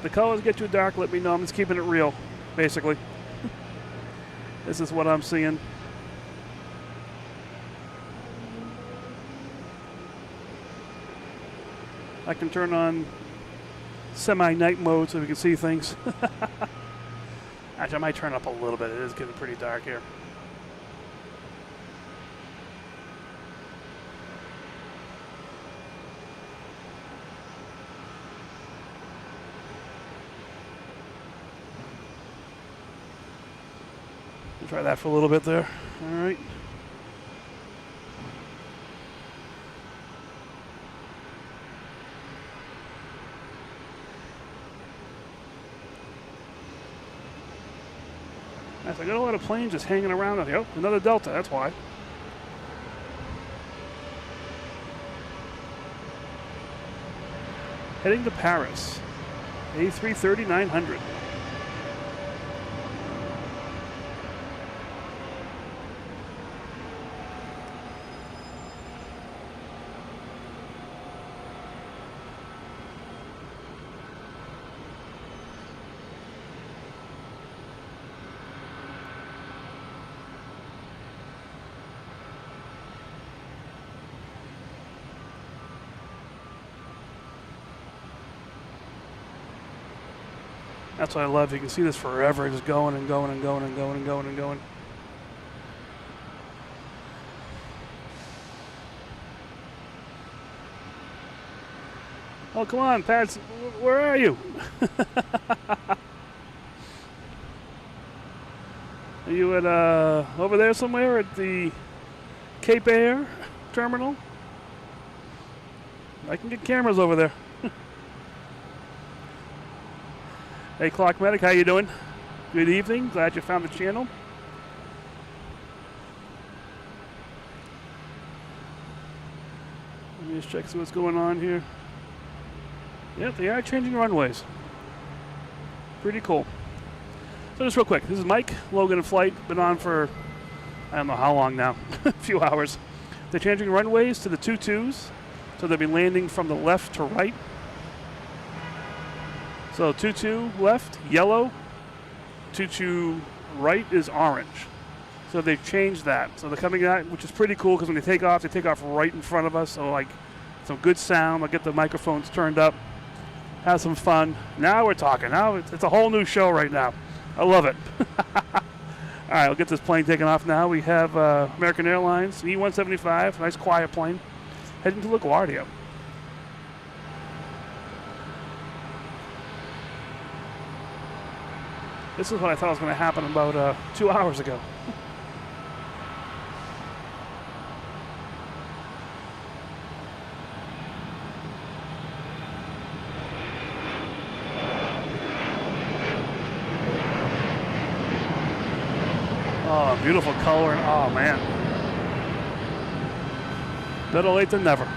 The colors get too dark, let me know. I'm just keeping it real, basically. This is what I'm seeing. I can turn on semi-night mode so we can see things. Actually, I might turn up a little bit. It is getting pretty dark here. We'll try that for a little bit there. All right. I got a lot of planes just hanging around out here. Oh, another Delta, that's why. Heading to Paris. A330-900. That's what I love. You can see this forever, just going and going and going and going and going and going. Oh, come on, Pat. Where are you? Are you at over there somewhere at the Cape Air terminal? I can get cameras over there. Hey, Clock Medic, how you doing? Good evening. Glad you found the channel. Let me just check see what's going on here. Yep, they are changing runways. Pretty cool. So just real quick, this is Mike, Logan in Flight. Been on for, I don't know how long now, a few hours. They're changing runways to the 2-2s, so they'll be landing from the left to right. So 2-2 left, yellow. 2-2 right is orange. So they've changed that. So they're coming out, which is pretty cool because when they take off right in front of us. So like some good sound. I'll get the microphones turned up, have some fun. Now we're talking. Now it's a whole new show right now. I love it. All right, I'll get this plane taken off now. We have American Airlines, E-175, nice quiet plane, heading to LaGuardia. This is what I thought was going to happen about 2 hours ago. Oh, beautiful color. Oh, man. Better late than never.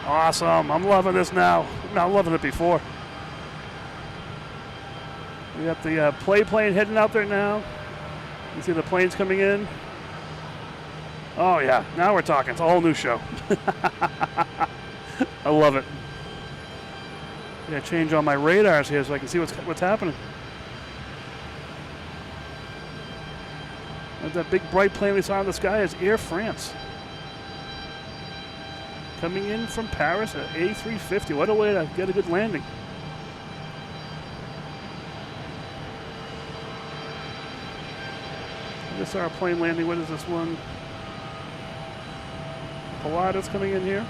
Awesome. I'm loving this now. I'm loving it before. We got the plane heading out there now. You see the planes coming in. Oh, yeah. Now we're talking. It's a whole new show. I love it. Yeah, change on my radars here so I can see what's happening. That big bright plane we saw in the sky is Air France. Coming in from Paris at A350. What a way to get a good landing. I just saw a plane landing. What is this one? Pilatus coming in here.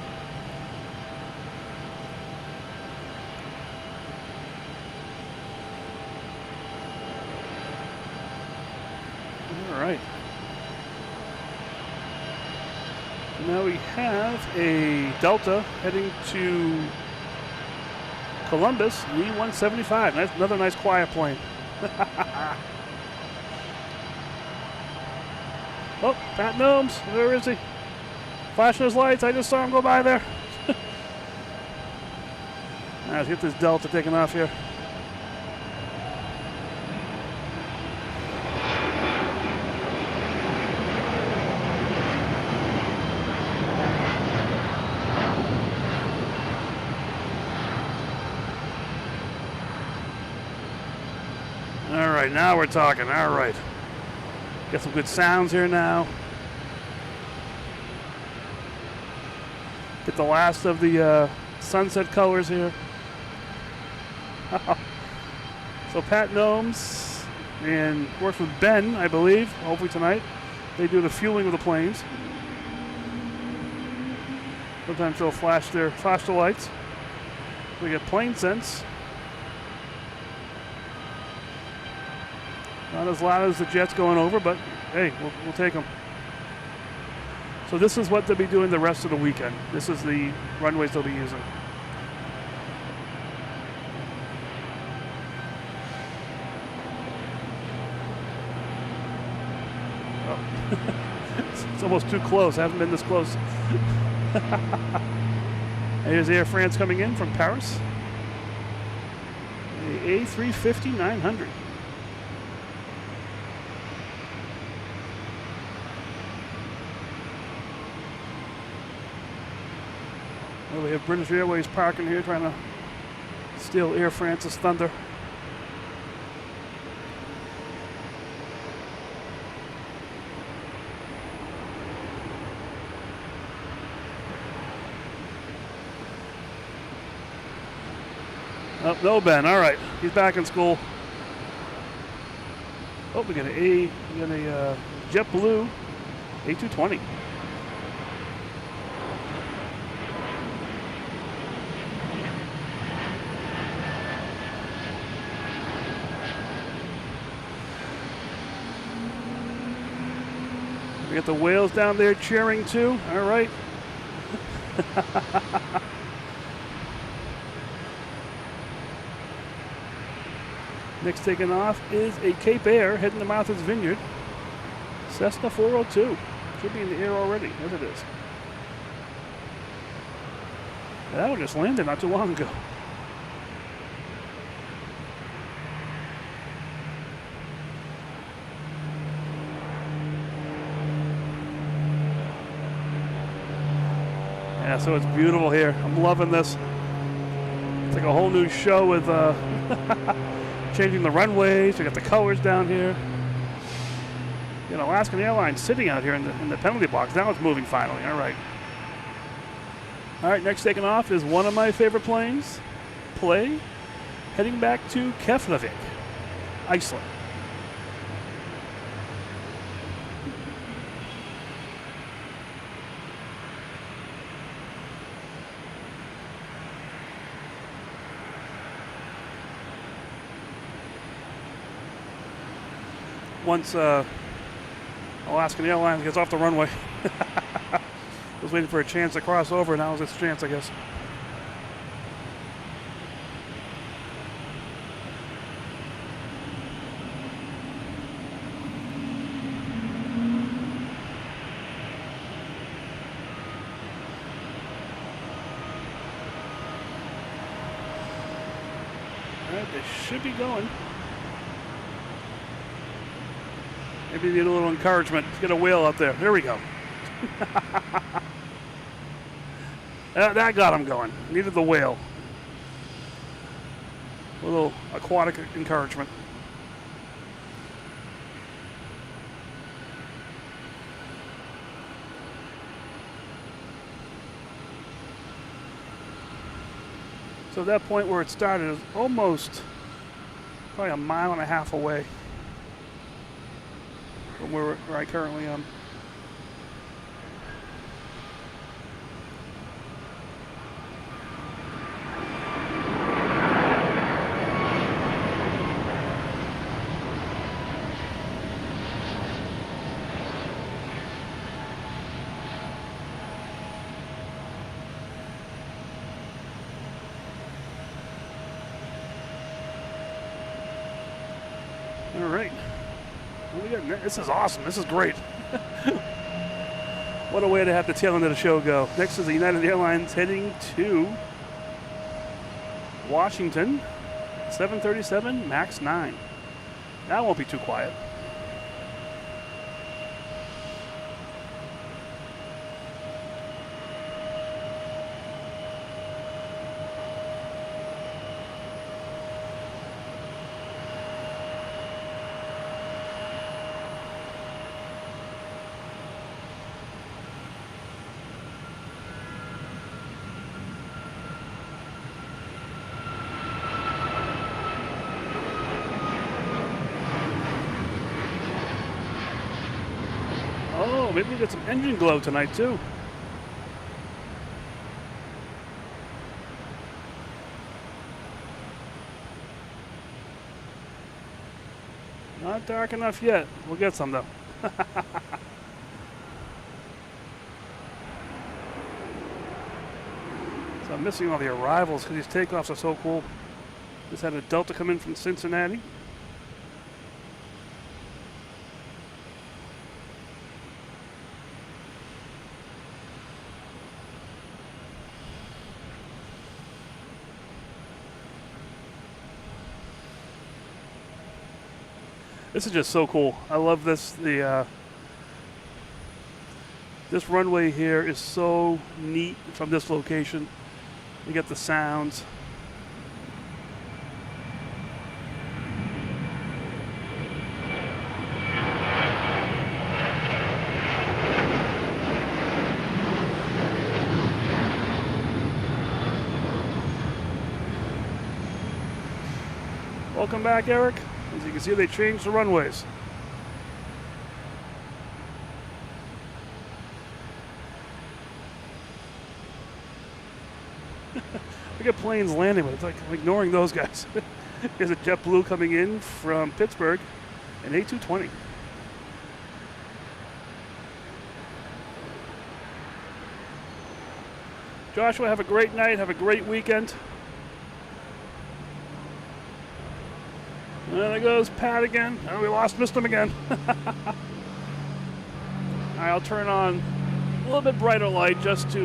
All right. Now we have a Delta heading to Columbus, E-175. That's another nice quiet plane. Oh, Pat Gnomes, where is he? Flashing his lights, I just saw him go by there. Now let's get this Delta taken off here. Now we're talking. All right. Got some good sounds here now. Get the last of the sunset colors here. So Pat Gnomes and works with Ben, I believe, hopefully tonight. They do the fueling of the planes. Sometimes they'll flash the lights. We get plane sense. Not as loud as the jets going over, but hey, we'll take them. So this is what they'll be doing the rest of the weekend. This is the runways they'll be using. Uh-oh. It's almost too close. I haven't been this close. Here's Air France coming in from Paris. The A350-900. Well, we have British Airways parking here trying to steal Air France's thunder. Oh, no, Ben. All right, he's back in school. Oh, we got a JetBlue A220. We got the whales down there cheering too. All right. Next taking off is a Cape Air heading to Martha's Vineyard. Cessna 402. Should be in the air already. Yes, it is. That one just landed not too long ago. Yeah, so it's beautiful here. I'm loving this. It's like a whole new show with changing the runways. We got the colors down here. You know, Alaskan Airlines sitting out here in the penalty box. Now it's moving finally. All right. All right, next taking off is one of my favorite planes, Play, heading back to Keflavik, Iceland. Once Alaskan Airlines gets off the runway. I was waiting for a chance to cross over. Now is its chance, I guess. All right, they should be going. Maybe need a little encouragement. Let's get a whale out there. Here we go. That got him going. Needed the whale. A little aquatic encouragement. So that point where it started is almost probably a mile and a half away from where I currently am. All right. This is awesome. This is great. What a way to have the tail end of the show go. Next is the United Airlines heading to Washington, 737 MAX 9. That won't be too quiet. Oh, maybe we get some engine glow tonight too. Not dark enough yet. We'll get some though. So I'm missing all the arrivals because these takeoffs are so cool. Just had a Delta come in from Cincinnati. This is just so cool. I love this. This runway here is so neat from this location. You get the sounds. Welcome back, Eric. As you can see, they changed the runways. Look at planes landing, but it's like I'm ignoring those guys. There's a JetBlue coming in from Pittsburgh, an A220. Joshua, have a great night. Have a great weekend. There goes Pat again. Oh, we missed him again. All right, I'll turn on a little bit brighter light just to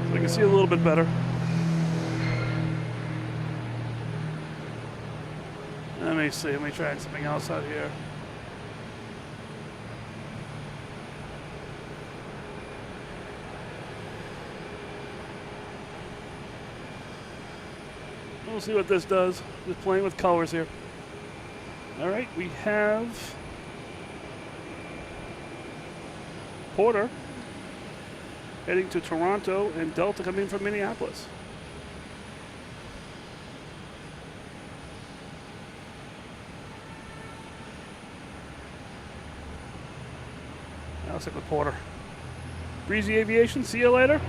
so we can see a little bit better. Let me see. Let me try something else out here. We'll see what this does. Just playing with colors here. All right, we have Porter heading to Toronto and Delta coming from Minneapolis. Now let's stick with Porter. Breezy Aviation, see you later.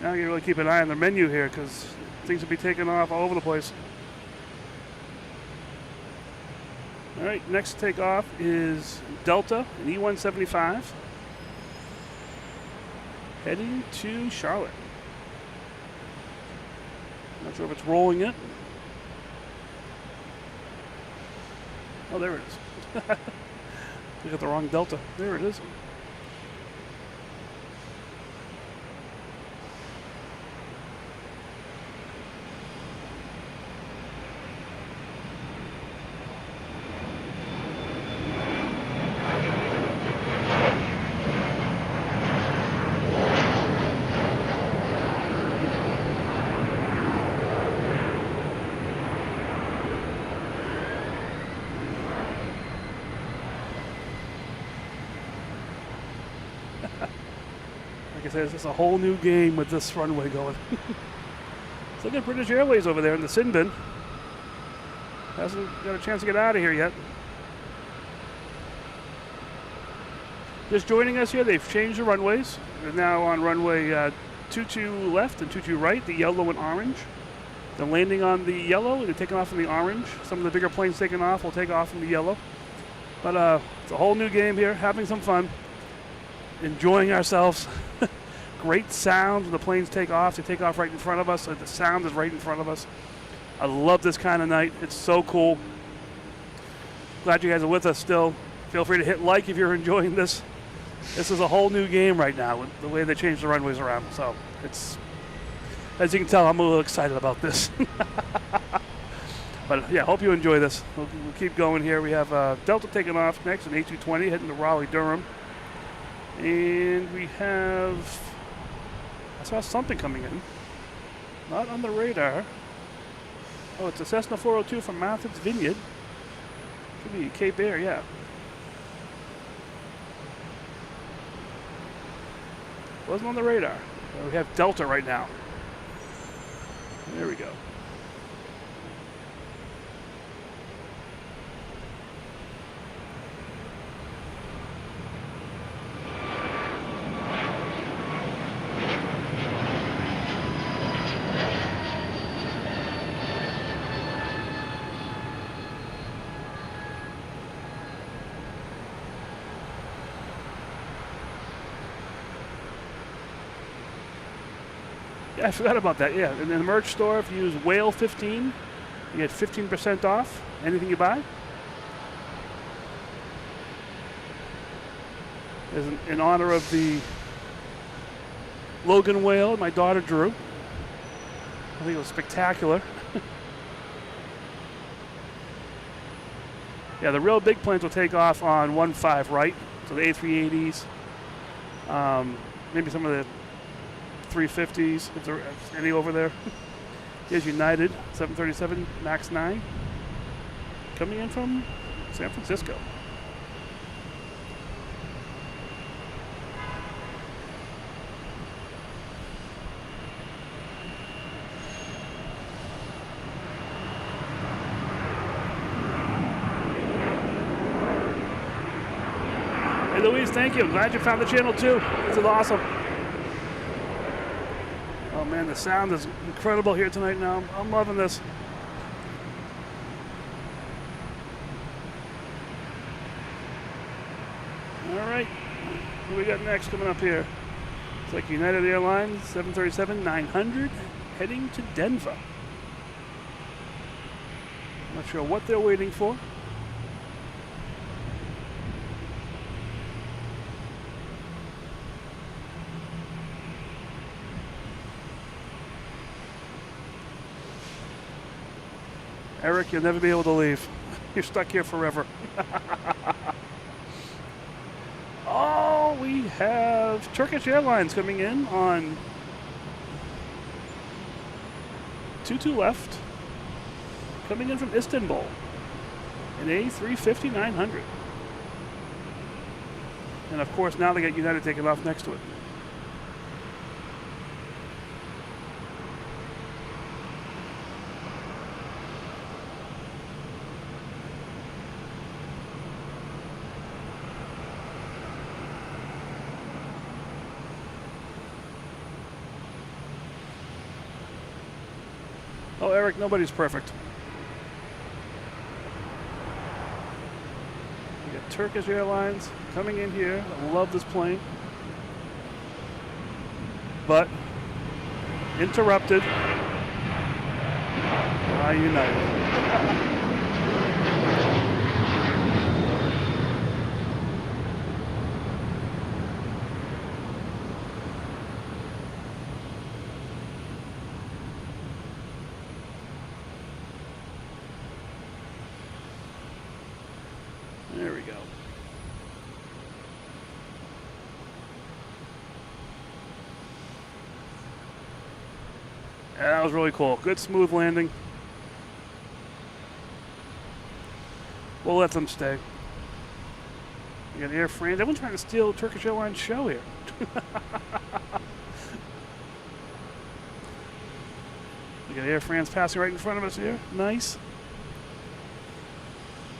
Now you really keep an eye on the menu here because things will be taking off all over the place. All right, next takeoff is Delta, an E175, heading to Charlotte. Not sure if it's rolling yet. Oh, there it is. We got the wrong Delta. There it is. Like I said, it's just a whole new game with this runway going. Let's look at British Airways over there in the sin bin. Hasn't got a chance to get out of here yet. Just joining us here, they've changed the runways. They're now on runway 22 left and 22 right, the yellow and orange. They're landing on the yellow, they're taking off on the orange. Some of the bigger planes taking off will take off from the yellow. But it's a whole new game here, having some fun, enjoying ourselves. Great sound when the planes take off. They take off right in front of us. So the sound is right in front of us. I love this kind of night. It's so cool. Glad you guys are with us still. Feel free to hit like if you're enjoying this. This is a whole new game right now with the way they changed the runways around. So it's, as you can tell, I'm a little excited about this. But yeah, hope you enjoy this. We'll keep going here. We have Delta taking off next, an A220 heading to Raleigh-Durham. And we have, I saw something coming in. Not on the radar. Oh, it's a Cessna 402 from Martha's Vineyard. Should be Cape Air, yeah. Wasn't on the radar. We have Delta right now. There we go. Yeah, I forgot about that. Yeah, in the merch store, if you use Whale15, you get 15% off anything you buy. As in honor of the Logan whale my daughter drew. I think it was spectacular. Yeah, the real big planes will take off on 1-5, right? So the A380s, maybe some of the 350s, if there are any over there. Here's United, 737 MAX 9, coming in from San Francisco. Hey Louise, thank you. I'm glad you found the channel too. This is awesome. Oh man, the sound is incredible here tonight now. I'm loving this. All right, what do we got next coming up here? It's like United Airlines 737-900 heading to Denver. Not sure what they're waiting for. Eric, you'll never be able to leave. You're stuck here forever. Oh, we have Turkish Airlines coming in on 22 left. Coming in from Istanbul. An A350-900. And of course, now they get United taking off next to it. Oh, Eric, nobody's perfect. We got Turkish Airlines coming in here. I love this plane. But interrupted by United. There we go. Yeah, that was really cool. Good smooth landing. We'll let them stay. We got Air France. Everyone's trying to steal Turkish Airlines show here. We got Air France passing right in front of us here. Nice.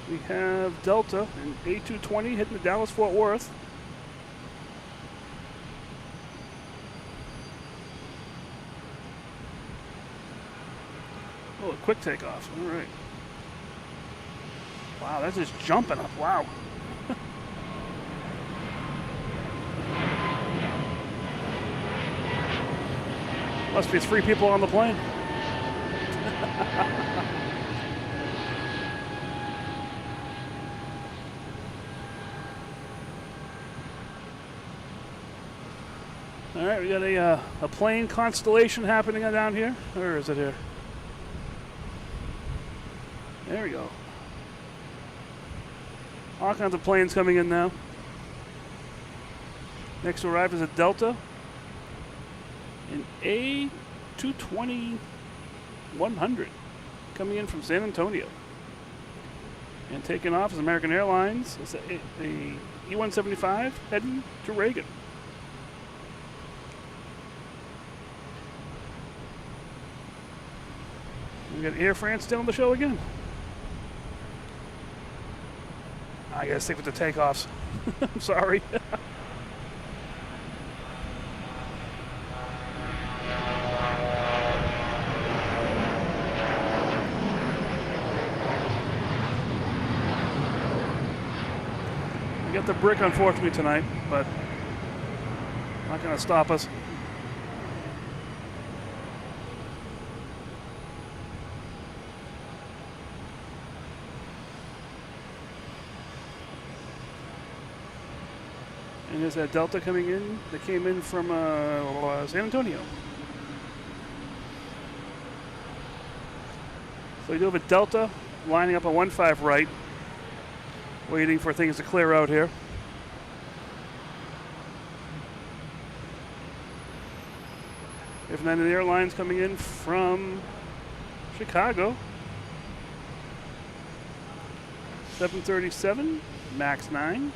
We have Delta and A220 hitting the Dallas-Fort Worth. Oh, a quick takeoff. All right. Wow, that's just jumping up. Wow. Must be 3 people on the plane. All right, we got a plane constellation happening down here. Or is it here? There we go. All kinds of planes coming in now. Next to arrive is a Delta. An A220-100 coming in from San Antonio. And taking off is American Airlines. It's a E175 heading to Reagan. We got Air France still on the show again. I gotta stick with the takeoffs. I'm sorry. We got the brick unfortunately tonight, but not gonna stop us. And there's that Delta coming in that came in from San Antonio. So we do have a Delta lining up a 1-5 right, waiting for things to clear out here. If not, an airlines coming in from Chicago. 737, MAX 9.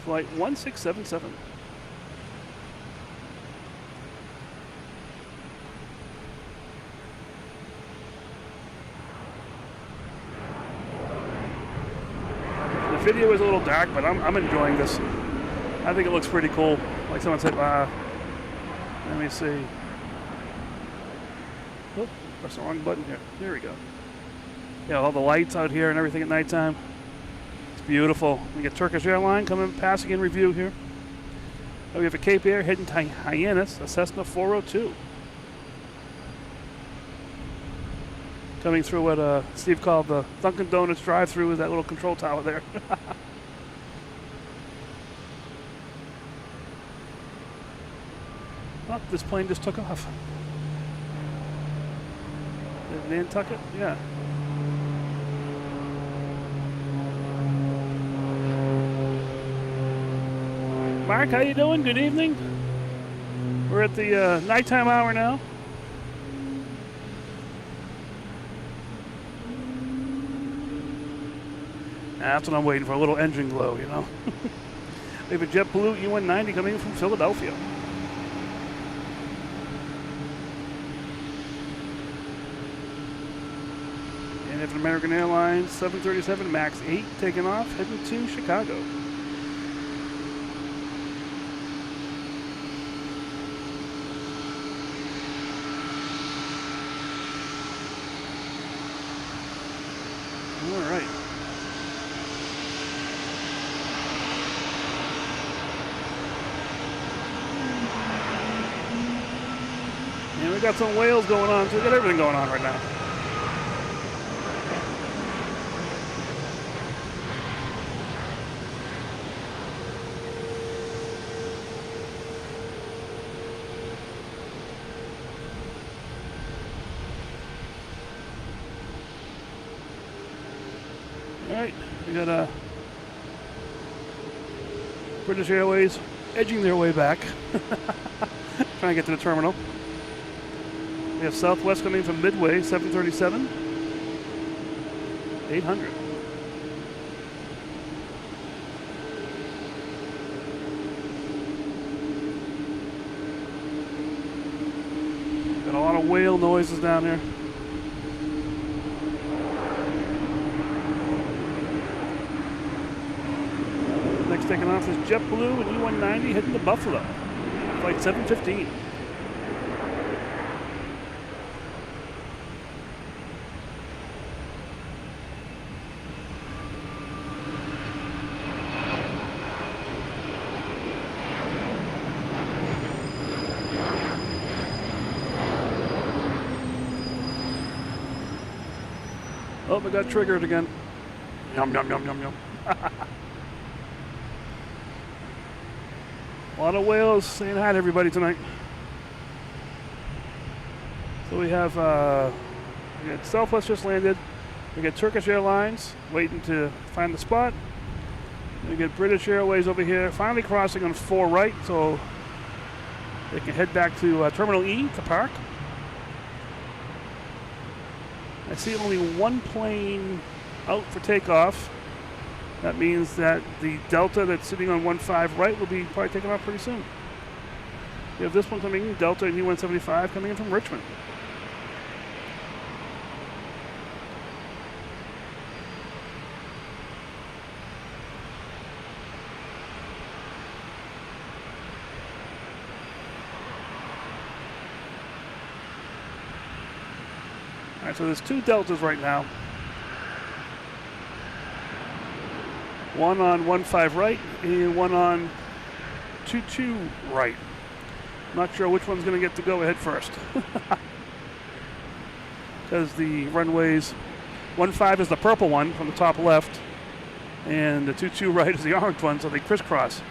Flight 1677. The video is a little dark, but I'm enjoying this. I think it looks pretty cool. Like someone said, let me see. Oh, press the wrong button here. There we go. Yeah, all the lights out here and everything at nighttime. It's beautiful. We get Turkish Airline coming, passing in review here. We have a Cape Air heading to Hyannis, a Cessna 402. Coming through what Steve called the Dunkin' Donuts drive-through with that little control tower there. Oh, this plane just took off. Did Nantucket? Yeah. Mark, how you doing? Good evening. We're at the nighttime hour now. That's what I'm waiting for, a little engine glow, you know. We have a JetBlue E190 coming in from Philadelphia. And if an American Airlines 737 MAX 8 taking off, heading to Chicago. All right. And we got some whales going on, so we got everything going on right now. Alright, we got British Airways edging their way back. Trying to get to the terminal. We have Southwest coming from Midway, 737, 800. Got a lot of whale noises down there. Next taking off is JetBlue and E190 heading to Buffalo. Flight 715. Oh, we got triggered again. Yum, yum, yum, yum, yum. A lot of whales saying hi to everybody tonight. So we got Southwest just landed. We got Turkish Airlines waiting to find the spot. We get British Airways over here, finally crossing on 4 right, so they can head back to Terminal E to park. I see only one plane out for takeoff. That means that the Delta that's sitting on 1-5 right will be probably taking off pretty soon. We have this one coming in, Delta and E175 coming in from Richmond. All right, so there's 2 Deltas right now. One on 1-5 right and one on 2-2 right. Not sure which one's going to get to go ahead first. Because the runways, 1-5 is the purple one from the top left, And the 22 right is the orange one, so they crisscross.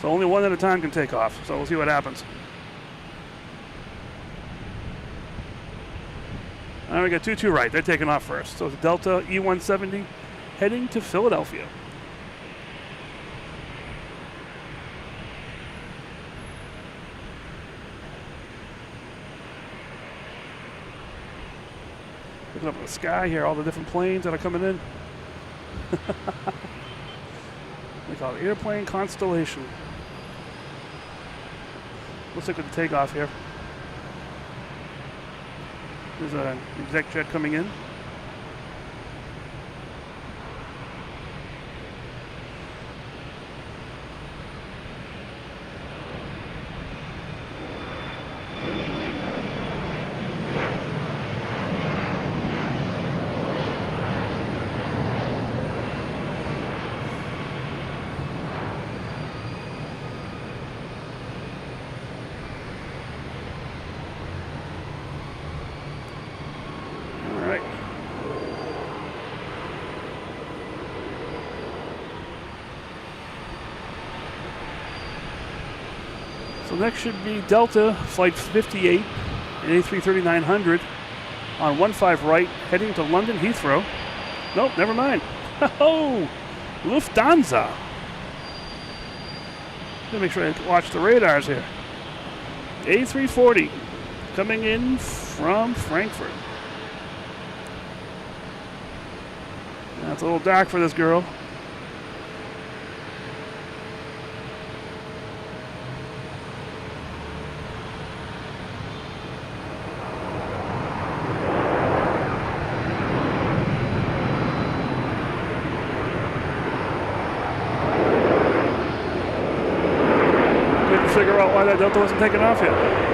So only one at a time can take off. So we'll see what happens. All right, we got 22 right. They're taking off first. So it's Delta E170 heading to Philadelphia. Looking up at the sky here, all the different planes that are coming in. They call it airplane constellation. Looks like with the takeoff here. There's an exec jet coming in. So next should be Delta Flight 58 and A330-900 on 15 right, heading to London Heathrow. Nope, never mind. Oh, Lufthansa. Gotta make sure I watch the radars here. A340 coming in from Frankfurt. That's a little dark for this girl. Figure out why that Delta wasn't taking off yet.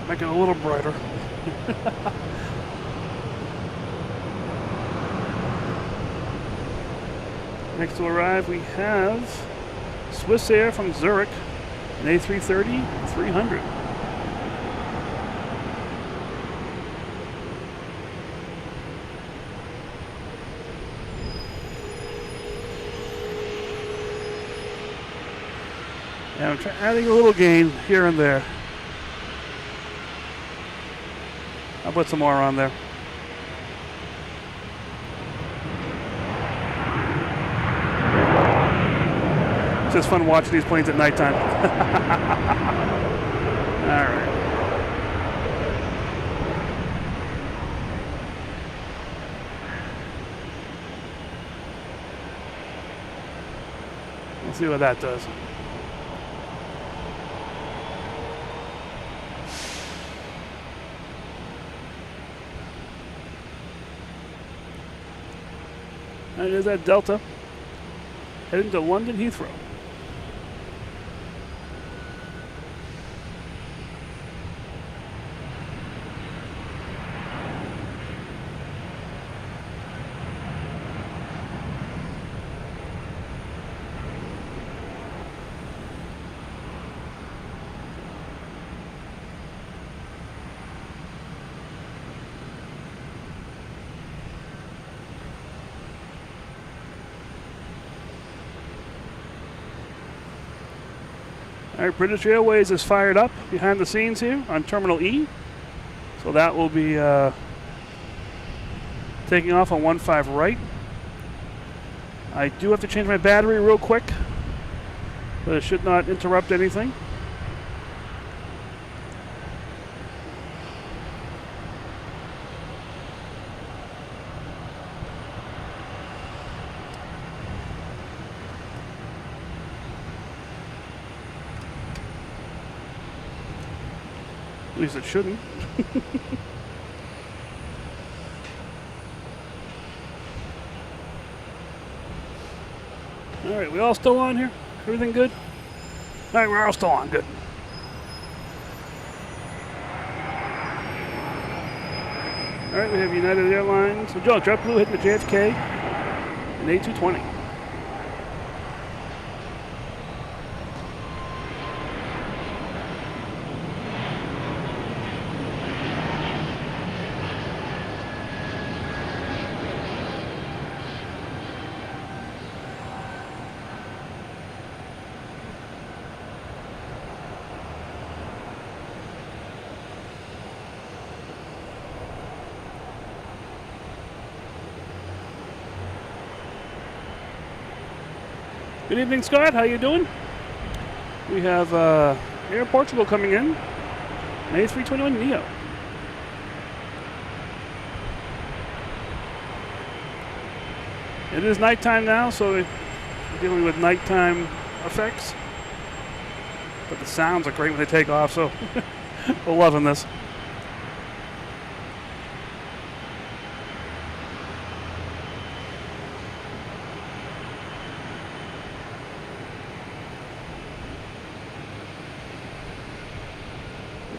Make it a little brighter. Next to arrive, we have Swiss Air from Zurich, an A330-300. Yeah, I'm adding a little gain here and there. I'll put some more on there. It's just fun watching these planes at nighttime. All right. We'll see what that does. And there's that Delta heading to London Heathrow. All right, British Airways is fired up behind the scenes here on Terminal E. So that will be taking off on 15 right. I do have to change my battery real quick, but it should not interrupt anything. At least it shouldn't. All right, we all still on here? Everything good? All right, we're all still on. Good. All right, we have United Airlines. So, JetBlue hitting the JFK, an A220. Good evening, Scott. How you doing? We have Air Portugal coming in, an A321neo. It is nighttime now, so we're dealing with nighttime effects. But the sounds are great when they take off, so we're loving this.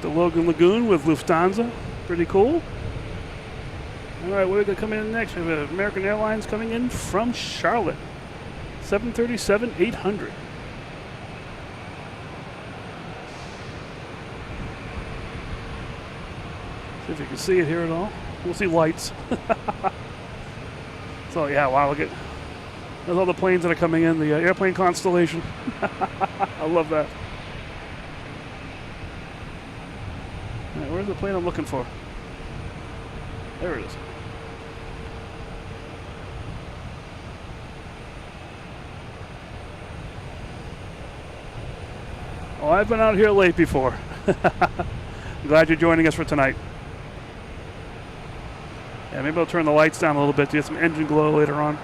The Logan Lagoon with Lufthansa. Pretty cool. All right, where are they coming in next? We have American Airlines coming in from Charlotte. 737-800. See if you can see it here at all. We'll see lights. So yeah, wow, look at there's all the planes that are coming in, the airplane constellation. I love that. All right, where's the plane I'm looking for? There it is. Oh, I've been out here late before. Glad you're joining us for tonight. Yeah, maybe I'll turn the lights down a little bit to get some engine glow later on.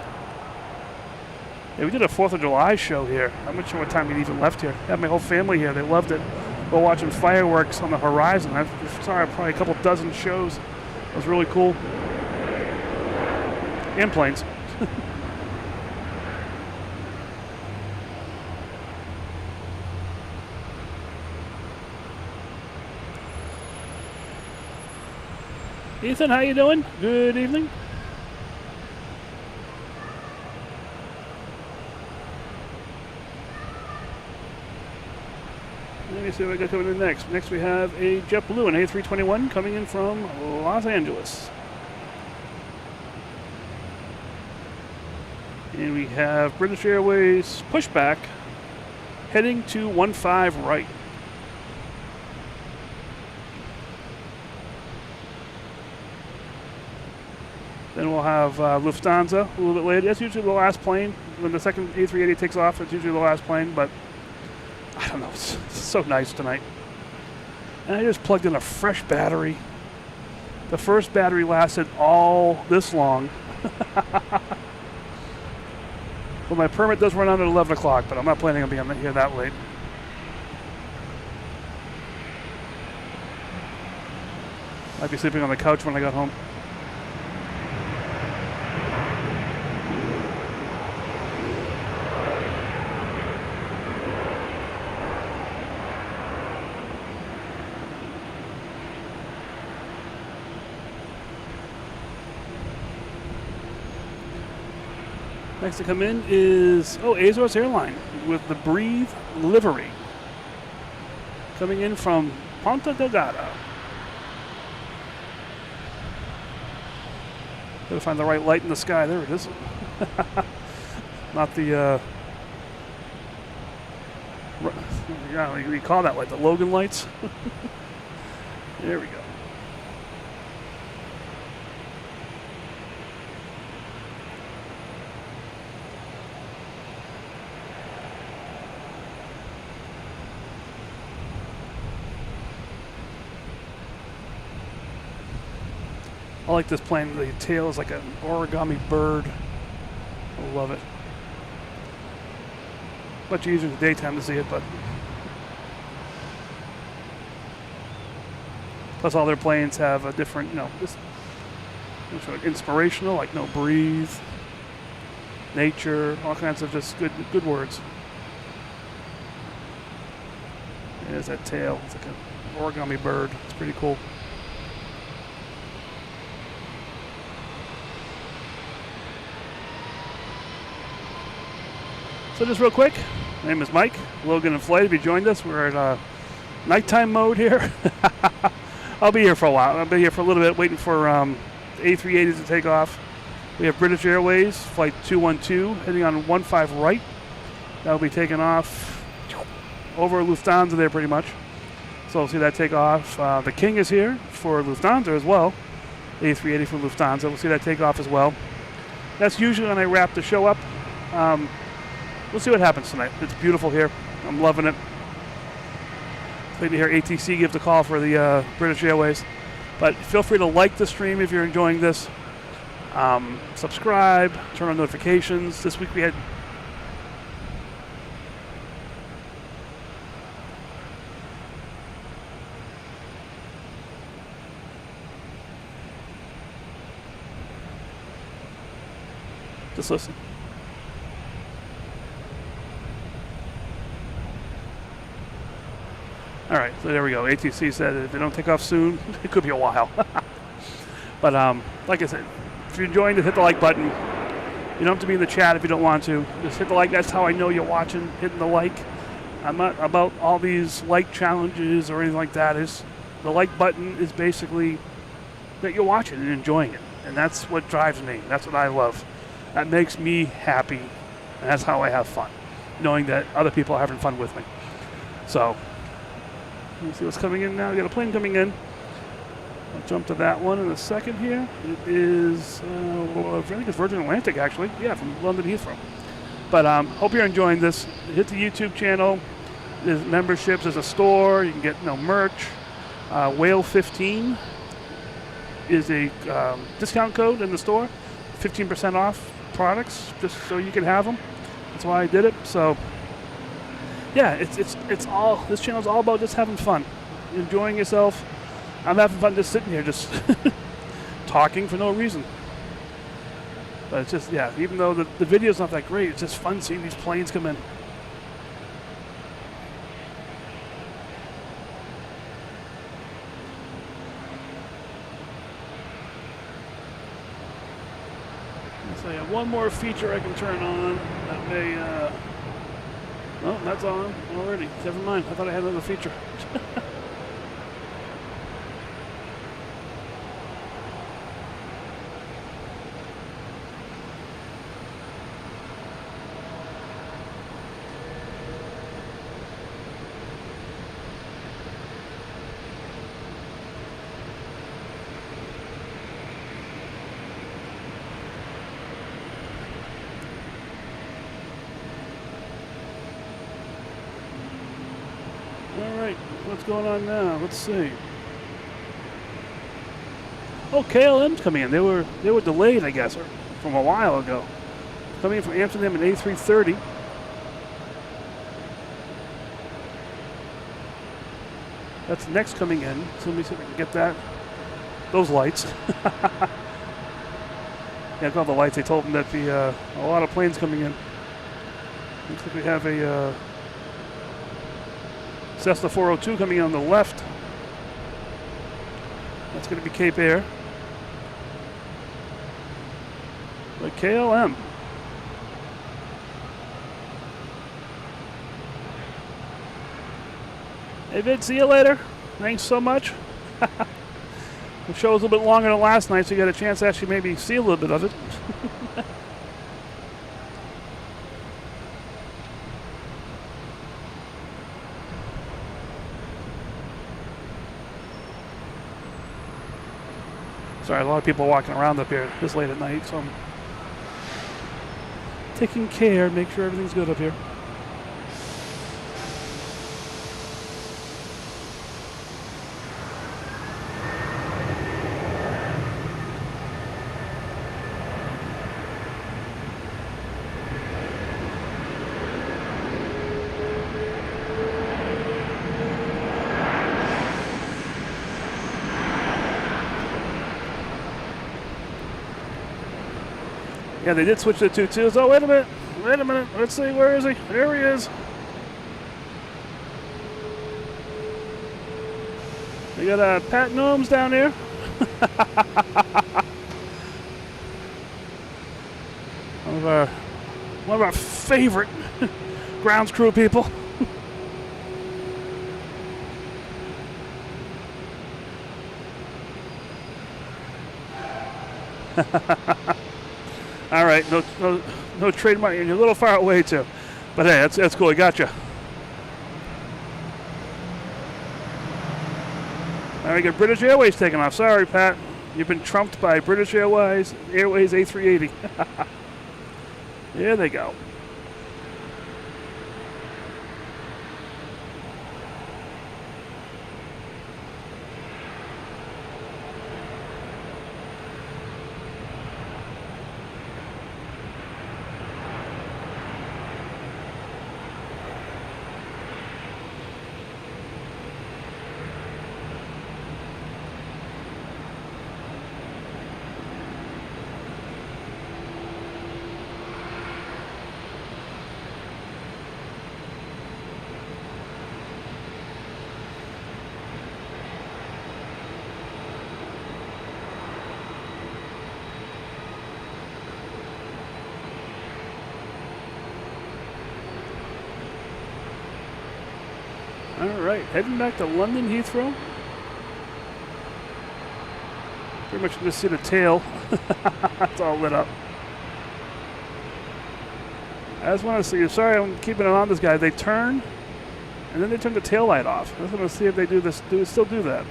Yeah, we did a 4th of July show here. I'm not sure what time we even left here. I had my whole family here. They loved it. We're watching fireworks on the horizon. I saw probably a couple dozen shows. It was really cool. And planes. Ethan, how you doing? Good evening. Let me see what we got coming in next. Next we have a JetBlue, an A321 coming in from Los Angeles. And we have British Airways pushback heading to 15 right. Then we'll have Lufthansa a little bit later. That's usually the last plane. When the second A380 takes off, it's usually the last plane, but I don't know. It's so nice tonight. And I just plugged in a fresh battery. The first battery lasted all this long. Well, my permit does run out at 11 o'clock, but I'm not planning on being here that late. I'd be sleeping on the couch when I got home. Next to come in is, Aer Airline with the Breathe livery. Coming in from Ponta Delgada. Gotta find the right light in the sky. There it is. Not the, we call that like the Logan lights. There we go. I like this plane. The tail is like an origami bird. I love it. Much easier in the daytime to see it, but Plus, all their planes have a different, just sort of inspirational, like breathe, nature, all kinds of just good words. There's that tail. It's like an origami bird. It's pretty cool. So just real quick, my name is Mike, Logan and Flight. If you joined us, we're at nighttime mode here. I'll be here for a while. I'll be here for a little bit, waiting for A380s to take off. We have British Airways, flight 212, heading on 15 right. That'll be taking off over Lufthansa there pretty much. So we'll see that take off. The King is here for Lufthansa as well. A380 from Lufthansa. We'll see that take off as well. That's usually when I wrap the show up. We'll see what happens tonight. It's beautiful here. I'm loving it. Waiting to hear ATC give the call for the British Airways. But feel free to like the stream if you're enjoying this. Subscribe, turn on notifications. This week we had just listen. All right, so there we go. ATC said if they don't take off soon, it could be a while. But like I said, if you're enjoying it, hit the like button. You don't have to be in the chat if you don't want to. Just hit the like. That's how I know you're watching, hitting the like. I'm not about all these like challenges or anything like that. The like button is basically that you're watching and enjoying it. And that's what drives me. That's what I love. That makes me happy. And that's how I have fun, knowing that other people are having fun with me. So, let's see what's coming in now. We got a plane coming in. I'll jump to that one in a second here. It is, I think it's Virgin Atlantic actually. Yeah, from London Heathrow. But hope you're enjoying this. Hit the YouTube channel. There's memberships. There's a store. You can get merch. Whale 15 is a discount code in the store. 15% off products, just so you can have them. That's why I did it. So yeah, it's all, this channel is all about just having fun, enjoying yourself. I'm having fun just sitting here, just talking for no reason. But it's just, yeah, even though the video's not that great, it's just fun seeing these planes come in. So I have one more feature I can turn on. That may, oh, that's on already. Never mind. I thought I had another feature. What's going on now? Let's see. Oh, KLM's coming in. They were delayed, I guess, from a while ago. Coming in from Amsterdam in A330. That's next coming in. So let me see if we can get that. Those lights. Yeah, I got the lights. They told them that a lot of planes coming in. Looks like we have a Cessna 402 coming in on the left. That's going to be Cape Air. But KLM. Hey Vid, see you later. Thanks so much. The show was a little bit longer than last night, so you got a chance to actually maybe see a little bit of it. Sorry, a lot of people walking around up here this late at night, so I'm taking care, make sure everything's good up here. Yeah, they did switch to 2-2s. Oh, wait a minute. Wait a minute. Let's see. Where is he? There he is. We got Pat Gnomes down here. One of our favorite grounds crew people. All right, no trademark. You're a little far away too, but hey, that's cool. I got you. All right, got British Airways taking off. Sorry, Pat, you've been trumped by British Airways A380. There they go. All right, heading back to London Heathrow. Pretty much just see the tail. It's all lit up. I just want to see. Sorry, I'm keeping it on this guy. They turn, and then they turn the tail light off. I just want to see if they do this. Still do that.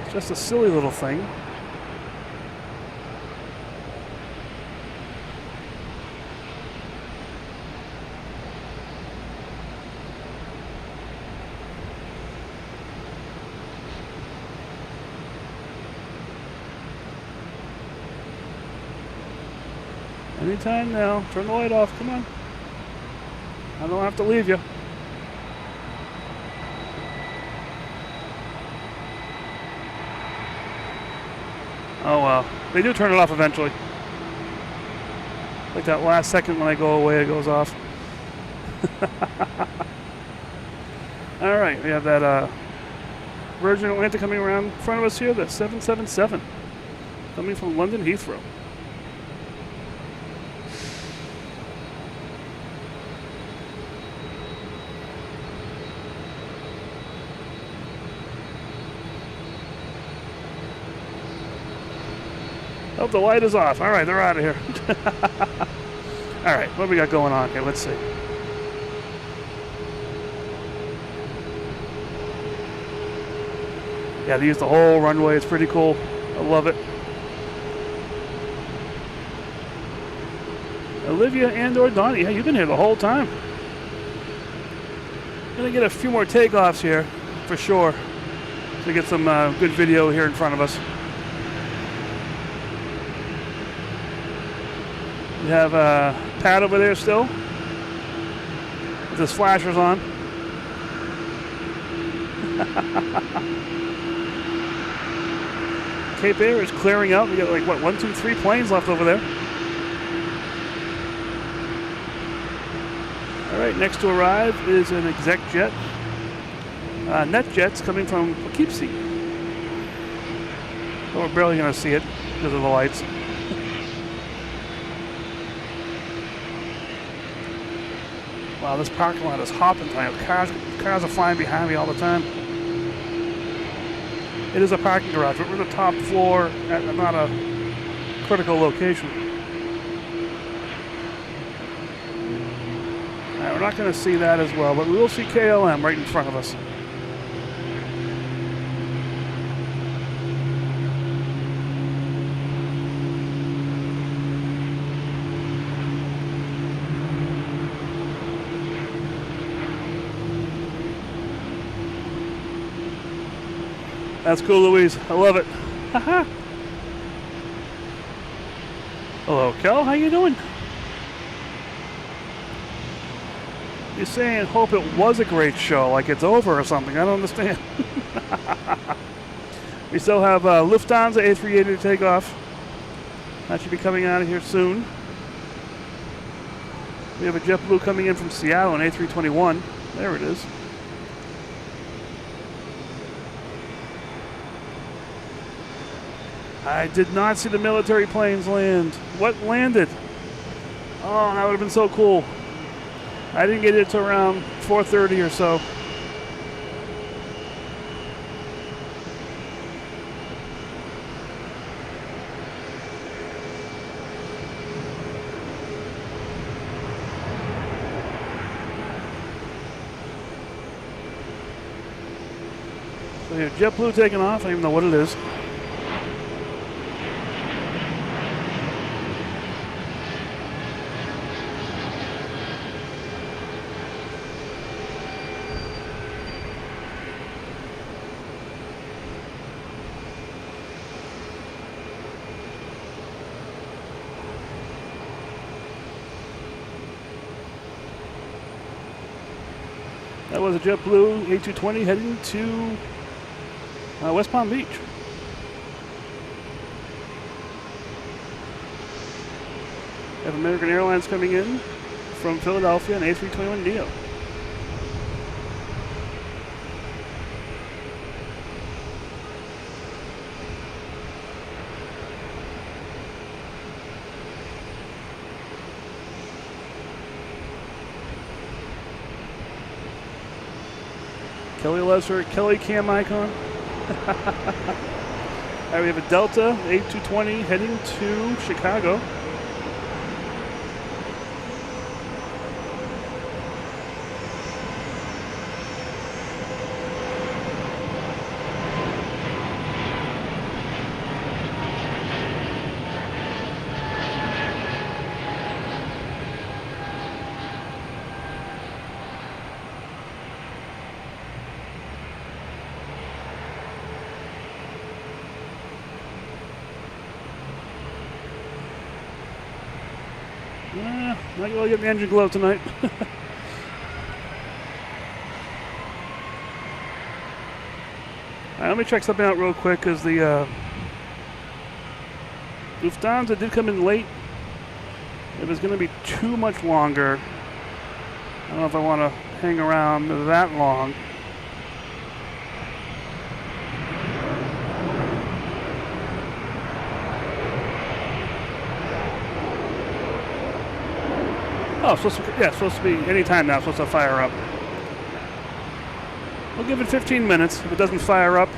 It's just a silly little thing. Anytime now. Turn the light off. Come on. I don't have to leave you. Oh well. They do turn it off eventually. Like that last second when I go away, it goes off. All right. We have that Virgin Atlantic coming around in front of us here. The 777 coming from London Heathrow. Oh, the light is off. All right, they're out of here. All right, what do we got going on here? Let's see. Yeah, they use the whole runway. It's pretty cool. I love it. Olivia and/or Donnie. Yeah, you've been here the whole time. Gonna get a few more takeoffs here, for sure, to get some good video here in front of us. We have Pat over there still with his flashers on. Cape Air is clearing out. We got like, what, 1, 2, 3 planes left over there. All right, next to arrive is an exec jet. NetJet's coming from Poughkeepsie. So we're barely going to see it because of the lights. Wow, this parking lot is hopping tonight. Cars are flying behind me all the time. It is a parking garage, but we're the top floor at not a critical location. All right, we're not going to see that as well, but we will see KLM right in front of us. That's cool, Louise. I love it. Haha. Hello, Kel. How you doing? You're saying hope it was a great show, like it's over or something. I don't understand. We still have Lufthansa A380 to take off. That should be coming out of here soon. We have a JetBlue coming in from Seattle on A321. There it is. I did not see the military planes land. What landed? Oh, that would have been so cool. I didn't get it till around 4:30 or so. So we have JetBlue taking off. I don't even know what it is. That was a JetBlue A220 heading to West Palm Beach. We have American Airlines coming in from Philadelphia on A321neo. Kelly loves her Kelly cam icon. Alright, we have a Delta A220 heading to Chicago. Not really getting the engine glow tonight. Alright, let me check something out real quick because the Lufthansa did come in late. If it's going to be too much longer, I don't know if I want to hang around that long. Oh, supposed to be any time now. Supposed to fire up. We'll give it 15 minutes. If it doesn't fire up,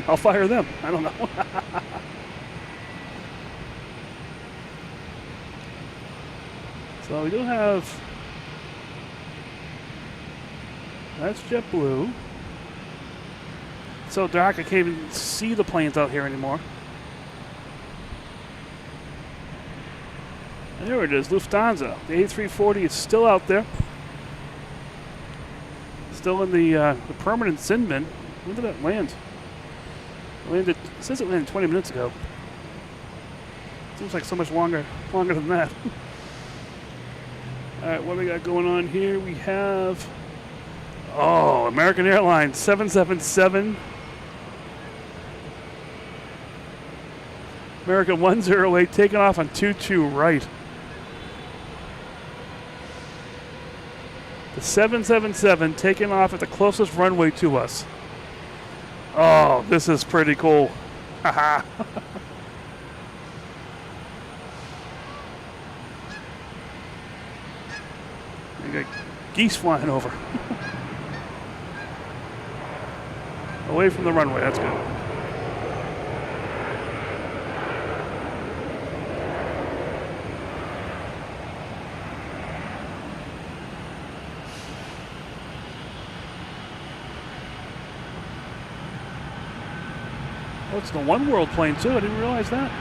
I'll fire them. I don't know. So we do have. That's JetBlue. So dark, I can't even see the planes out here anymore. There it is, Lufthansa. The A340 is still out there. Still in the permanent sin bin. When did that land? It says it landed 20 minutes ago. Seems like so much longer than that. All right, what do we got going on here? We have, American Airlines 777. American 108 taking off on 22 right. The 777 taking off at the closest runway to us. Oh, this is pretty cool. Haha. We got geese flying over. Away from the runway, that's good. Oh, it's the One World plane too. I didn't realize that.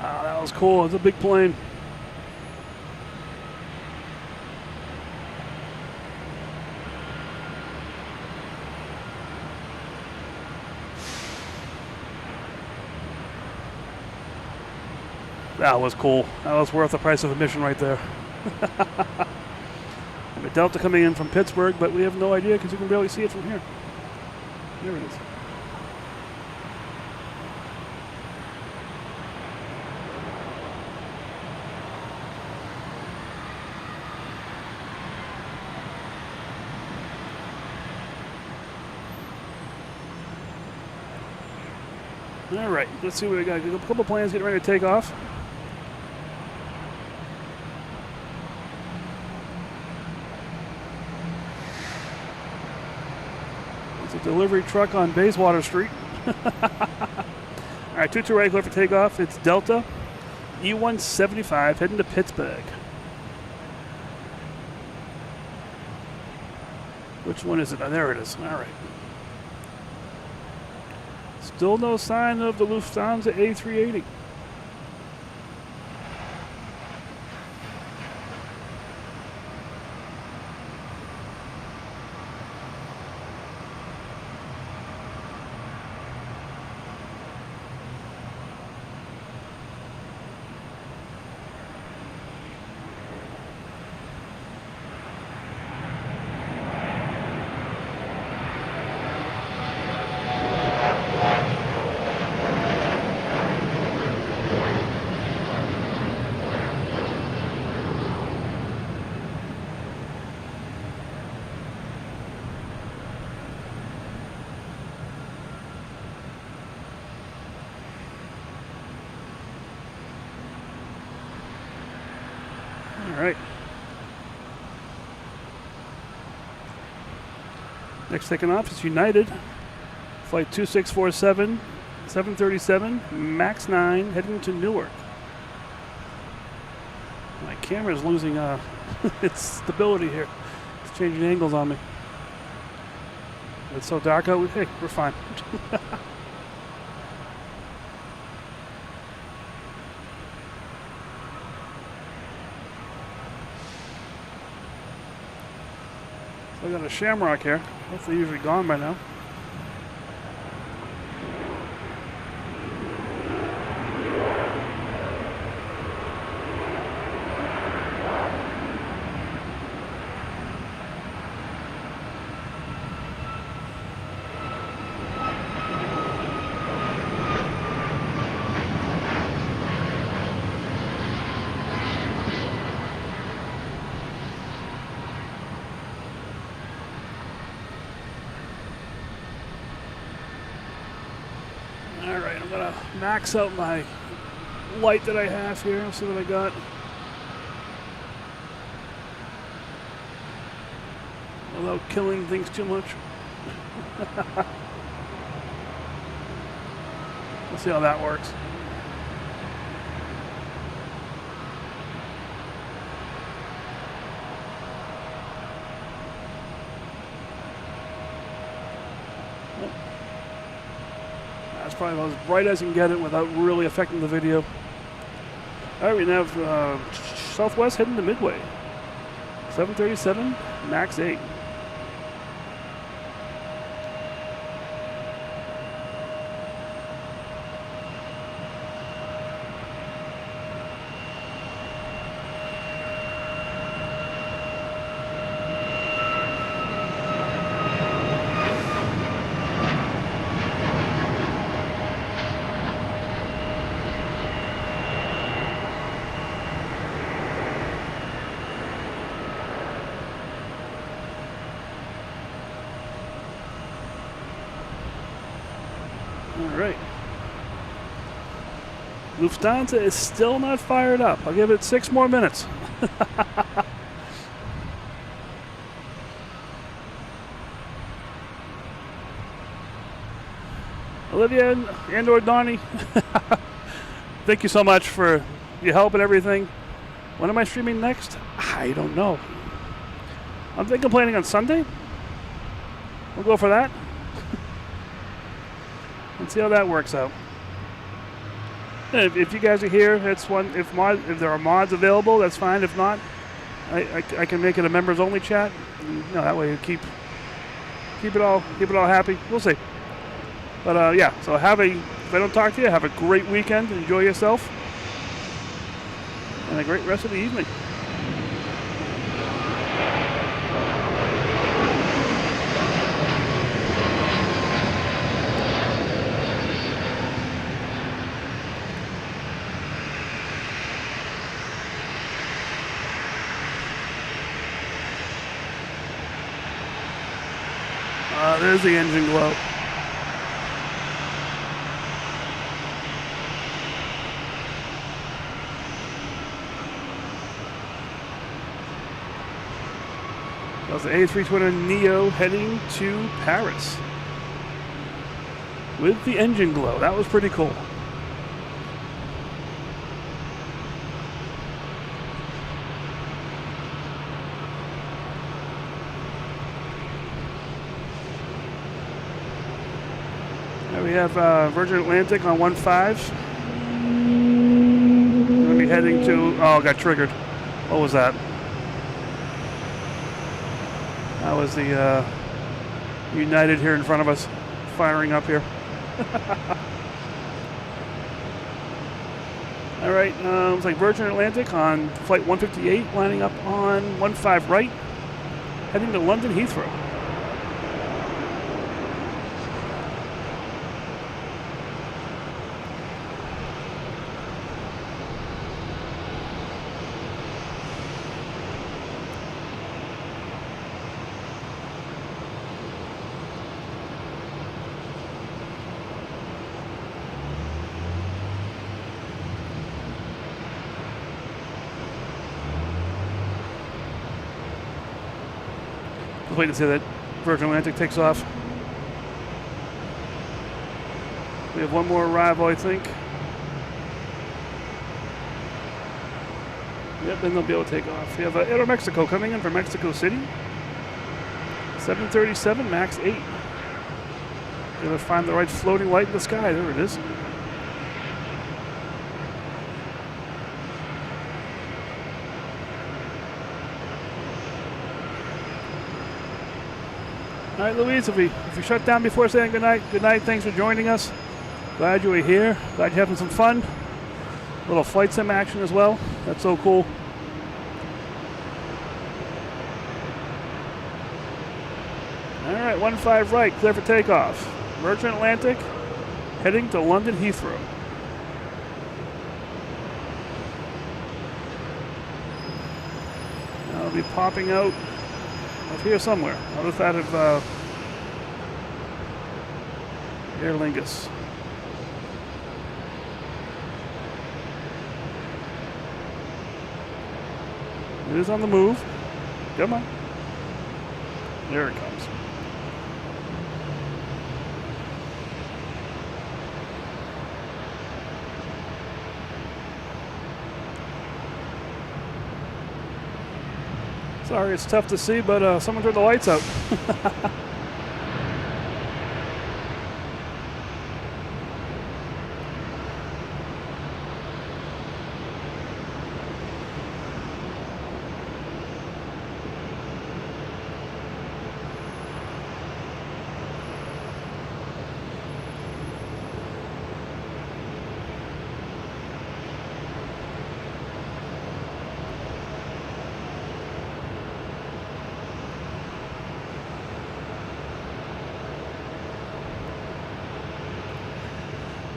Ah, that was cool. It's a big plane. That was cool. That was worth the price of admission right there. A Delta coming in from Pittsburgh, but we have no idea because you can barely see it from here. There it is. All right, let's see what we got. A couple planes getting ready to take off. It's a delivery truck on Bayswater Street. All right, 22 right, clear for takeoff. It's Delta E175 heading to Pittsburgh. Which one is it? Oh, there it is. All right. Still no sign of the Lufthansa A380. All right. Next taking off is United. Flight 2647, 737, MAX 9, heading to Newark. My camera is losing its stability here. It's changing angles on me. It's so dark out. Hey, we're fine. So I got a Shamrock here. Hopefully usually gone by now. Alright, I'm gonna max out my light that I have here. Let's see what I got. Without killing things too much. Let's see how that works. That's probably about as bright as you can get it without really affecting the video. All right, we now have Southwest heading to Midway. 737, MAX 8. All right. Lufthansa is still not fired up. I'll give it 6 more minutes. Olivia and or Donnie, thank you so much for your help and everything. When am I streaming next? I don't know. I'm thinking planning on Sunday. We'll go for that. And see how that works out. If you guys are here, that's one. If there are mods available, that's fine. If not, I can make it a members only chat. That way you keep it all happy. We'll see. But yeah, so if I don't talk to you, have a great weekend. Enjoy yourself, and a great rest of the evening. There's the engine glow. That was the A320neo heading to Paris with the engine glow. That was pretty cool. We have Virgin Atlantic on 15. We're going to be heading to... Oh, got triggered. What was that? That was the United here in front of us, firing up here. All right, looks like Virgin Atlantic on flight 158, lining up on 15 right, heading to London Heathrow. Waiting to see that Virgin Atlantic takes off. We have one more arrival, I think. Yep, then they'll be able to take off. We have Aeromexico coming in from Mexico City. 737 MAX 8. Gonna find the right floating light in the sky. There it is. All right, Louise, if we shut down before saying goodnight, thanks for joining us. Glad you were here. Glad you're having some fun. A little flight sim action as well. That's so cool. All right, 15 right, clear for takeoff. Virgin Atlantic heading to London Heathrow. I'll be popping out of here somewhere. Other side of Aer Lingus. It is on the move. Come on. There it comes. Sorry, it's tough to see, but someone turned the lights out.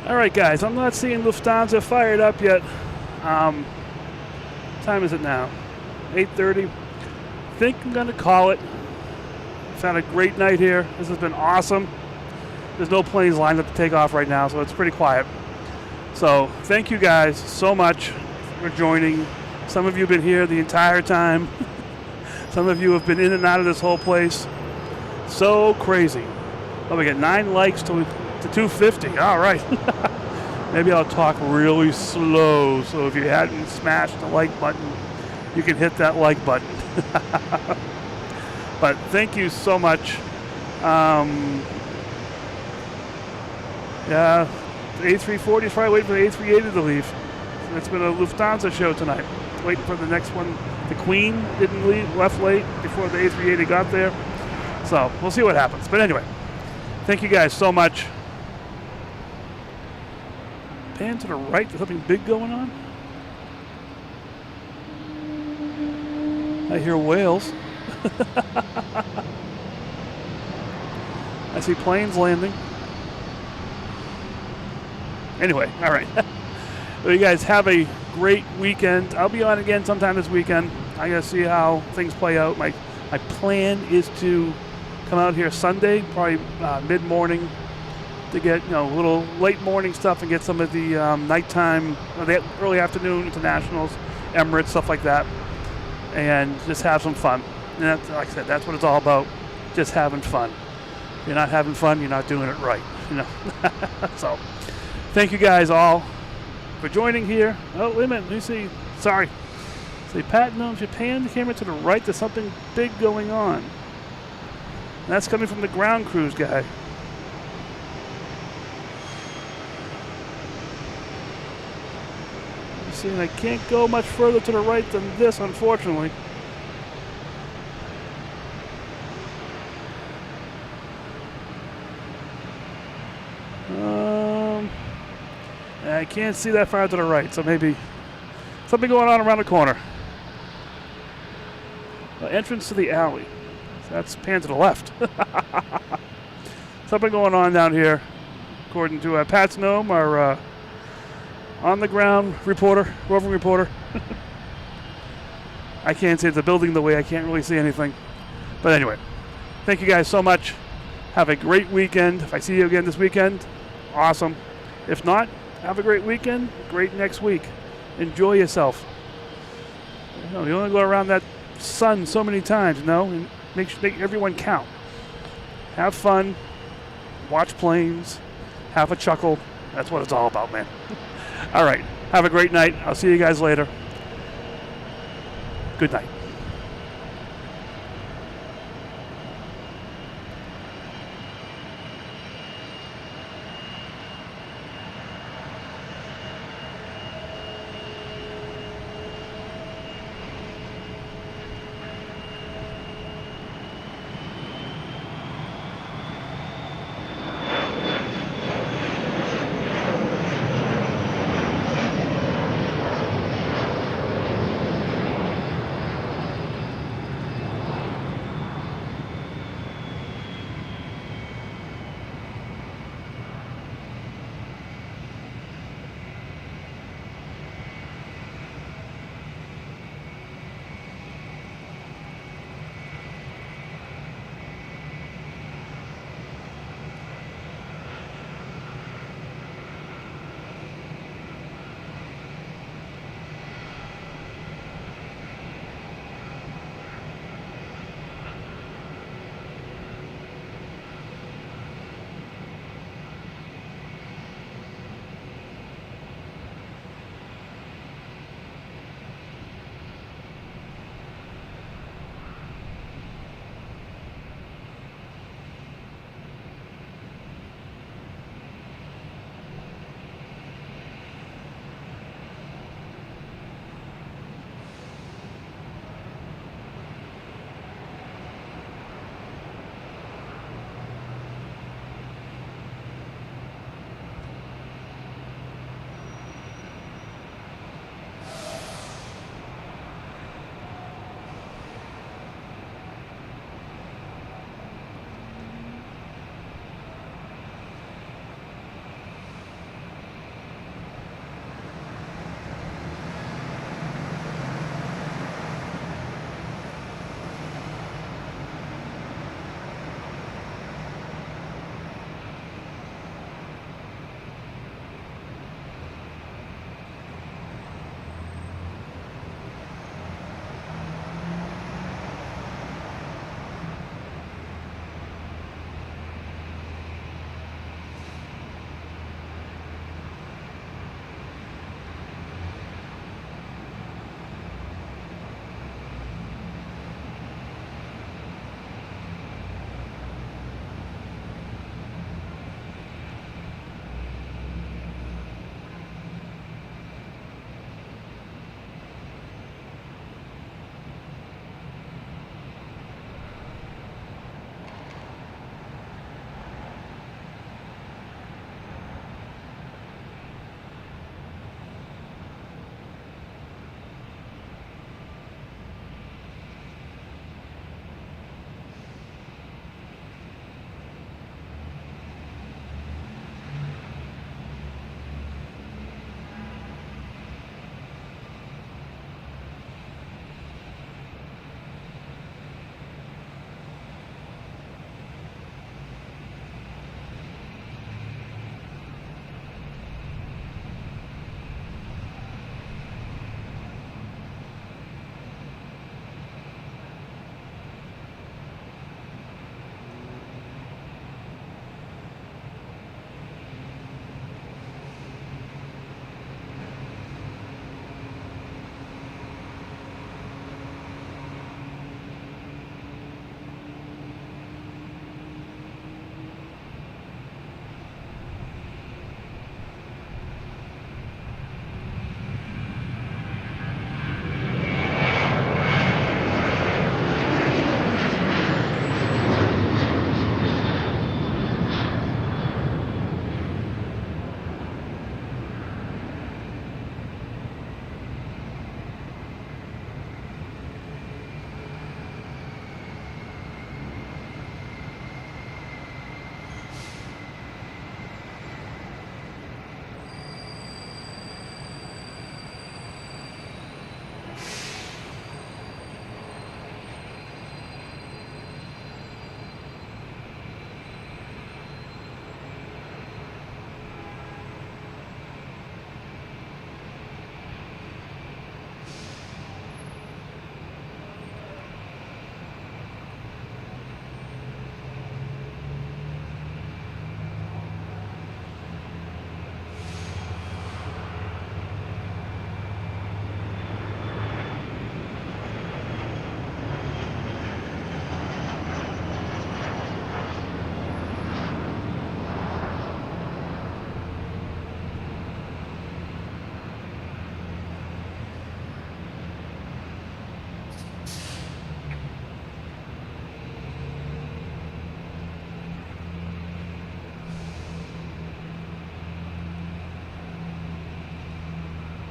All right, guys, I'm not seeing Lufthansa fired up yet. What time is it now? 8:30. Think I'm going to call it. I've had a great night here. This has been awesome. There's no planes lined up to take off right now, so it's pretty quiet. So thank you guys so much for joining. Some of you have been here the entire time. Some of you have been in and out of this whole place. So crazy. Oh, we got 9 likes to 250. All right. Maybe I'll talk really slow, so if you hadn't smashed the like button, you can hit that like button. But thank you so much. Yeah, The A340 is probably waiting for the A380 to leave. So it's been a Lufthansa show tonight. Waiting for the next one. The Queen didn't leave, left late before the A380 got there. So we'll see what happens. But anyway, thank you guys so much. Pan to the right, there's something big going on. I hear whales. I see planes landing. Anyway, all right. Well, you guys have a great weekend. I'll be on again sometime this weekend. I gotta see how things play out. My plan is to come out here Sunday, probably mid-morning, to get a little late morning stuff and get some of the nighttime, the early afternoon internationals, Emirates, stuff like that, and just have some fun. And that's, like I said, that's what it's all about, just having fun. If you're not having fun, you're not doing it right. So, thank you guys all for joining here. Oh, wait a minute, let me see. Sorry. See, Pat, no, if you pan the camera to the right, there's something big going on. And that's coming from the ground cruise guy. See, and I can't go much further to the right than this, unfortunately. I can't see that far to the right, so maybe something going on around the corner. Entrance to the alley. So that's pan to the left. Something going on down here, according to Pat Snome, our on-the-ground reporter, roving reporter. I can't see the building the way I can't really see anything. But anyway, thank you guys so much. Have a great weekend. If I see you again this weekend, awesome. If not, have a great weekend, great next week. Enjoy yourself. You only go around that sun so many times, and make everyone count. Have fun, watch planes, have a chuckle. That's what it's all about, man. All right, have a great night. I'll see you guys later. Good night.